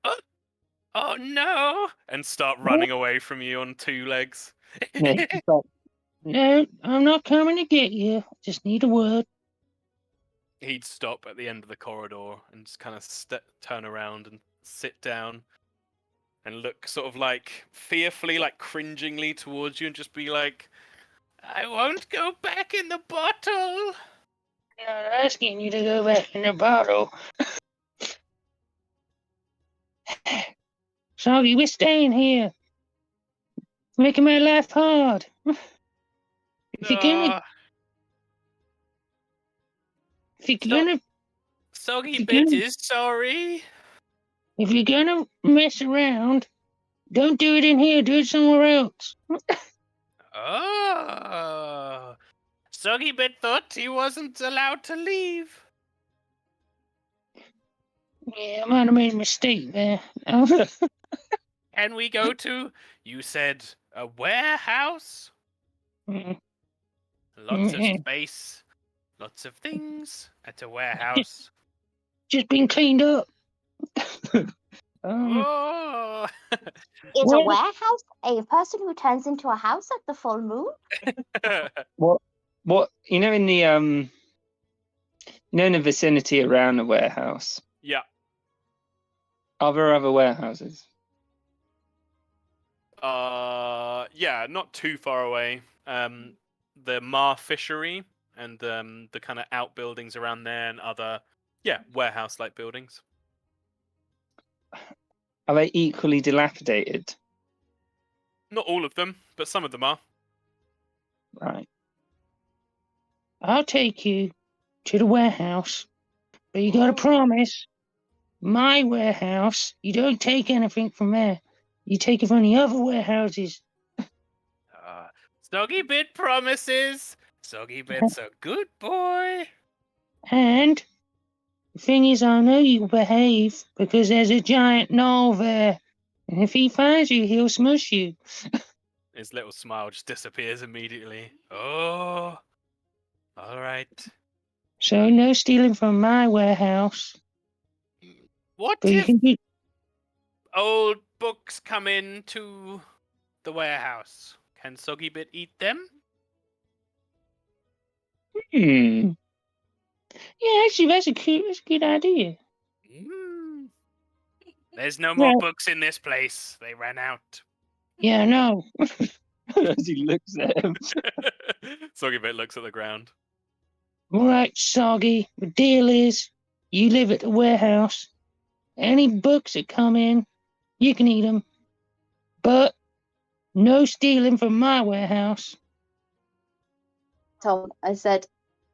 Speaker 1: oh no, and start running away from you on two legs.
Speaker 2: Yeah, he's like,
Speaker 6: No, I'm not coming to get you. Just need a word.
Speaker 1: He'd stop at the end of the corridor and just kind of turn around and sit down and look sort of like fearfully, like cringingly towards you and just be like, I won't go back in the bottle.
Speaker 6: I'm not asking you to go back in the bottle. Soggy, we're staying here. Making my life hard. If you're gonna, if you're gonna,
Speaker 1: Soggy
Speaker 6: you
Speaker 1: Bit
Speaker 6: can-
Speaker 1: is sorry.
Speaker 6: if you're gonna mess around, don't do it in here. Do it somewhere else.
Speaker 1: Oh. Soggy Bit thought he wasn't allowed to leave.
Speaker 6: Yeah, I might have made a mistake there.
Speaker 1: Can we go to, you said, a warehouse?
Speaker 6: Mm,
Speaker 1: Lots of
Speaker 6: Mhm.
Speaker 1: space, lots of things at a warehouse.
Speaker 6: Just been cleaned up.
Speaker 1: Oh!
Speaker 5: Is a
Speaker 6: Well-
Speaker 5: warehouse a person who turns into a house at the full moon?
Speaker 2: what you know in the in the vicinity around the warehouse,
Speaker 1: Yeah.
Speaker 2: are there other warehouses?
Speaker 1: Yeah, not too far away. The Mar Fishery and the kind of outbuildings around there and other, warehouse-like buildings.
Speaker 2: Are they equally dilapidated?
Speaker 1: Not all of them, but some of them are.
Speaker 2: Right.
Speaker 6: I'll take you to the warehouse, but you gotta promise my warehouse. You don't take anything from there. You take it from the other warehouses.
Speaker 1: Soggy Bit promises. Soggy Bit's a good boy.
Speaker 6: And the thing is, I know you behave because there's a giant gnoll there. And if he finds you, he'll smush you.
Speaker 1: His little smile just disappears immediately. Oh, all right.
Speaker 6: So no stealing from my warehouse.
Speaker 1: What
Speaker 6: But you
Speaker 1: if
Speaker 6: can do.
Speaker 1: old books come into the warehouse? Can Soggy Bit eat them?
Speaker 2: Hmm.
Speaker 6: Yeah, actually, that's a good idea.
Speaker 1: Mm. There's no more
Speaker 6: Yeah.
Speaker 1: books in this place. They ran out.
Speaker 6: Yeah, I know.
Speaker 2: As he looks at him.
Speaker 1: Soggy Bit looks at the ground.
Speaker 6: All right, Soggy. The deal is, you live at the warehouse. Any books that come in, you can eat them. But no stealing from my warehouse.
Speaker 5: Tom,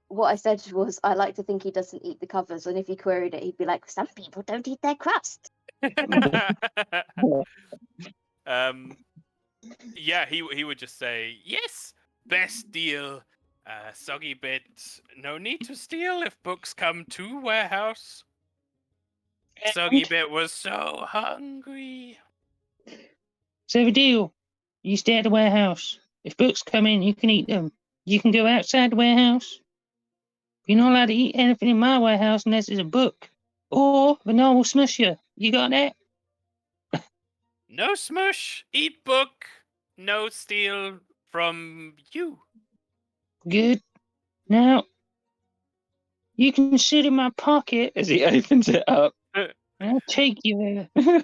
Speaker 5: what I said was, I like to think he doesn't eat the covers, and if he queried it, he'd be like, some people don't eat their crust.
Speaker 1: Yeah, he would just say, yes, best deal. Soggy Bit, no need to steal if books come to warehouse. Soggy Bit was so hungry.
Speaker 6: So the deal, you stay at the warehouse. If books come in, you can eat them. You can go outside the warehouse. You're not allowed to eat anything in my warehouse unless it's a book. Or the gnoll will smush you. You got that?
Speaker 1: No smush, eat book, no steal from you.
Speaker 6: Good. Now, you can sit in my pocket.
Speaker 2: As he opens it up.
Speaker 6: And I'll take you there.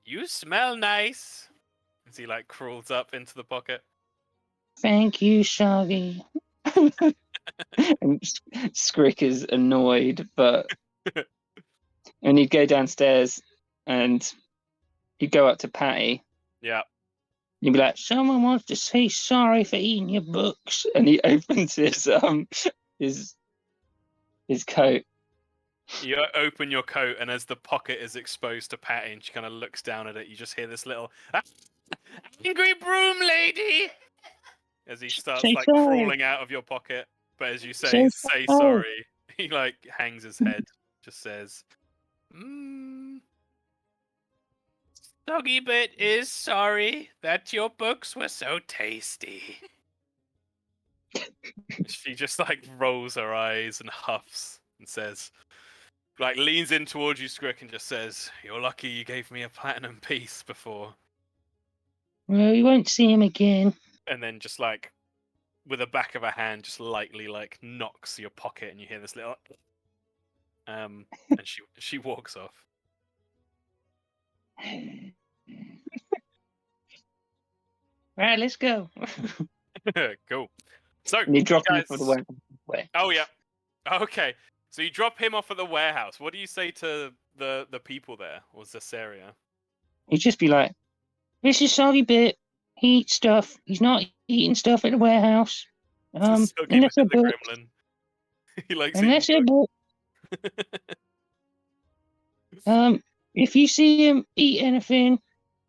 Speaker 1: You smell nice. As he like crawls up into the pocket.
Speaker 6: Thank you, Soggy.
Speaker 2: And Scrick is annoyed, but and he'd go downstairs and he'd go up to Patty.
Speaker 1: Yeah.
Speaker 2: He'd be like,
Speaker 6: Someone wants to say sorry for eating your books.
Speaker 2: and he opens his coat
Speaker 1: You open your coat, and as the pocket is exposed to Patty, and she kind of looks down at it, you just hear this little angry broom lady as he starts
Speaker 6: Say
Speaker 1: like
Speaker 6: sorry.
Speaker 1: crawling out of your pocket. But as you
Speaker 6: Say
Speaker 1: say
Speaker 6: sorry.
Speaker 1: sorry, he like hangs his head, just says, Doggy Bit is sorry that your books were so tasty. She just like rolls her eyes and huffs and says, like leans in towards you, Scrick, and just says, "You're lucky you gave me a platinum piece before."
Speaker 6: Well, you won't see him again.
Speaker 1: And then just like with the back of her hand, just lightly like knocks your pocket, and you hear this little, and she walks off.
Speaker 6: Right, let's go.
Speaker 1: Cool. So
Speaker 2: And you drop him
Speaker 1: guys,
Speaker 2: for the way.
Speaker 1: oh yeah, okay. So you drop him off at the warehouse. What do you say to the people there, or Zasaria?
Speaker 6: He'd just be like, "This is Soggy Bit. He eats stuff. He's not eating stuff at the warehouse.
Speaker 1: It's a Soggy
Speaker 6: Unless
Speaker 1: Bit
Speaker 6: a
Speaker 1: the
Speaker 6: book.
Speaker 1: gremlin. He likes
Speaker 6: Unless a
Speaker 1: eating
Speaker 6: book. If you see him eat anything,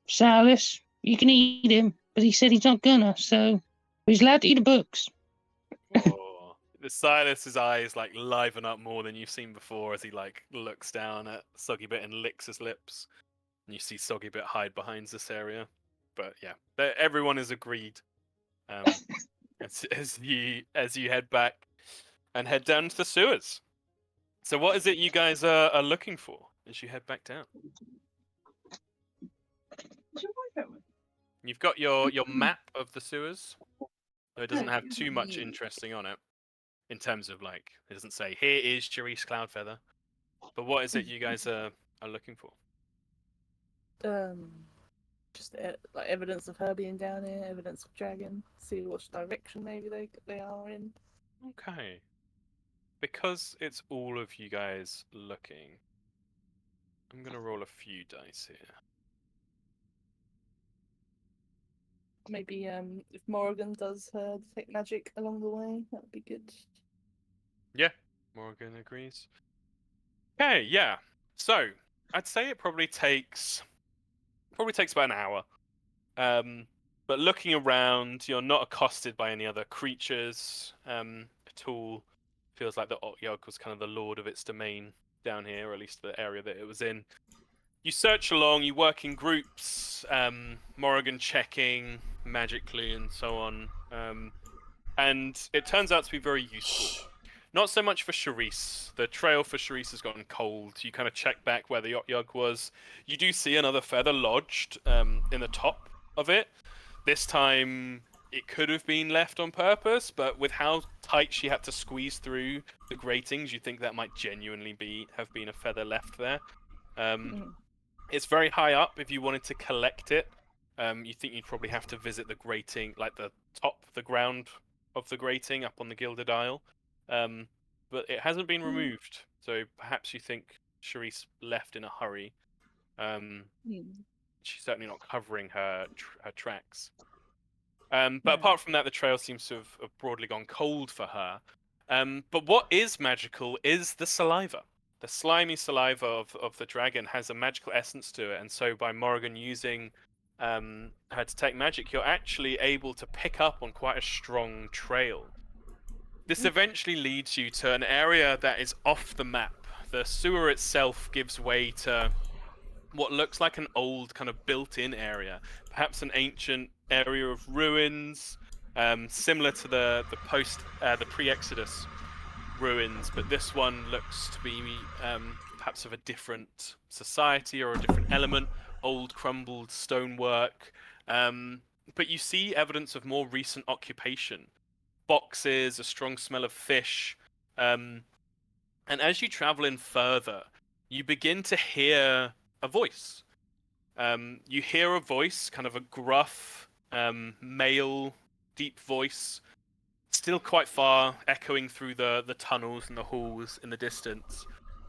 Speaker 6: Silas, you can eat him. But he said he's not gonna, so he's allowed to eat the books."
Speaker 1: Oh, the Silas's eyes like liven up more than you've seen before as he like looks down at Soggy Bit and licks his lips, and you see Soggy Bit hide behind this area. But yeah, everyone is agreed. As you head back and head down to the sewers. So what is it you guys are looking for as you head back down? You've got your map of the sewers. Though it doesn't have too much interesting on it. In terms of like, it doesn't say here is Charisse Cloudfeather, but what is it you guys are looking for?
Speaker 3: Just like evidence of her being down here, evidence of dragon. See which direction maybe they are in.
Speaker 1: Okay, because it's all of you guys looking, I'm gonna roll a few dice here.
Speaker 3: Maybe if Morrigan does her detect magic along the way, that would be good.
Speaker 1: Yeah, Morgan agrees. Okay, yeah. So I'd say it probably takes about an hour. But looking around, you're not accosted by any other creatures at all. Feels like the Otyug was kind of the lord of its domain down here, or at least the area that it was in. You search along, you work in groups, Morrigan checking magically and so on. And it turns out to be very useful. Not so much for Charisse. The trail for Charisse has gotten cold. You kind of check back where the Otyug was. You do see another feather lodged in the top of it. This time, it could have been left on purpose, but with how tight she had to squeeze through the gratings, you think that might genuinely have been a feather left there. It's very high up. If you wanted to collect it, you think you'd probably have to visit the grating, like the ground of the grating up on the Gilded Isle. But it hasn't been removed, so perhaps you think Charisse left in a hurry. She's certainly not covering her tracks. But apart from that, the trail seems to have broadly gone cold for her. But what is magical is the saliva. The slimy saliva of the dragon has a magical essence to it, and so by Morrigan using her detect magic, you're actually able to pick up on quite a strong trail. This eventually leads you to an area that is off the map. The sewer itself gives way to what looks like an old kind of built-in area, perhaps an ancient area of ruins, similar to the pre-Exodus ruins, but this one looks to be perhaps of a different society or a different element, old crumbled stonework. But you see evidence of more recent occupation. Boxes, a strong smell of fish. And as you travel in further, you begin to hear a voice. You hear a voice, kind of a gruff, male, deep voice, still quite far, echoing through the tunnels and the halls in the distance.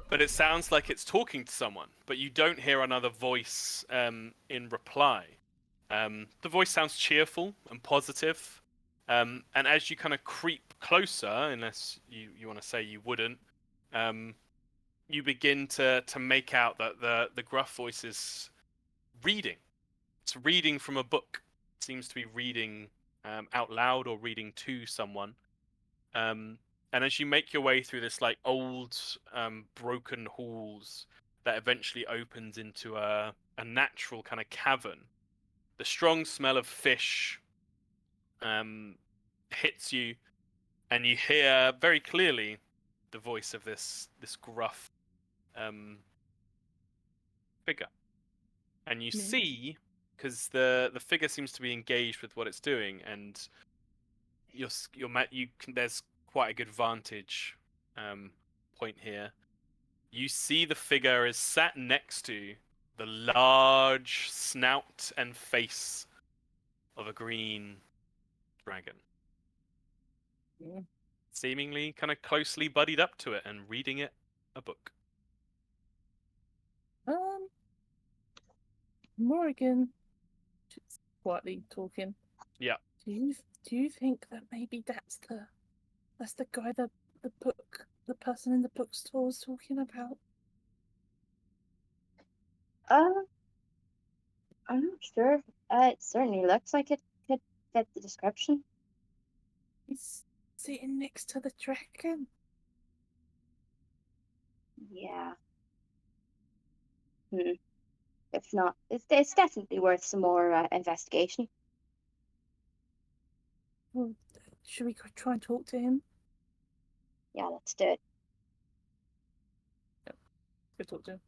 Speaker 1: But it sounds like it's talking to someone, but you don't hear another voice in reply. The voice sounds cheerful and positive. And as you kind of creep closer, unless you want to say you wouldn't, you begin to make out that the gruff voice is reading. It's reading from a book. It seems to be reading out loud or reading to someone. And as you make your way through this like old broken halls that eventually opens into a natural kind of cavern, the strong smell of fish hits you, and you hear very clearly the voice of this gruff figure. And you
Speaker 3: Yeah.
Speaker 1: see, because the figure seems to be engaged with what it's doing, and there's quite a good vantage point here. You see the figure is sat next to the large snout and face of a green dragon,
Speaker 3: Yeah.
Speaker 1: seemingly kind of closely buddied up to it and reading it a book.
Speaker 3: Morrigan, she's quietly talking.
Speaker 1: Yeah.
Speaker 3: Do you think that maybe that's the guy that the person in the bookstore was talking about?
Speaker 5: I'm not sure. It certainly looks like it could fit the description.
Speaker 3: He's sitting next to the dragon.
Speaker 5: Yeah. If not, it's definitely worth some more investigation.
Speaker 3: Well, should we go try and talk to him?
Speaker 5: Yeah, let's do it.
Speaker 3: Go talk to him.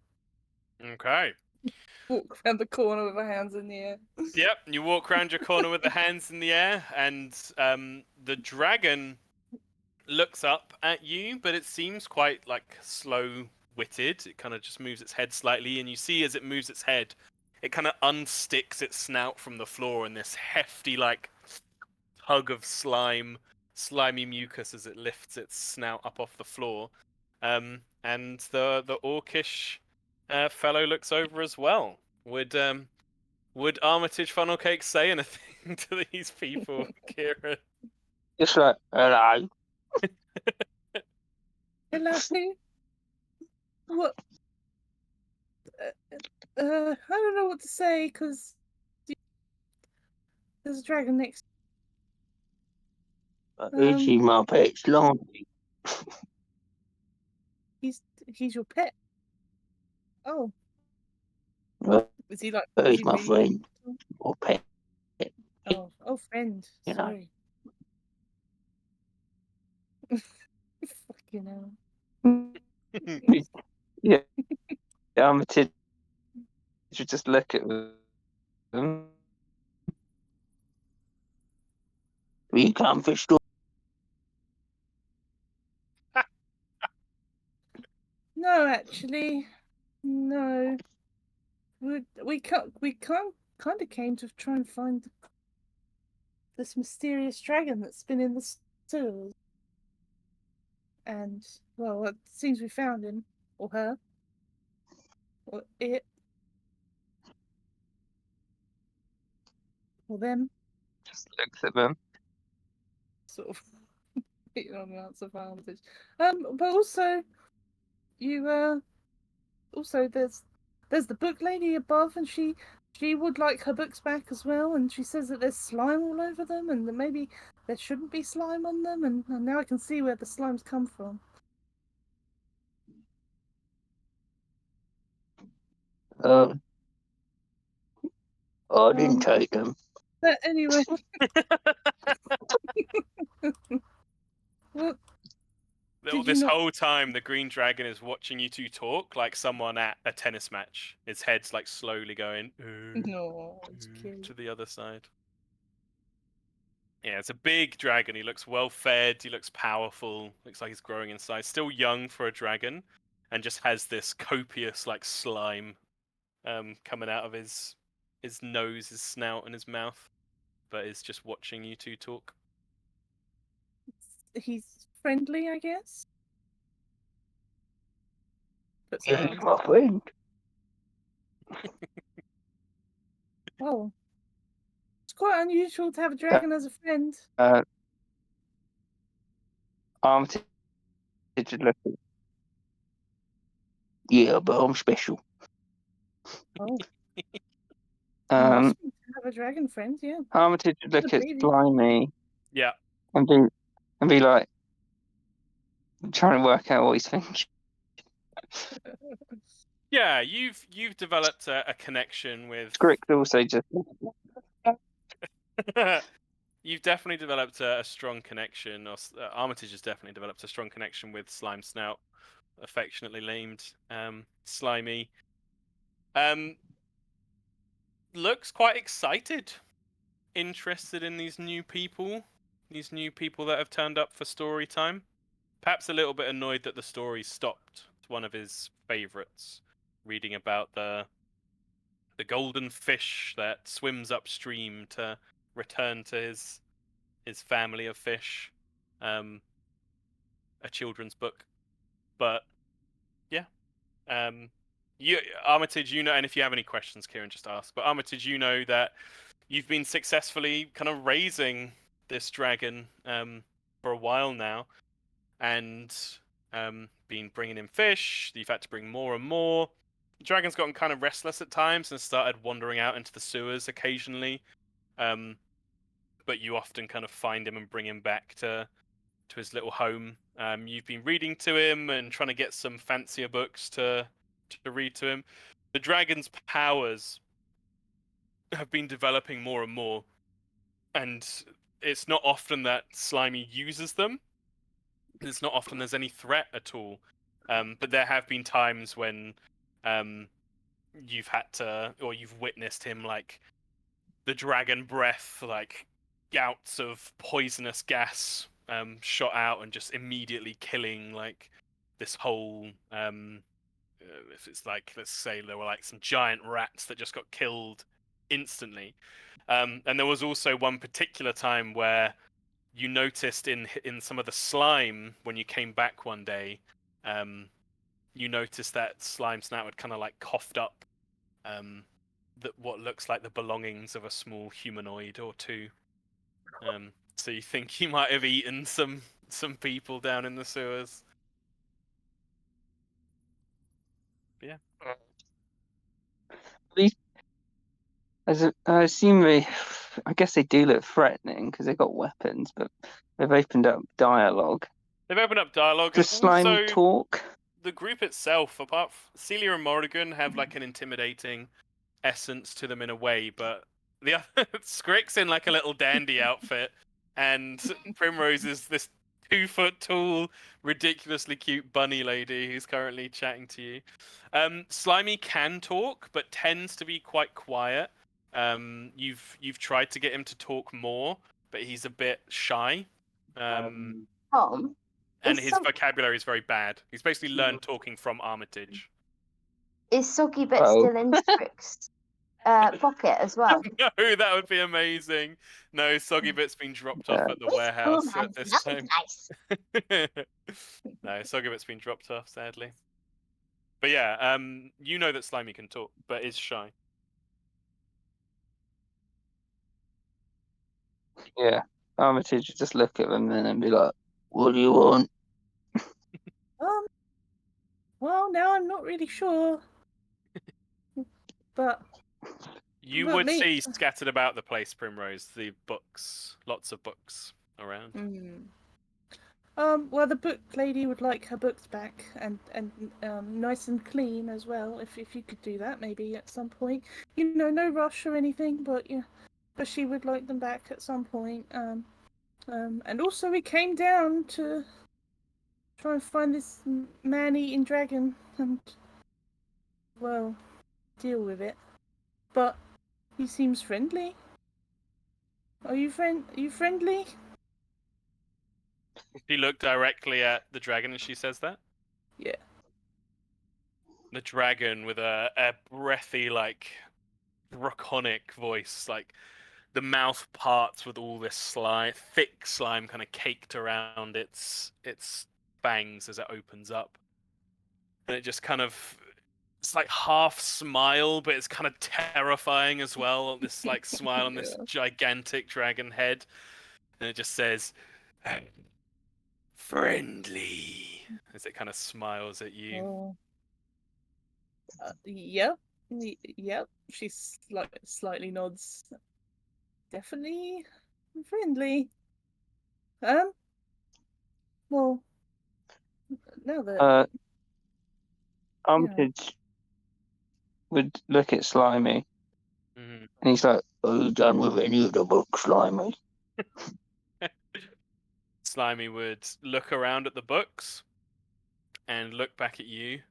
Speaker 1: Okay.
Speaker 3: Walk around the corner with our hands in the air.
Speaker 1: Yep. You walk around your corner with the hands in the air, and the dragon looks up at you, but it seems quite like slow-witted. It kind of just moves its head slightly, and you see as it moves its head, it kind of unsticks its snout from the floor, and this hefty like tug of slimy mucus as it lifts its snout up off the floor. And the orcish fellow looks over as well. Would Armitage Funnel Cake say anything to these people, Kieran?
Speaker 6: Just like, hello.
Speaker 3: Hello. What? I don't know what to say because there's a dragon next.
Speaker 6: Itchy my pet's laundry.
Speaker 3: He's your pet. Oh,
Speaker 6: Well,
Speaker 3: is he like?
Speaker 6: he's my friend or pet.
Speaker 3: Oh, friend.
Speaker 6: You know.
Speaker 3: Sorry. Fucking hell.
Speaker 6: Yeah, I'm a tid. You just look at them. We come for store.
Speaker 3: No, actually, no. We kind of came to try and find this mysterious dragon that's been in the sewers. And well, it seems we found him or her or it or them.
Speaker 6: Just looks at them.
Speaker 3: Sort of beating on the answer for Armitage. But also also there's the book lady above, and she would like her books back as well, and she says that there's slime all over them and that maybe there shouldn't be slime on them, and now I can see where the slimes come from.
Speaker 6: I didn't take them.
Speaker 3: But anyway. Well,
Speaker 1: This whole time, the green dragon is watching you two talk like someone at a tennis match. Its head's like slowly going
Speaker 3: no, it's cute.
Speaker 1: to the other side. Yeah, it's a big dragon. He looks well fed. He looks powerful. Looks like he's growing in size. Still young for a dragon, and just has this copious like slime coming out of his nose, his snout, and his mouth. But is just watching you two talk.
Speaker 3: He's friendly, I guess. But
Speaker 6: Yeah, he's my friend.
Speaker 3: Oh, it's quite unusual to have a dragon as a friend.
Speaker 6: Armitage looking. Yeah, but I'm special.
Speaker 3: Oh, you
Speaker 6: Um,
Speaker 3: must have a dragon friend, yeah.
Speaker 6: Armitage would look at
Speaker 3: Maybe.
Speaker 6: Slimy
Speaker 1: Yeah.
Speaker 6: and be like, trying to work out what he's thinking.
Speaker 1: Yeah, you've developed a connection with.
Speaker 6: Script also just
Speaker 1: You've definitely developed a strong connection, or Armitage has definitely developed a strong connection with Slime Snout, affectionately named Slimy. Looks quite excited, interested in these new people that have turned up for story time. Perhaps a little bit annoyed that the story stopped. It's one of his favorites, reading about the golden fish that swims upstream to return to his family of fish. A children's book, but yeah. You Armitage, you know, and if you have any questions, Kieran, just ask. But Armitage, you know that you've been successfully kind of raising this dragon for a while now, and been bringing in fish. You've had to bring more and more. The dragon's gotten kind of restless at times and started wandering out into the sewers occasionally. But you often kind of find him and bring him back to his little home. You've been reading to him and trying to get some fancier books to read to him. The dragon's powers have been developing more and more, and it's not often that Slimy uses them. It's not often there's any threat at all. But there have been times when you've had to, or you've witnessed him, like, the dragon breath, like gouts of poisonous gas shot out and just immediately killing, like, this whole if it's like, let's say there were like some giant rats that just got killed instantly. And there was also one particular time where you noticed in some of the slime when you came back one day, you noticed that Slime Snout had kind of like coughed up that what looks like the belongings of a small humanoid or two. So you think he might have eaten some people down in the sewers. Yeah.
Speaker 6: I assume I guess they do look threatening because they've got weapons, but they've opened up dialogue.
Speaker 1: They've opened up dialogue.
Speaker 6: Does
Speaker 1: And
Speaker 6: Slimy
Speaker 1: also,
Speaker 6: talk?
Speaker 1: the group itself, apart from Celia and Morrigan, have like an intimidating essence to them in a way, but the other Scrick's in like a little dandy outfit, and Primrose is this 2 foot tall, ridiculously cute bunny lady who's currently chatting to you. Slimy can talk, but tends to be quite quiet. You've tried to get him to talk more, but he's a bit shy.
Speaker 5: Tom,
Speaker 1: And
Speaker 5: is
Speaker 1: his vocabulary is very bad. He's basically learned talking from Armitage.
Speaker 5: Soggy Bit
Speaker 6: Oh.
Speaker 5: still in Scrick's pocket as well?
Speaker 1: No, that would be amazing. No, Soggy Bit's been dropped off at the
Speaker 5: It's
Speaker 1: warehouse
Speaker 5: cool,
Speaker 1: at this
Speaker 5: man.
Speaker 1: time.
Speaker 5: Nice.
Speaker 1: No, Soggy Bit's been dropped off, sadly. But yeah, you know that Slimy can talk, but is shy.
Speaker 6: Yeah. Armitage would just look at them and then be like, "What do you want?"
Speaker 3: Well, now I'm not really sure. But
Speaker 1: You
Speaker 3: But
Speaker 1: would
Speaker 3: me-
Speaker 1: see scattered about the place, Primrose, the books, lots of books around.
Speaker 3: well, the book lady would like her books back and nice and clean as well. If you could do that, maybe at some point. You know, no rush or anything, but yeah, but she would like them back at some point. And also we came down to try and find this man-eating dragon and, well, deal with it. But he seems friendly. Are you friendly?
Speaker 1: She looked directly at the dragon and she says that.
Speaker 3: Yeah.
Speaker 1: The dragon with a breathy, like, draconic voice, like the mouth parts with all this slime, thick slime kind of caked around its fangs as it opens up. And it just kind of, it's like half smile, but it's kind of terrifying as well. This like smile on this gigantic dragon head. And it just says, friendly, as it kind of smiles at you.
Speaker 3: Oh. Yep. Yep. She slightly nods. Definitely friendly. Well, now that yeah.
Speaker 6: Armitage would look at Slimy
Speaker 1: Mhm.
Speaker 6: and he's like, "Are you done with any of the books, Slimy?"
Speaker 1: Slimy would look around at the books and look back at you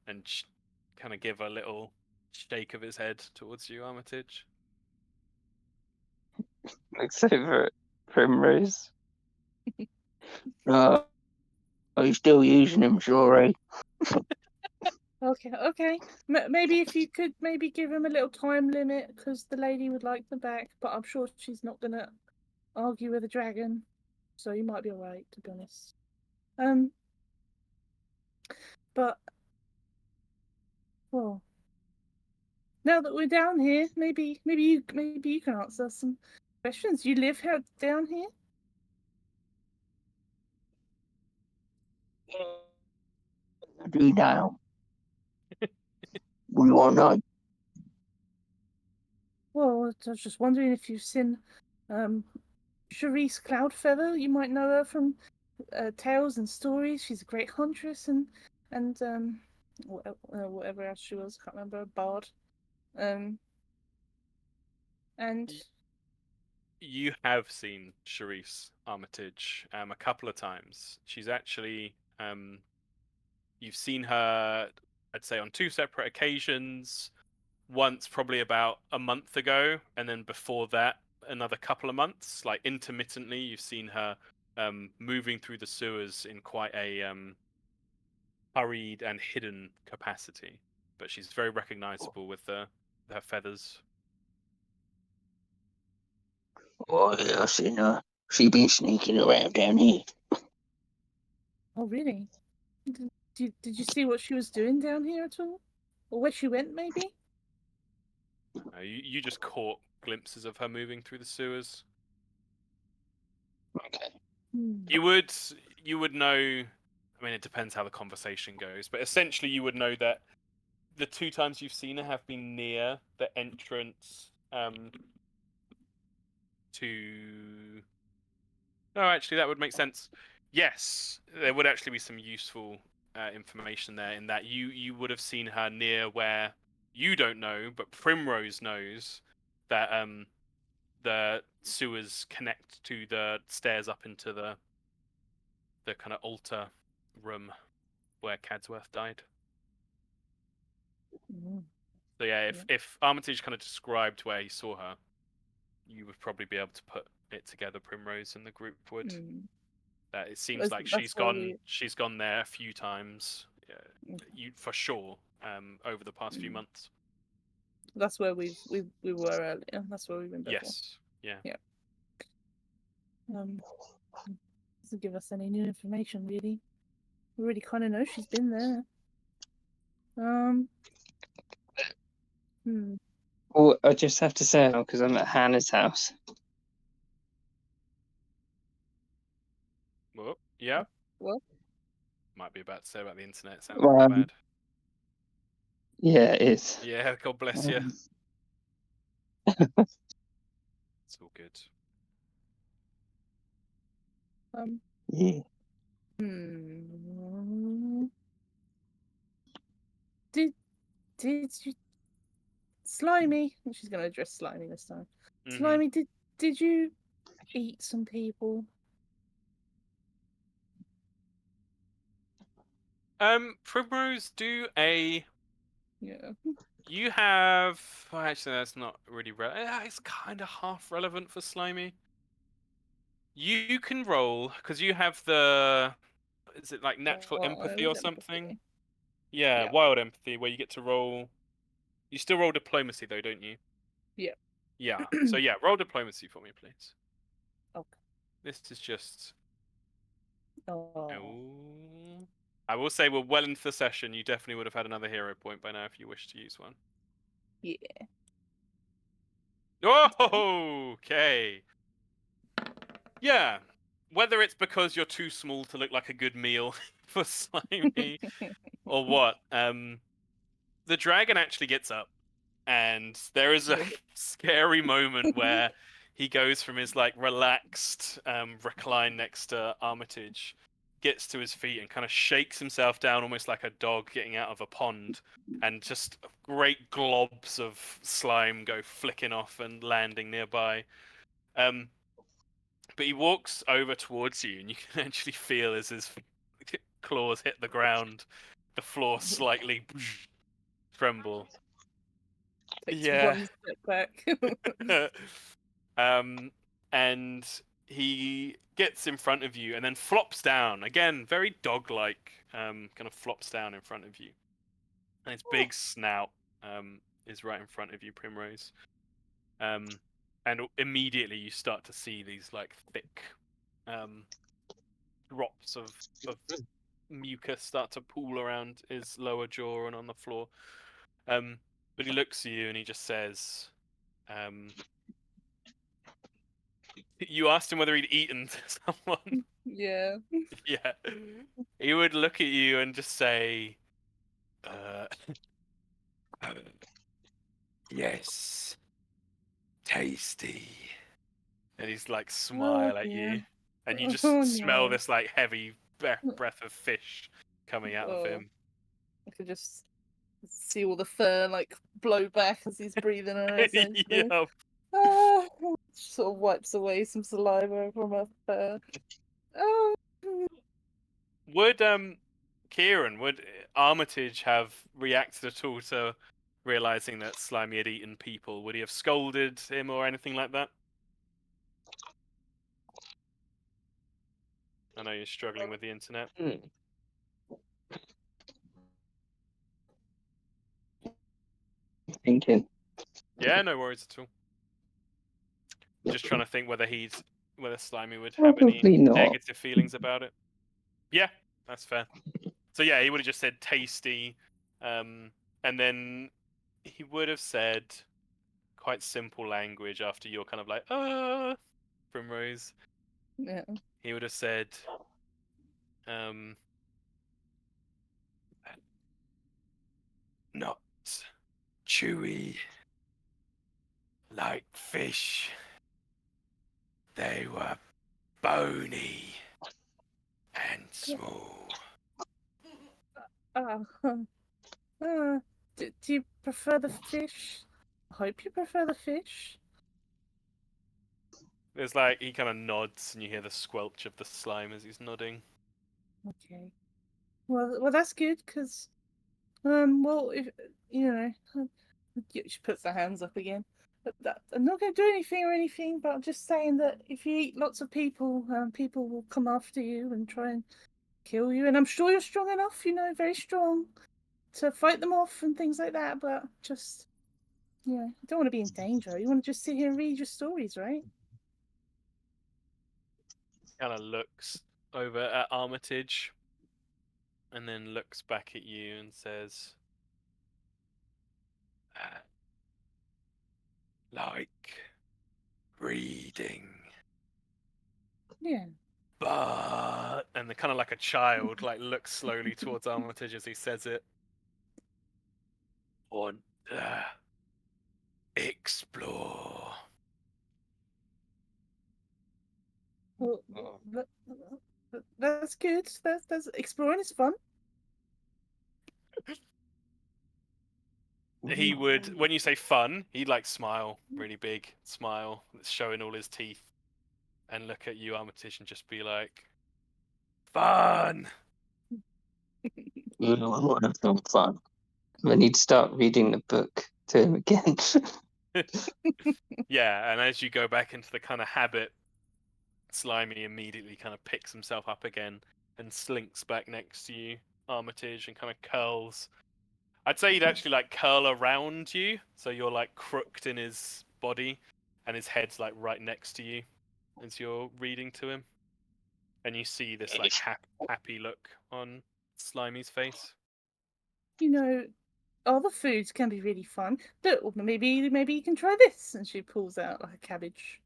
Speaker 1: and kind of give a little shake of his head towards you, Armitage.
Speaker 6: Looks over at Primrose. Are you still using them, Shorey?
Speaker 3: Okay. Maybe if you could maybe give him a little time limit, because the lady would like them back, but I'm sure she's not gonna argue with a dragon, so you might be alright, to be honest. But well, now that we're down here, maybe you can answer some questions. You live here down here?
Speaker 6: I do now. What do you want to know?
Speaker 3: Well, I was just wondering if you've seen Charisse Cloudfeather. You might know her from tales and stories. She's a great huntress and whatever else she was. Can't remember. A bard. And
Speaker 1: You have seen Charisse Armitage a couple of times. She's actually you've seen her, I'd say, on two separate occasions. Once probably about a month ago, and then before that another couple of months. Like intermittently, you've seen her moving through the sewers in quite a hurried and hidden capacity. But she's very recognizable with her feathers.
Speaker 6: Oh, yeah, I've seen her. She been sneaking around down here.
Speaker 3: oh, really? Did you see what she was doing down here at all, or where she went? Maybe.
Speaker 1: You just caught glimpses of her moving through the sewers.
Speaker 6: Okay.
Speaker 1: You would know. I mean, it depends how the conversation goes, but essentially, you would know that the two times you've seen her have been near the entrance to. No, actually, that would make sense. Yes, there would actually be some useful information there in that you would have seen her near where you don't know, but Primrose knows that the sewers connect to the stairs up into the kind of altar room where Cadsworth died.
Speaker 3: Mm.
Speaker 1: So yeah, if Armitage kind of described where he saw her, you would probably be able to put it together. Primrose and the group would.
Speaker 3: Mm.
Speaker 1: It seems like
Speaker 3: That's why
Speaker 1: she's gone there a few times, you for sure, over the past few months.
Speaker 3: That's where we were earlier. That's where we've been before.
Speaker 1: Yes. Yeah.
Speaker 3: Doesn't give us any new information really. We already kind of know she's been there.
Speaker 2: Well, I just have to say because I'm at Hannah's house.
Speaker 1: Well, yeah.
Speaker 3: What?
Speaker 1: Might be about to say about the internet. Sounds
Speaker 2: Well,
Speaker 1: bad.
Speaker 2: Yeah, it is.
Speaker 1: Yeah. God bless you. It's all good.
Speaker 2: Yeah.
Speaker 3: Did you Slimy? She's gonna address Slimy this time.
Speaker 1: Mhm.
Speaker 3: Slimy, did you eat some people?
Speaker 1: Primrose, do a.
Speaker 3: Yeah.
Speaker 1: You have. Well, actually, that's not really it's kind of half relevant for Slimy. You can roll because you have the. Is it like natural empathy or something? Yeah,
Speaker 3: Yeah.
Speaker 1: wild empathy, where you get to roll. You still roll diplomacy though, don't you?
Speaker 3: Yeah.
Speaker 1: Yeah. So yeah, roll diplomacy for me, please.
Speaker 3: Okay.
Speaker 1: This is just.
Speaker 3: Oh.
Speaker 1: I will say we're well into the session. You definitely would have had another hero point by now if you wish to use one.
Speaker 3: Yeah.
Speaker 1: Oh, okay. Yeah. Whether it's because you're too small to look like a good meal for Slimy or what, the dragon actually gets up, and there is a scary moment where he goes from his like relaxed recline next to Armitage, gets to his feet and kind of shakes himself down almost like a dog getting out of a pond, and just great globs of slime go flicking off and landing nearby. But he walks over towards you, and you can actually feel as his claws hit the ground, the floor slightly tremble.
Speaker 3: Takes
Speaker 1: Yeah.
Speaker 3: one step back.
Speaker 1: And he gets in front of you and then flops down again, very dog-like. Kind of flops down in front of you, and his big snout is right in front of you, Primrose. And immediately you start to see these like thick drops of mucus start to pool around his lower jaw and on the floor. But he looks at you and he just says, you asked him whether he'd eaten someone.
Speaker 3: Yeah.
Speaker 1: Yeah. He would look at you and just say, yes, tasty. And he's like smile at you, and you just smell
Speaker 3: no.
Speaker 1: this like heavy breath of fish coming out of him.
Speaker 3: I could just see all the fur like blow back as he's breathing on it. Essentially.
Speaker 1: Yeah.
Speaker 3: Sort of wipes away some saliva from her fur. Oh.
Speaker 1: Would Kieran, would Armitage have reacted at all to realizing that Slimy had eaten people? Would he have scolded him or anything like that? I know you're struggling with the internet.
Speaker 2: Thinking.
Speaker 1: Yeah, no worries at all. Just trying to think whether Slimy would have any
Speaker 2: Probably not.
Speaker 1: negative feelings about it. Yeah, that's fair. So yeah, he would have just said tasty, and then he would have said quite simple language after you're kind of like, Primrose.
Speaker 3: Yeah.
Speaker 1: He would have said, not chewy like fish. They were bony and small.
Speaker 3: Do you prefer the fish? I hope you prefer the fish.
Speaker 1: There's like, he kind of nods and you hear the squelch of the slime as he's nodding.
Speaker 3: Okay. Well, that's good because, well, if you know, she puts her hands up again. But I'm not going to do anything or anything, but I'm just saying that if you eat lots of people, people will come after you and try and kill you. And I'm sure you're strong enough, very strong to fight them off and things like that. But just, you don't want to be in danger. You want to just sit here and read your stories, right?
Speaker 1: Kind of looks over at Armitage and then looks back at you and says, like reading.
Speaker 3: Yeah.
Speaker 1: But and the kind of like a child like looks slowly towards Armitage as he says it. Want explore.
Speaker 3: Well, that's good. That's exploring is fun.
Speaker 1: He would, when you say fun, he'd like smile, really big smile, showing all his teeth, and look at you, Armitage, and just be like, fun.
Speaker 2: I want to have some fun. I need to start reading the book to him again.
Speaker 1: Yeah, and as you go back into the kind of habit, Slimy immediately kind of picks himself up again and slinks back next to you, Armitage, and kind of curls. I'd say he'd actually like curl around you, so you're like crooked in his body, and his head's like right next to you as you're reading to him, and you see this like happy look on Slimy's face.
Speaker 3: All the foods can be really fun. Look, maybe you can try this. And she pulls out like a cabbage.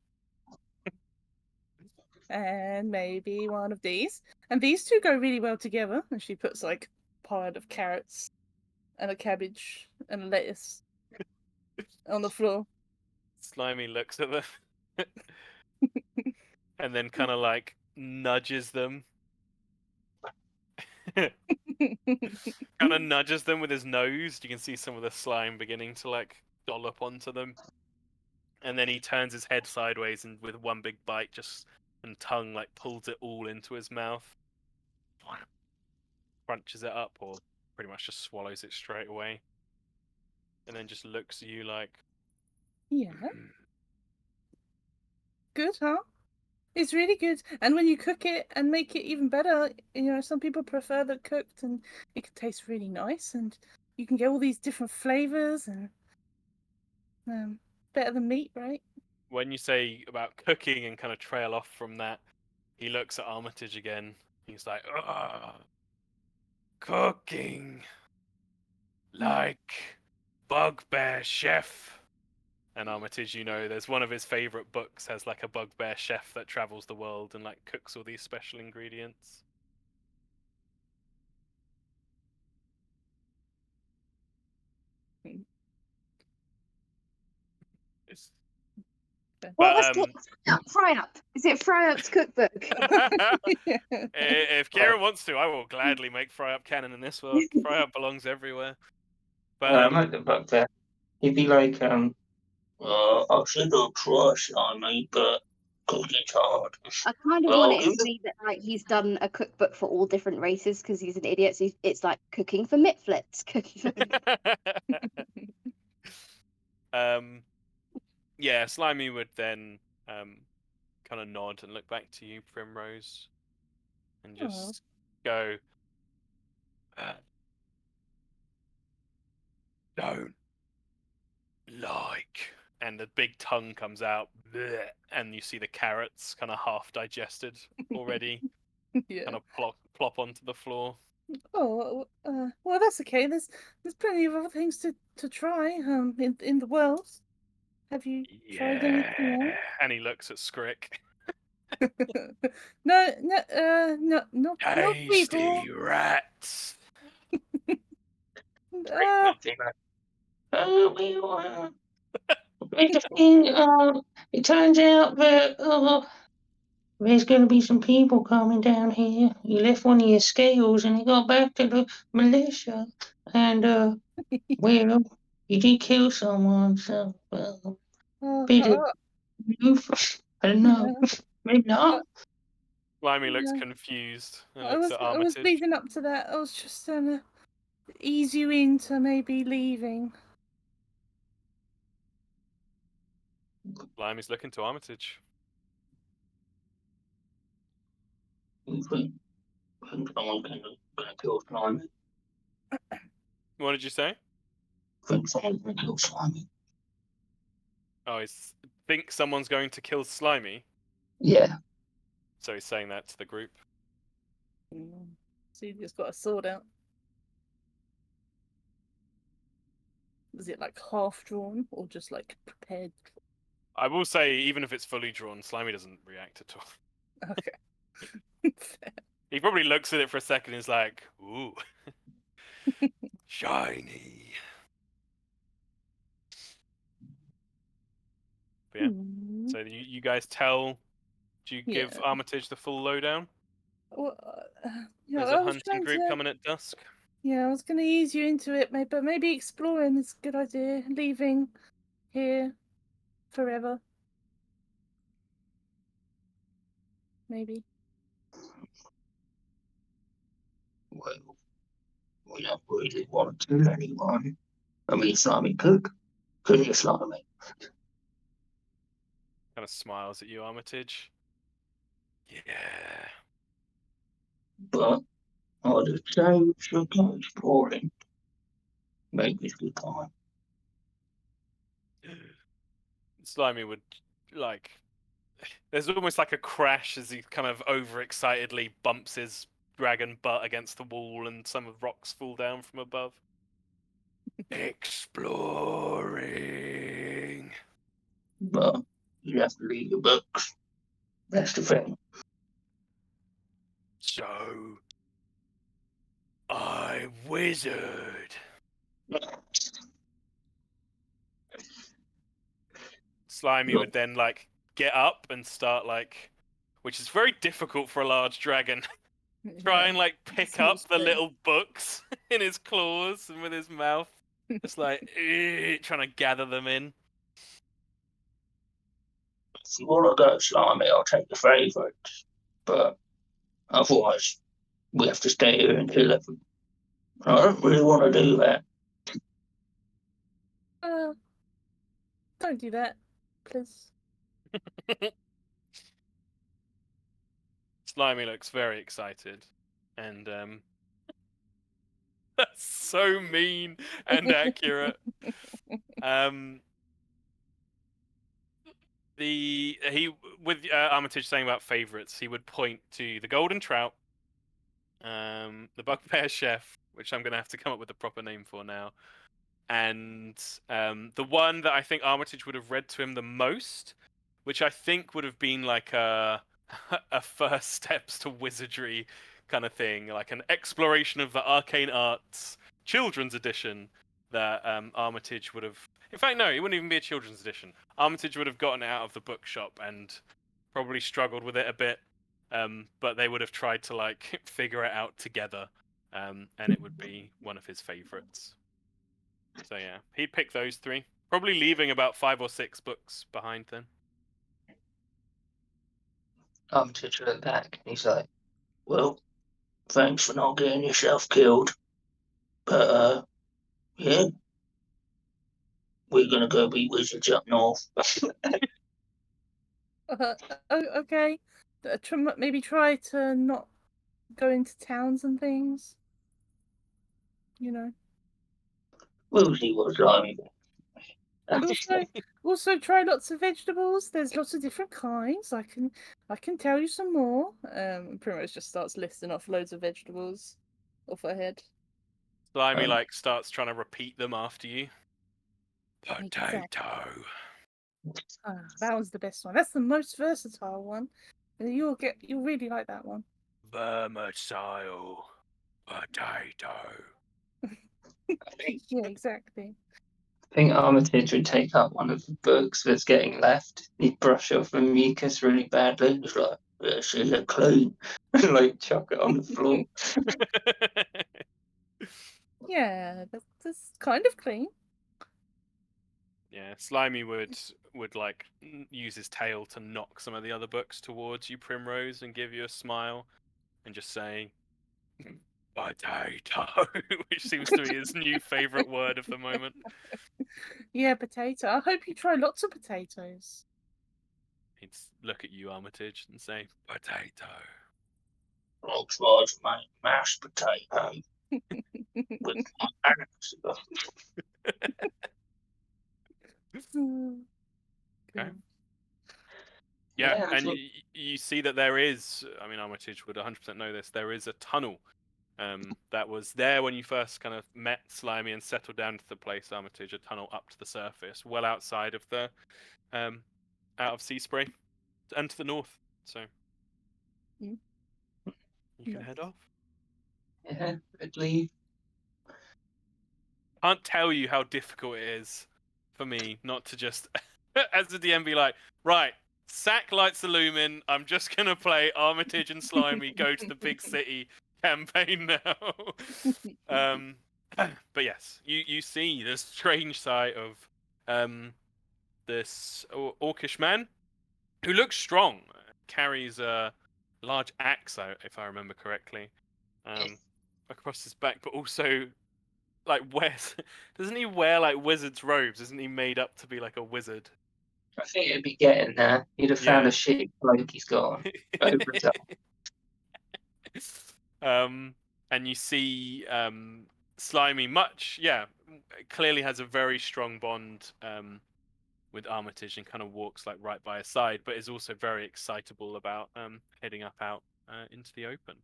Speaker 3: And maybe one of these. And these two go really well together. And she puts like a pile of carrots and a cabbage and a lettuce on the floor.
Speaker 1: Slimy looks at them and then kind of like nudges them. Kind of nudges them with his nose. You can see some of the slime beginning to like dollop onto them. And then he turns his head sideways and with one big bite and tongue like pulls it all into his mouth. Crunches it up or pretty much just swallows it straight away. And then just looks at you like,
Speaker 3: Yeah. Good, huh? It's really good. And when you cook it and make it even better, some people prefer the cooked and it can taste really nice and you can get all these different flavors and better than meat, right?
Speaker 1: when you say about cooking and kind of trail off from that, he looks at Armitage again. He's like, ugh, cooking like Bugbear Chef. And Armitage, there's one of his favorite books has like a bugbear chef that travels the world and like cooks all these special ingredients. It's...
Speaker 5: What was it? Fry Up. Is it Fry Up's cookbook?
Speaker 1: If Kieran wants to, I will gladly make Fry Up canon in this world. Fry Up belongs everywhere. But
Speaker 6: like the bugbear. He'd be like, I should have trust on me, but cooking's hard.
Speaker 5: I kind of
Speaker 6: Well,
Speaker 5: want it to be that like he's done a cookbook for all different races because he's an idiot. So it's like cooking for mitflets, cooking for...
Speaker 1: yeah, Slimy would then kind of nod and look back to you, Primrose, and just go, don't like. And the big tongue comes out, bleh, and you see the carrots kind of half digested already,
Speaker 3: Yeah.
Speaker 1: kind of plop onto the floor.
Speaker 3: Oh, well, that's okay. There's plenty of other things to try in the world. Have you tried anything else?
Speaker 1: And he looks at Scrick.
Speaker 3: No, not people.
Speaker 1: Tasty rats.
Speaker 6: It turns out that there's going to be some people coming down here. You left one of your scales and it got back to the militia. And, well, you did kill someone, so, bit of proof. I don't know. Maybe not.
Speaker 1: Slimy looks
Speaker 3: Yeah.
Speaker 1: confused and
Speaker 3: I
Speaker 1: looks
Speaker 3: was
Speaker 1: at
Speaker 3: I was
Speaker 1: Armitage.
Speaker 3: leading up to that. I was just trying to ease you into maybe leaving.
Speaker 1: Slimy's looking to Armitage.
Speaker 6: I think someone's going to kill Slimy.
Speaker 1: What did you say?
Speaker 6: I think someone's going to kill Slimy.
Speaker 1: Oh, he thinks someone's going to kill Slimy.
Speaker 6: Yeah.
Speaker 1: So he's saying that to the group.
Speaker 3: So you just got a sword out. Is it like half drawn or just like prepared?
Speaker 1: I will say, even if it's fully drawn, Slimy doesn't react at all.
Speaker 3: Okay. Fair.
Speaker 1: He probably looks at it for a second and is like, ooh, shiny. But yeah, so you guys do you give Armitage the full lowdown?
Speaker 3: Well,
Speaker 1: There's a hunting group coming at dusk.
Speaker 3: Yeah, I was going to ease you into it, but maybe exploring is a good idea. Leaving here forever. Maybe.
Speaker 6: Well, we don't really want to kill anyone. I mean, Slimy cook. Kill your Slimy.
Speaker 1: Kind of smiles at you, Armitage. Yeah.
Speaker 6: But I'd say we should go exploring. Make this good time.
Speaker 1: Slimy would, like... There's almost like a crash as he kind of overexcitedly bumps his dragon butt against the wall and some of the rocks fall down from above. Exploring.
Speaker 6: But you have to read the books. That's the thing.
Speaker 1: So, I wizard. Slimy would then like get up and start like, which is very difficult for a large dragon. Try and like pick
Speaker 3: Small
Speaker 1: up the
Speaker 3: spoon.
Speaker 1: little books in his claws and with his mouth, just like trying to gather them in.
Speaker 6: If you want to go slimy, I'll take the favourites. But otherwise, we have to stay here until 11. I don't really want to do that.
Speaker 3: Don't do that, please.
Speaker 1: Slimy looks very excited, and that's so mean and accurate. He with Armitage saying about favorites, he would point to the golden trout, the bugbear chef, which I'm gonna have to come up with a proper name for now, and the one that I think Armitage would have read to him the most, which I think would have been like a a first steps to wizardry kind of thing, like an exploration of the arcane arts children's edition that Armitage would have. In fact, no, it wouldn't even be a children's edition. Armitage would have gotten it out of the bookshop and probably struggled with it a bit, but they would have tried to like figure it out together, and it would be one of his favorites. So yeah, he'd pick those three, probably leaving about 5 or 6 books behind then.
Speaker 6: Armitage looked back and he's like, well, thanks for not getting yourself killed. But, yeah. We're gonna go be wizards up north.
Speaker 3: Okay. Maybe try to not go into towns and things. You know.
Speaker 6: We'll see what's like.
Speaker 3: And also try lots of vegetables. There's lots of different kinds. I can tell you some more. Primrose just starts listing off loads of vegetables off her head.
Speaker 1: Slimy like starts trying to repeat them after you.
Speaker 3: Exactly.
Speaker 1: Potato.
Speaker 3: That was the best one. That's the most versatile one. You'll really like that one.
Speaker 1: Vermicile. Potato.
Speaker 3: Yeah, exactly.
Speaker 2: I think Armitage would take up one of the books that's getting left. He'd brush off the mucus really badly. He's like, this isn't clean. And like chuck it on the floor.
Speaker 3: Yeah, that's kind of clean.
Speaker 1: Yeah, Slimy would like use his tail to knock some of the other books towards you, Primrose, and give you a smile, and just say, "Potato," which seems to be his new favorite word of the moment.
Speaker 3: Yeah, potato. I hope you try lots of potatoes.
Speaker 1: He'd look at you, Armitage, and say, "Potato."
Speaker 6: I'll try to make mashed potato with my axe.
Speaker 1: Okay. Yeah, and
Speaker 2: so-
Speaker 1: you see that there is. I mean, Armitage would 100% know this. There is a tunnel that was there when you first kind of met Slimy and settled down to the place, Armitage. A tunnel up to the surface, well outside of the, out of Sea Spray, and to the north. So
Speaker 3: Mm.
Speaker 1: you can
Speaker 3: Nice.
Speaker 1: head off.
Speaker 2: Yeah, I'd leave.
Speaker 1: Can't tell you how difficult it is for me not to just, as the DM, be like, right, Sack lights the Lumen. I'm just gonna play Armitage and Slimy go to the big city campaign now. But yes, you see the strange sight of this orcish man who looks strong, carries a large axe, if I remember correctly, across his back, but also like wears. Doesn't he wear like wizard's robes? Isn't he made up to be like a wizard?
Speaker 2: I think it'd be getting there. He'd have found
Speaker 1: Yeah.
Speaker 2: a shitty bloke he's got on. Over
Speaker 1: And you see Slimy clearly has a very strong bond with Armitage and kind of walks like right by his side, but is also very excitable about heading up out into the open.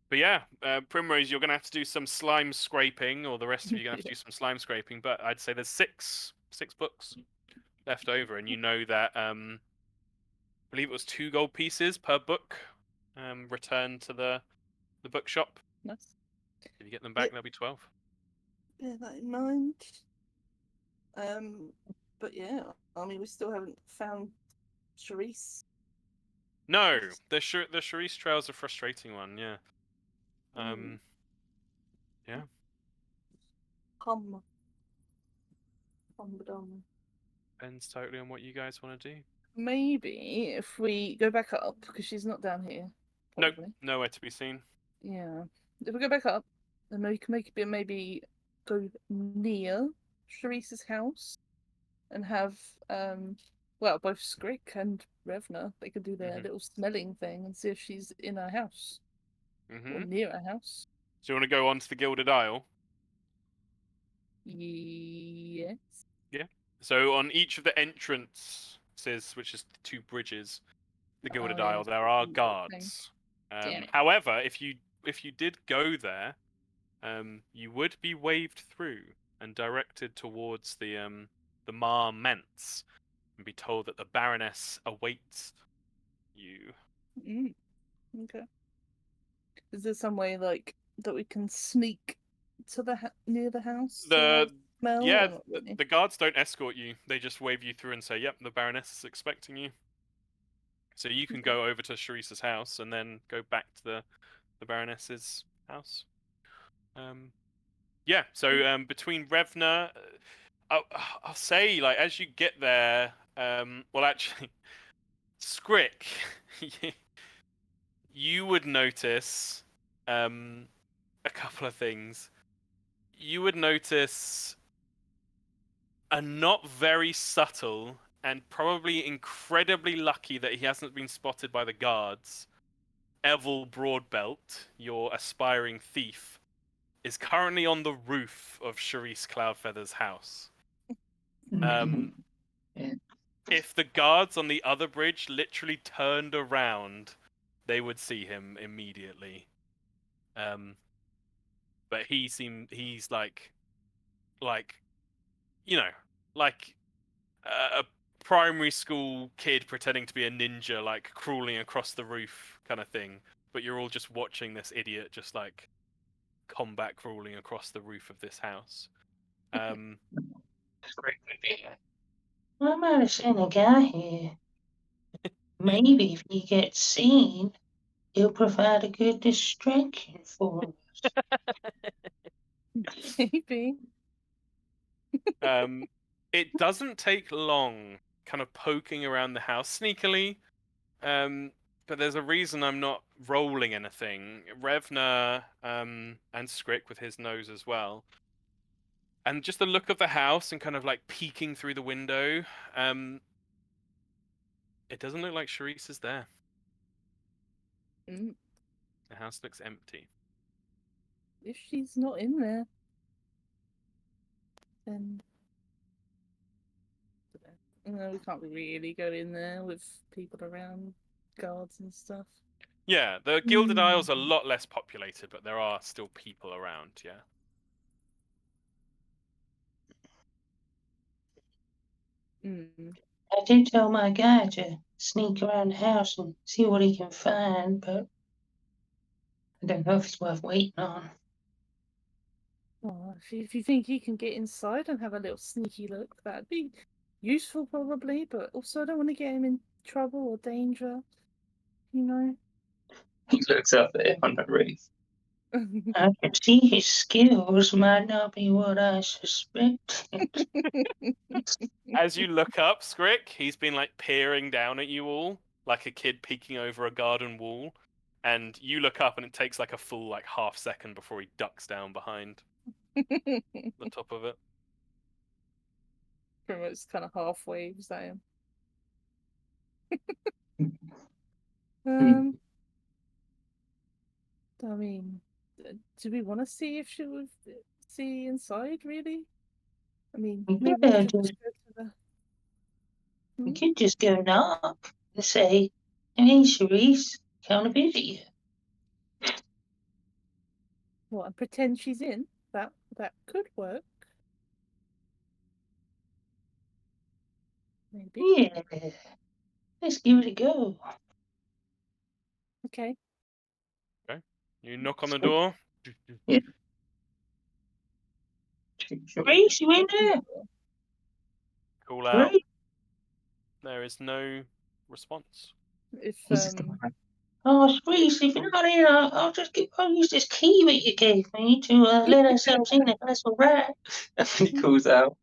Speaker 1: But yeah, Primrose, you're going to have to do some slime scraping, or the rest of you are going to have to do some slime scraping, but I'd say there's six books left over, and you know that I believe it was 2 gold pieces per book returned to the bookshop.
Speaker 3: Nice.
Speaker 1: If you get them back, there'll be 12.
Speaker 3: Bear that in mind. But yeah, I mean, we still haven't found Charisse.
Speaker 1: No, the Charisse trail's a frustrating one. Yeah. Yeah.
Speaker 3: Hum. Hum-ba-dum.
Speaker 1: Depends totally on what you guys want to do.
Speaker 3: Maybe if we go back up, because she's not down here.
Speaker 1: Nope,
Speaker 3: Probably.
Speaker 1: nowhere to be seen.
Speaker 3: Yeah. If we go back up, then we can maybe go near Charisse's house and have well, both Skrick and Revna, they could do their
Speaker 1: Mhm.
Speaker 3: little smelling thing and see if she's in our house or
Speaker 1: Mhm.
Speaker 3: near our house.
Speaker 1: Do you want to go on to the Gilded Isle?
Speaker 3: Yes.
Speaker 1: So on each of the entrances, which is the two bridges, the Gilded
Speaker 3: yeah,
Speaker 1: Isle, there are
Speaker 3: thing.
Speaker 1: guards.
Speaker 3: Damn it.
Speaker 1: However, if you did go there, you would be waved through and directed towards the Mar Mentz and be told that the Baroness awaits you.
Speaker 3: Okay. Is there some way like that we can sneak to the near the house? To, like, smell
Speaker 1: Yeah,
Speaker 3: or not really?
Speaker 1: the guards don't escort you. They just wave you through and say, "Yep, the Baroness is expecting you." So you can
Speaker 3: Okay.
Speaker 1: go over to Charisse's house and then go back to the Baroness's house. Yeah. So between Revna, I'll say like as you get there, well actually, Skrick, you would notice a couple of things. You would notice a not very subtle and probably incredibly lucky that he hasn't been spotted by the guards. Evil Broadbelt, your aspiring thief, is currently on the roof of Charisse Cloudfeather's house.
Speaker 2: Yeah.
Speaker 1: If the guards on the other bridge literally turned around, they would see him immediately. But he's like, you know, like a primary school kid pretending to be a ninja, like crawling across the roof kind of thing. But you're all just watching this idiot just like combat crawling across the roof of this house.
Speaker 2: It's great idea.
Speaker 6: I might have seen a guy here. Maybe if he gets seen, he'll provide a good distraction for us.
Speaker 3: Maybe.
Speaker 1: It doesn't take long, kind of poking around the house sneakily. But there's a reason I'm not rolling anything. Revna and Skrick with his nose as well. And just the look of the house and kind of like peeking through the window, it doesn't look like Charisse is there.
Speaker 3: Mm.
Speaker 1: The house looks empty.
Speaker 3: If she's not in there, then no, we can't really go in there with people around, guards and stuff.
Speaker 1: Yeah, the Gilded Isle's a lot less populated, but there are still people around, yeah.
Speaker 6: I did tell my guy to sneak around the house and see what he can find, but I don't know if it's worth waiting on.
Speaker 3: Oh, if you think you can get inside and have a little sneaky look, that'd be useful probably, but also I don't want to get him in trouble or danger, you know?
Speaker 2: He looks up there on the roof.
Speaker 6: I can see his skills might not be what I suspected.
Speaker 1: As you look up, Skrick, he's been like peering down at you all, like a kid peeking over a garden wall. And you look up and it takes like a full like half second before he ducks down behind the top of it.
Speaker 3: Pretty much kind of half waves at him. I mean, do we want to see if she would see inside, really? I mean, maybe we
Speaker 6: Yeah,
Speaker 3: should just go to the...
Speaker 6: we could just go knock and say, "Hey, Charisse, come to visit you."
Speaker 3: What, and pretend she's in? That could work. Maybe.
Speaker 6: Yeah, let's give it a go.
Speaker 3: Okay.
Speaker 1: Okay. You knock on the door.
Speaker 2: Yeah.
Speaker 6: Charisse, you in there?
Speaker 1: Call out.
Speaker 6: Great.
Speaker 1: There is no response.
Speaker 3: If
Speaker 6: He's just oh, Squeeze, if you're not in, I'll use this key that you gave me to let ourselves in if that's all right. And he calls out.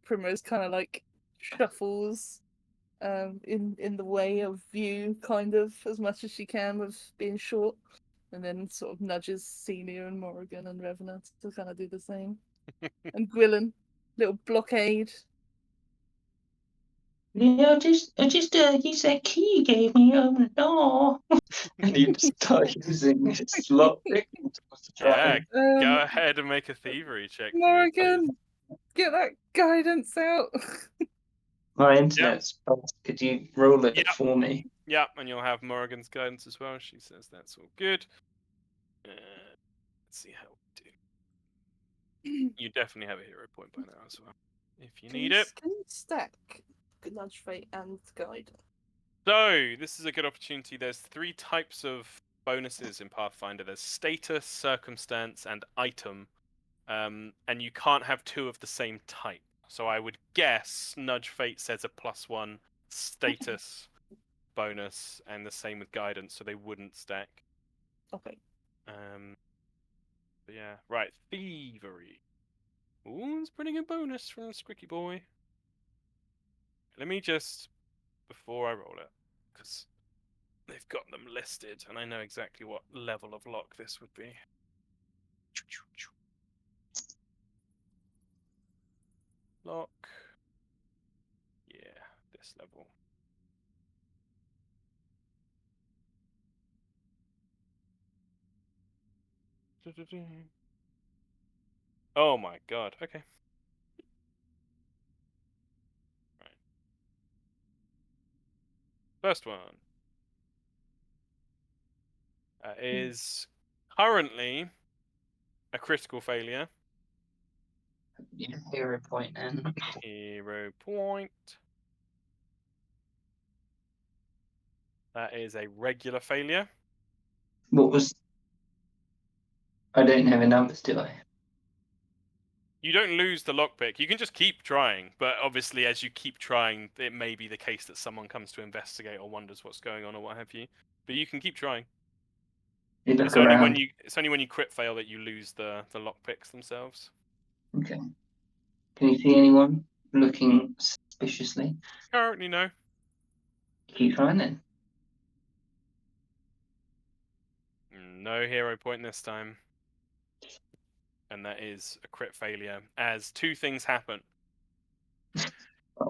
Speaker 3: Primrose kind of like shuffles in the way of view, kind of as much as she can with being short, and then sort of nudges Celia and Morrigan and Revenant to kind of do the same. And Gwilyn, little blockade.
Speaker 6: Yeah, I just use that key you gave me to open the door. And he just starts using his lockpick to try.
Speaker 1: Yeah, go ahead and make a thievery check. for me,
Speaker 3: Morrigan, get that guidance out.
Speaker 6: My internet's fast. Could you roll it
Speaker 1: Yep.
Speaker 6: for me?
Speaker 1: Yeah, and you'll have Morrigan's guidance as well. She says that's all good. Let's see how we do. You definitely have a hero point by now as well, if you need it.
Speaker 3: Can you stack Nudge Fate and Guide?
Speaker 1: So, this is a good opportunity. There's 3 types of bonuses in Pathfinder. There's status, circumstance, and item. And you can't have 2 of the same type. So I would guess Nudge Fate says a +1 status bonus, and the same with guidance, so they wouldn't stack.
Speaker 3: Okay.
Speaker 1: But yeah, right, thievery. Ooh, it's a pretty good bonus from Squicky Boy. Let me just, before I roll it, because they've got them listed, and I know exactly what level of lock this would be. Lock. Yeah, this level. Oh my god, okay. Right. First one is currently a critical failure.
Speaker 6: Yeah, hero point then.
Speaker 1: Hero point. That is a regular failure.
Speaker 6: What was? I don't have the numbers, do I?
Speaker 1: You don't lose the lockpick. You can just keep trying, but obviously, as you keep trying, it may be the case that someone comes to investigate or wonders what's going on or what have you. But you can keep trying.
Speaker 6: You look
Speaker 1: It's only
Speaker 6: around.
Speaker 1: when you crit fail that you lose the lockpicks themselves.
Speaker 6: Okay. Can you see anyone looking suspiciously?
Speaker 1: Currently, no.
Speaker 6: Keep trying then.
Speaker 1: No hero point this time. And that is a crit failure. As 2 things happen.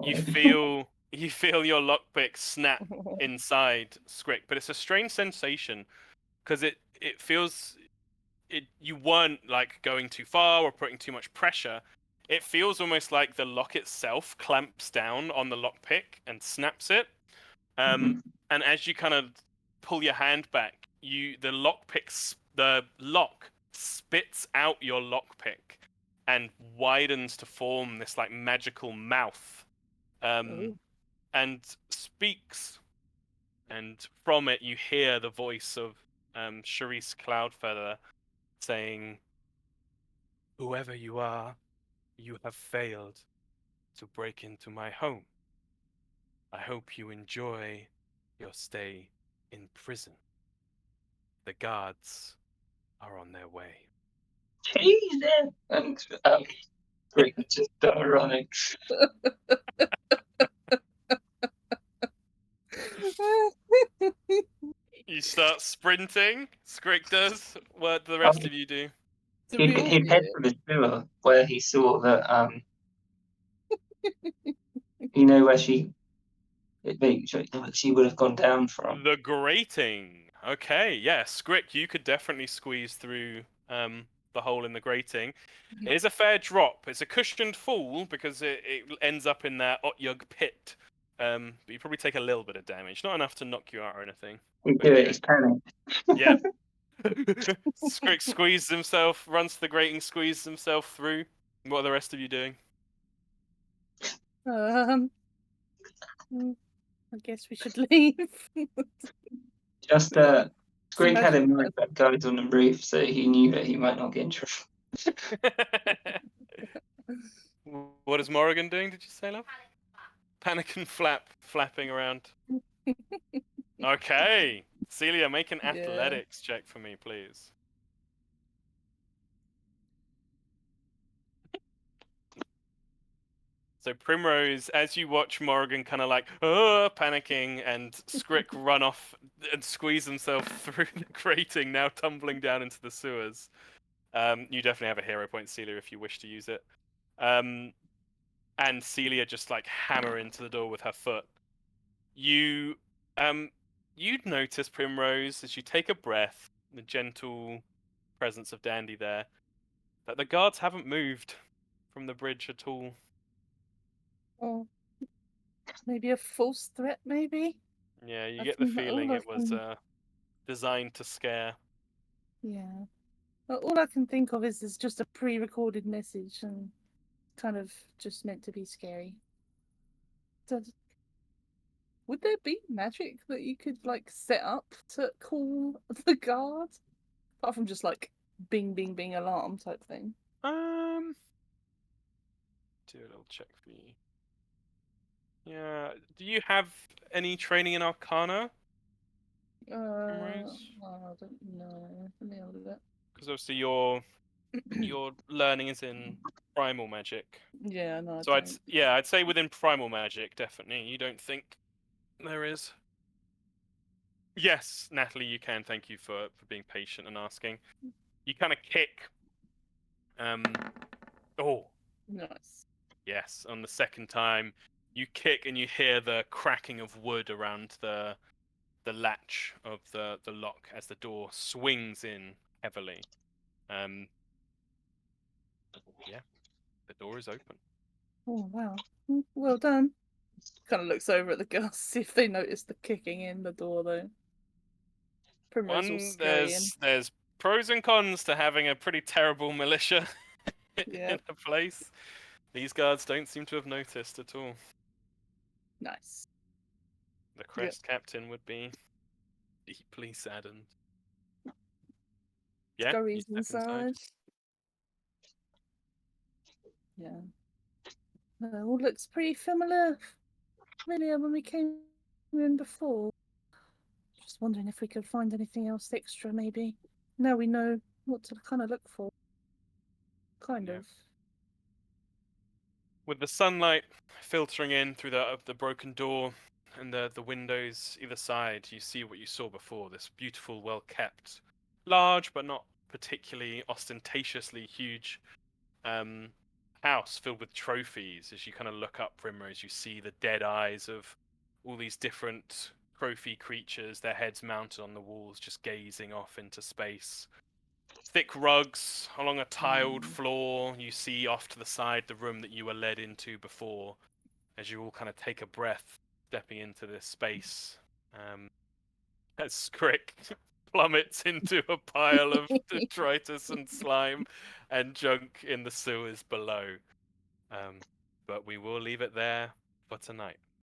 Speaker 1: You feel your lockpick snap inside Scrick, but it's a strange sensation because it feels you weren't like going too far or putting too much pressure. It feels almost like the lock itself clamps down on the lockpick and snaps it. And as you kind of pull your hand back, the lock spits out your lockpick and widens to form this like magical mouth. And speaks, and from it you hear the voice of Charisse Cloudfeather saying, "Whoever you are, you have failed to break into my home. I hope you enjoy your stay in prison. The guards are on their way."
Speaker 6: Jesus! And Squig just start running.
Speaker 1: You start sprinting. Scrick does. What do the rest of you do?
Speaker 6: He head for the sewer where he saw that you know where she would have gone down from.
Speaker 1: The grating. Okay, yeah, Scrick, you could definitely squeeze through the hole in the grating. It is a fair drop. It's a cushioned fall because it ends up in that Otyug pit. But you probably take a little bit of damage. Not enough to knock you out or anything.
Speaker 6: We do it, he's panicked.
Speaker 1: Yeah. Scrick squeezes himself, runs to the grating, squeezes himself through. What are the rest of you doing?
Speaker 3: I guess we should leave.
Speaker 6: Just Squig had
Speaker 3: Imagine
Speaker 6: him like that guys on the roof, so he knew that he might not get in trouble.
Speaker 1: what is Morrigan doing? Did you say, love? Panic and flapping around. Okay, Celia, make an
Speaker 3: Yeah.
Speaker 1: athletics check for me, please. So Primrose, as you watch Morrigan kind of like panicking, and Scrick run off and squeeze himself through the grating, now tumbling down into the sewers. You definitely have a hero point, Celia, if you wish to use it. And Celia just like hammer into the door with her foot. You'd notice, Primrose, as you take a breath, the gentle presence of Dandy there, that the guards haven't moved from the bridge at all.
Speaker 3: Oh, maybe a false threat, maybe?
Speaker 1: Yeah, you
Speaker 3: I
Speaker 1: get the
Speaker 3: think that
Speaker 1: feeling
Speaker 3: all I
Speaker 1: it was
Speaker 3: can-
Speaker 1: designed to scare.
Speaker 3: Yeah. Well, all I can think of is just a pre-recorded message and kind of just meant to be scary. Would there be magic that you could like set up to call the guard? Apart from just like bing bing bing alarm type thing.
Speaker 1: Do a little check for you. Yeah, do you have any training in Arcana, Primrose?
Speaker 3: I don't know. Let me have a look.
Speaker 1: Because obviously your learning is in primal magic.
Speaker 3: Yeah, no, I
Speaker 1: So
Speaker 3: don't.
Speaker 1: I'd say within primal magic, definitely. You don't think there is? Yes, Natalie, you can. Thank you for being patient and asking. You kind of kick. Oh,
Speaker 3: Nice.
Speaker 1: yes. On the second time, you kick and you hear the cracking of wood around the latch of the lock as the door swings in heavily. Yeah, the door is open.
Speaker 3: Oh wow. Well done. Kind of looks over at the girls, see if they notice the kicking in the door though. Primrose will scurry in.
Speaker 1: There's pros and cons to having a pretty terrible militia in
Speaker 3: Yep.
Speaker 1: a place. These guards don't seem to have noticed at all.
Speaker 3: Nice.
Speaker 1: The crest captain would be deeply saddened. Yeah, you
Speaker 3: Scurries
Speaker 1: step
Speaker 3: inside. Yeah. All looks pretty familiar when we came in before. Just wondering if we could find anything else extra, maybe. Now we know what to kind of look for. Kind
Speaker 1: Yeah.
Speaker 3: of.
Speaker 1: With the sunlight filtering in through the broken door and the windows either side, you see what you saw before. This beautiful, well-kept, large but not particularly ostentatiously huge house filled with trophies. As you kind of look up, Primrose, you see the dead eyes of all these different trophy creatures, their heads mounted on the walls, just gazing off into space. Thick rugs along a tiled floor. You see off to the side the room that you were led into before, as you all kind of take a breath, stepping into this space. As Scrick plummets into a pile of detritus and slime and junk in the sewers below. But we will leave it there for tonight.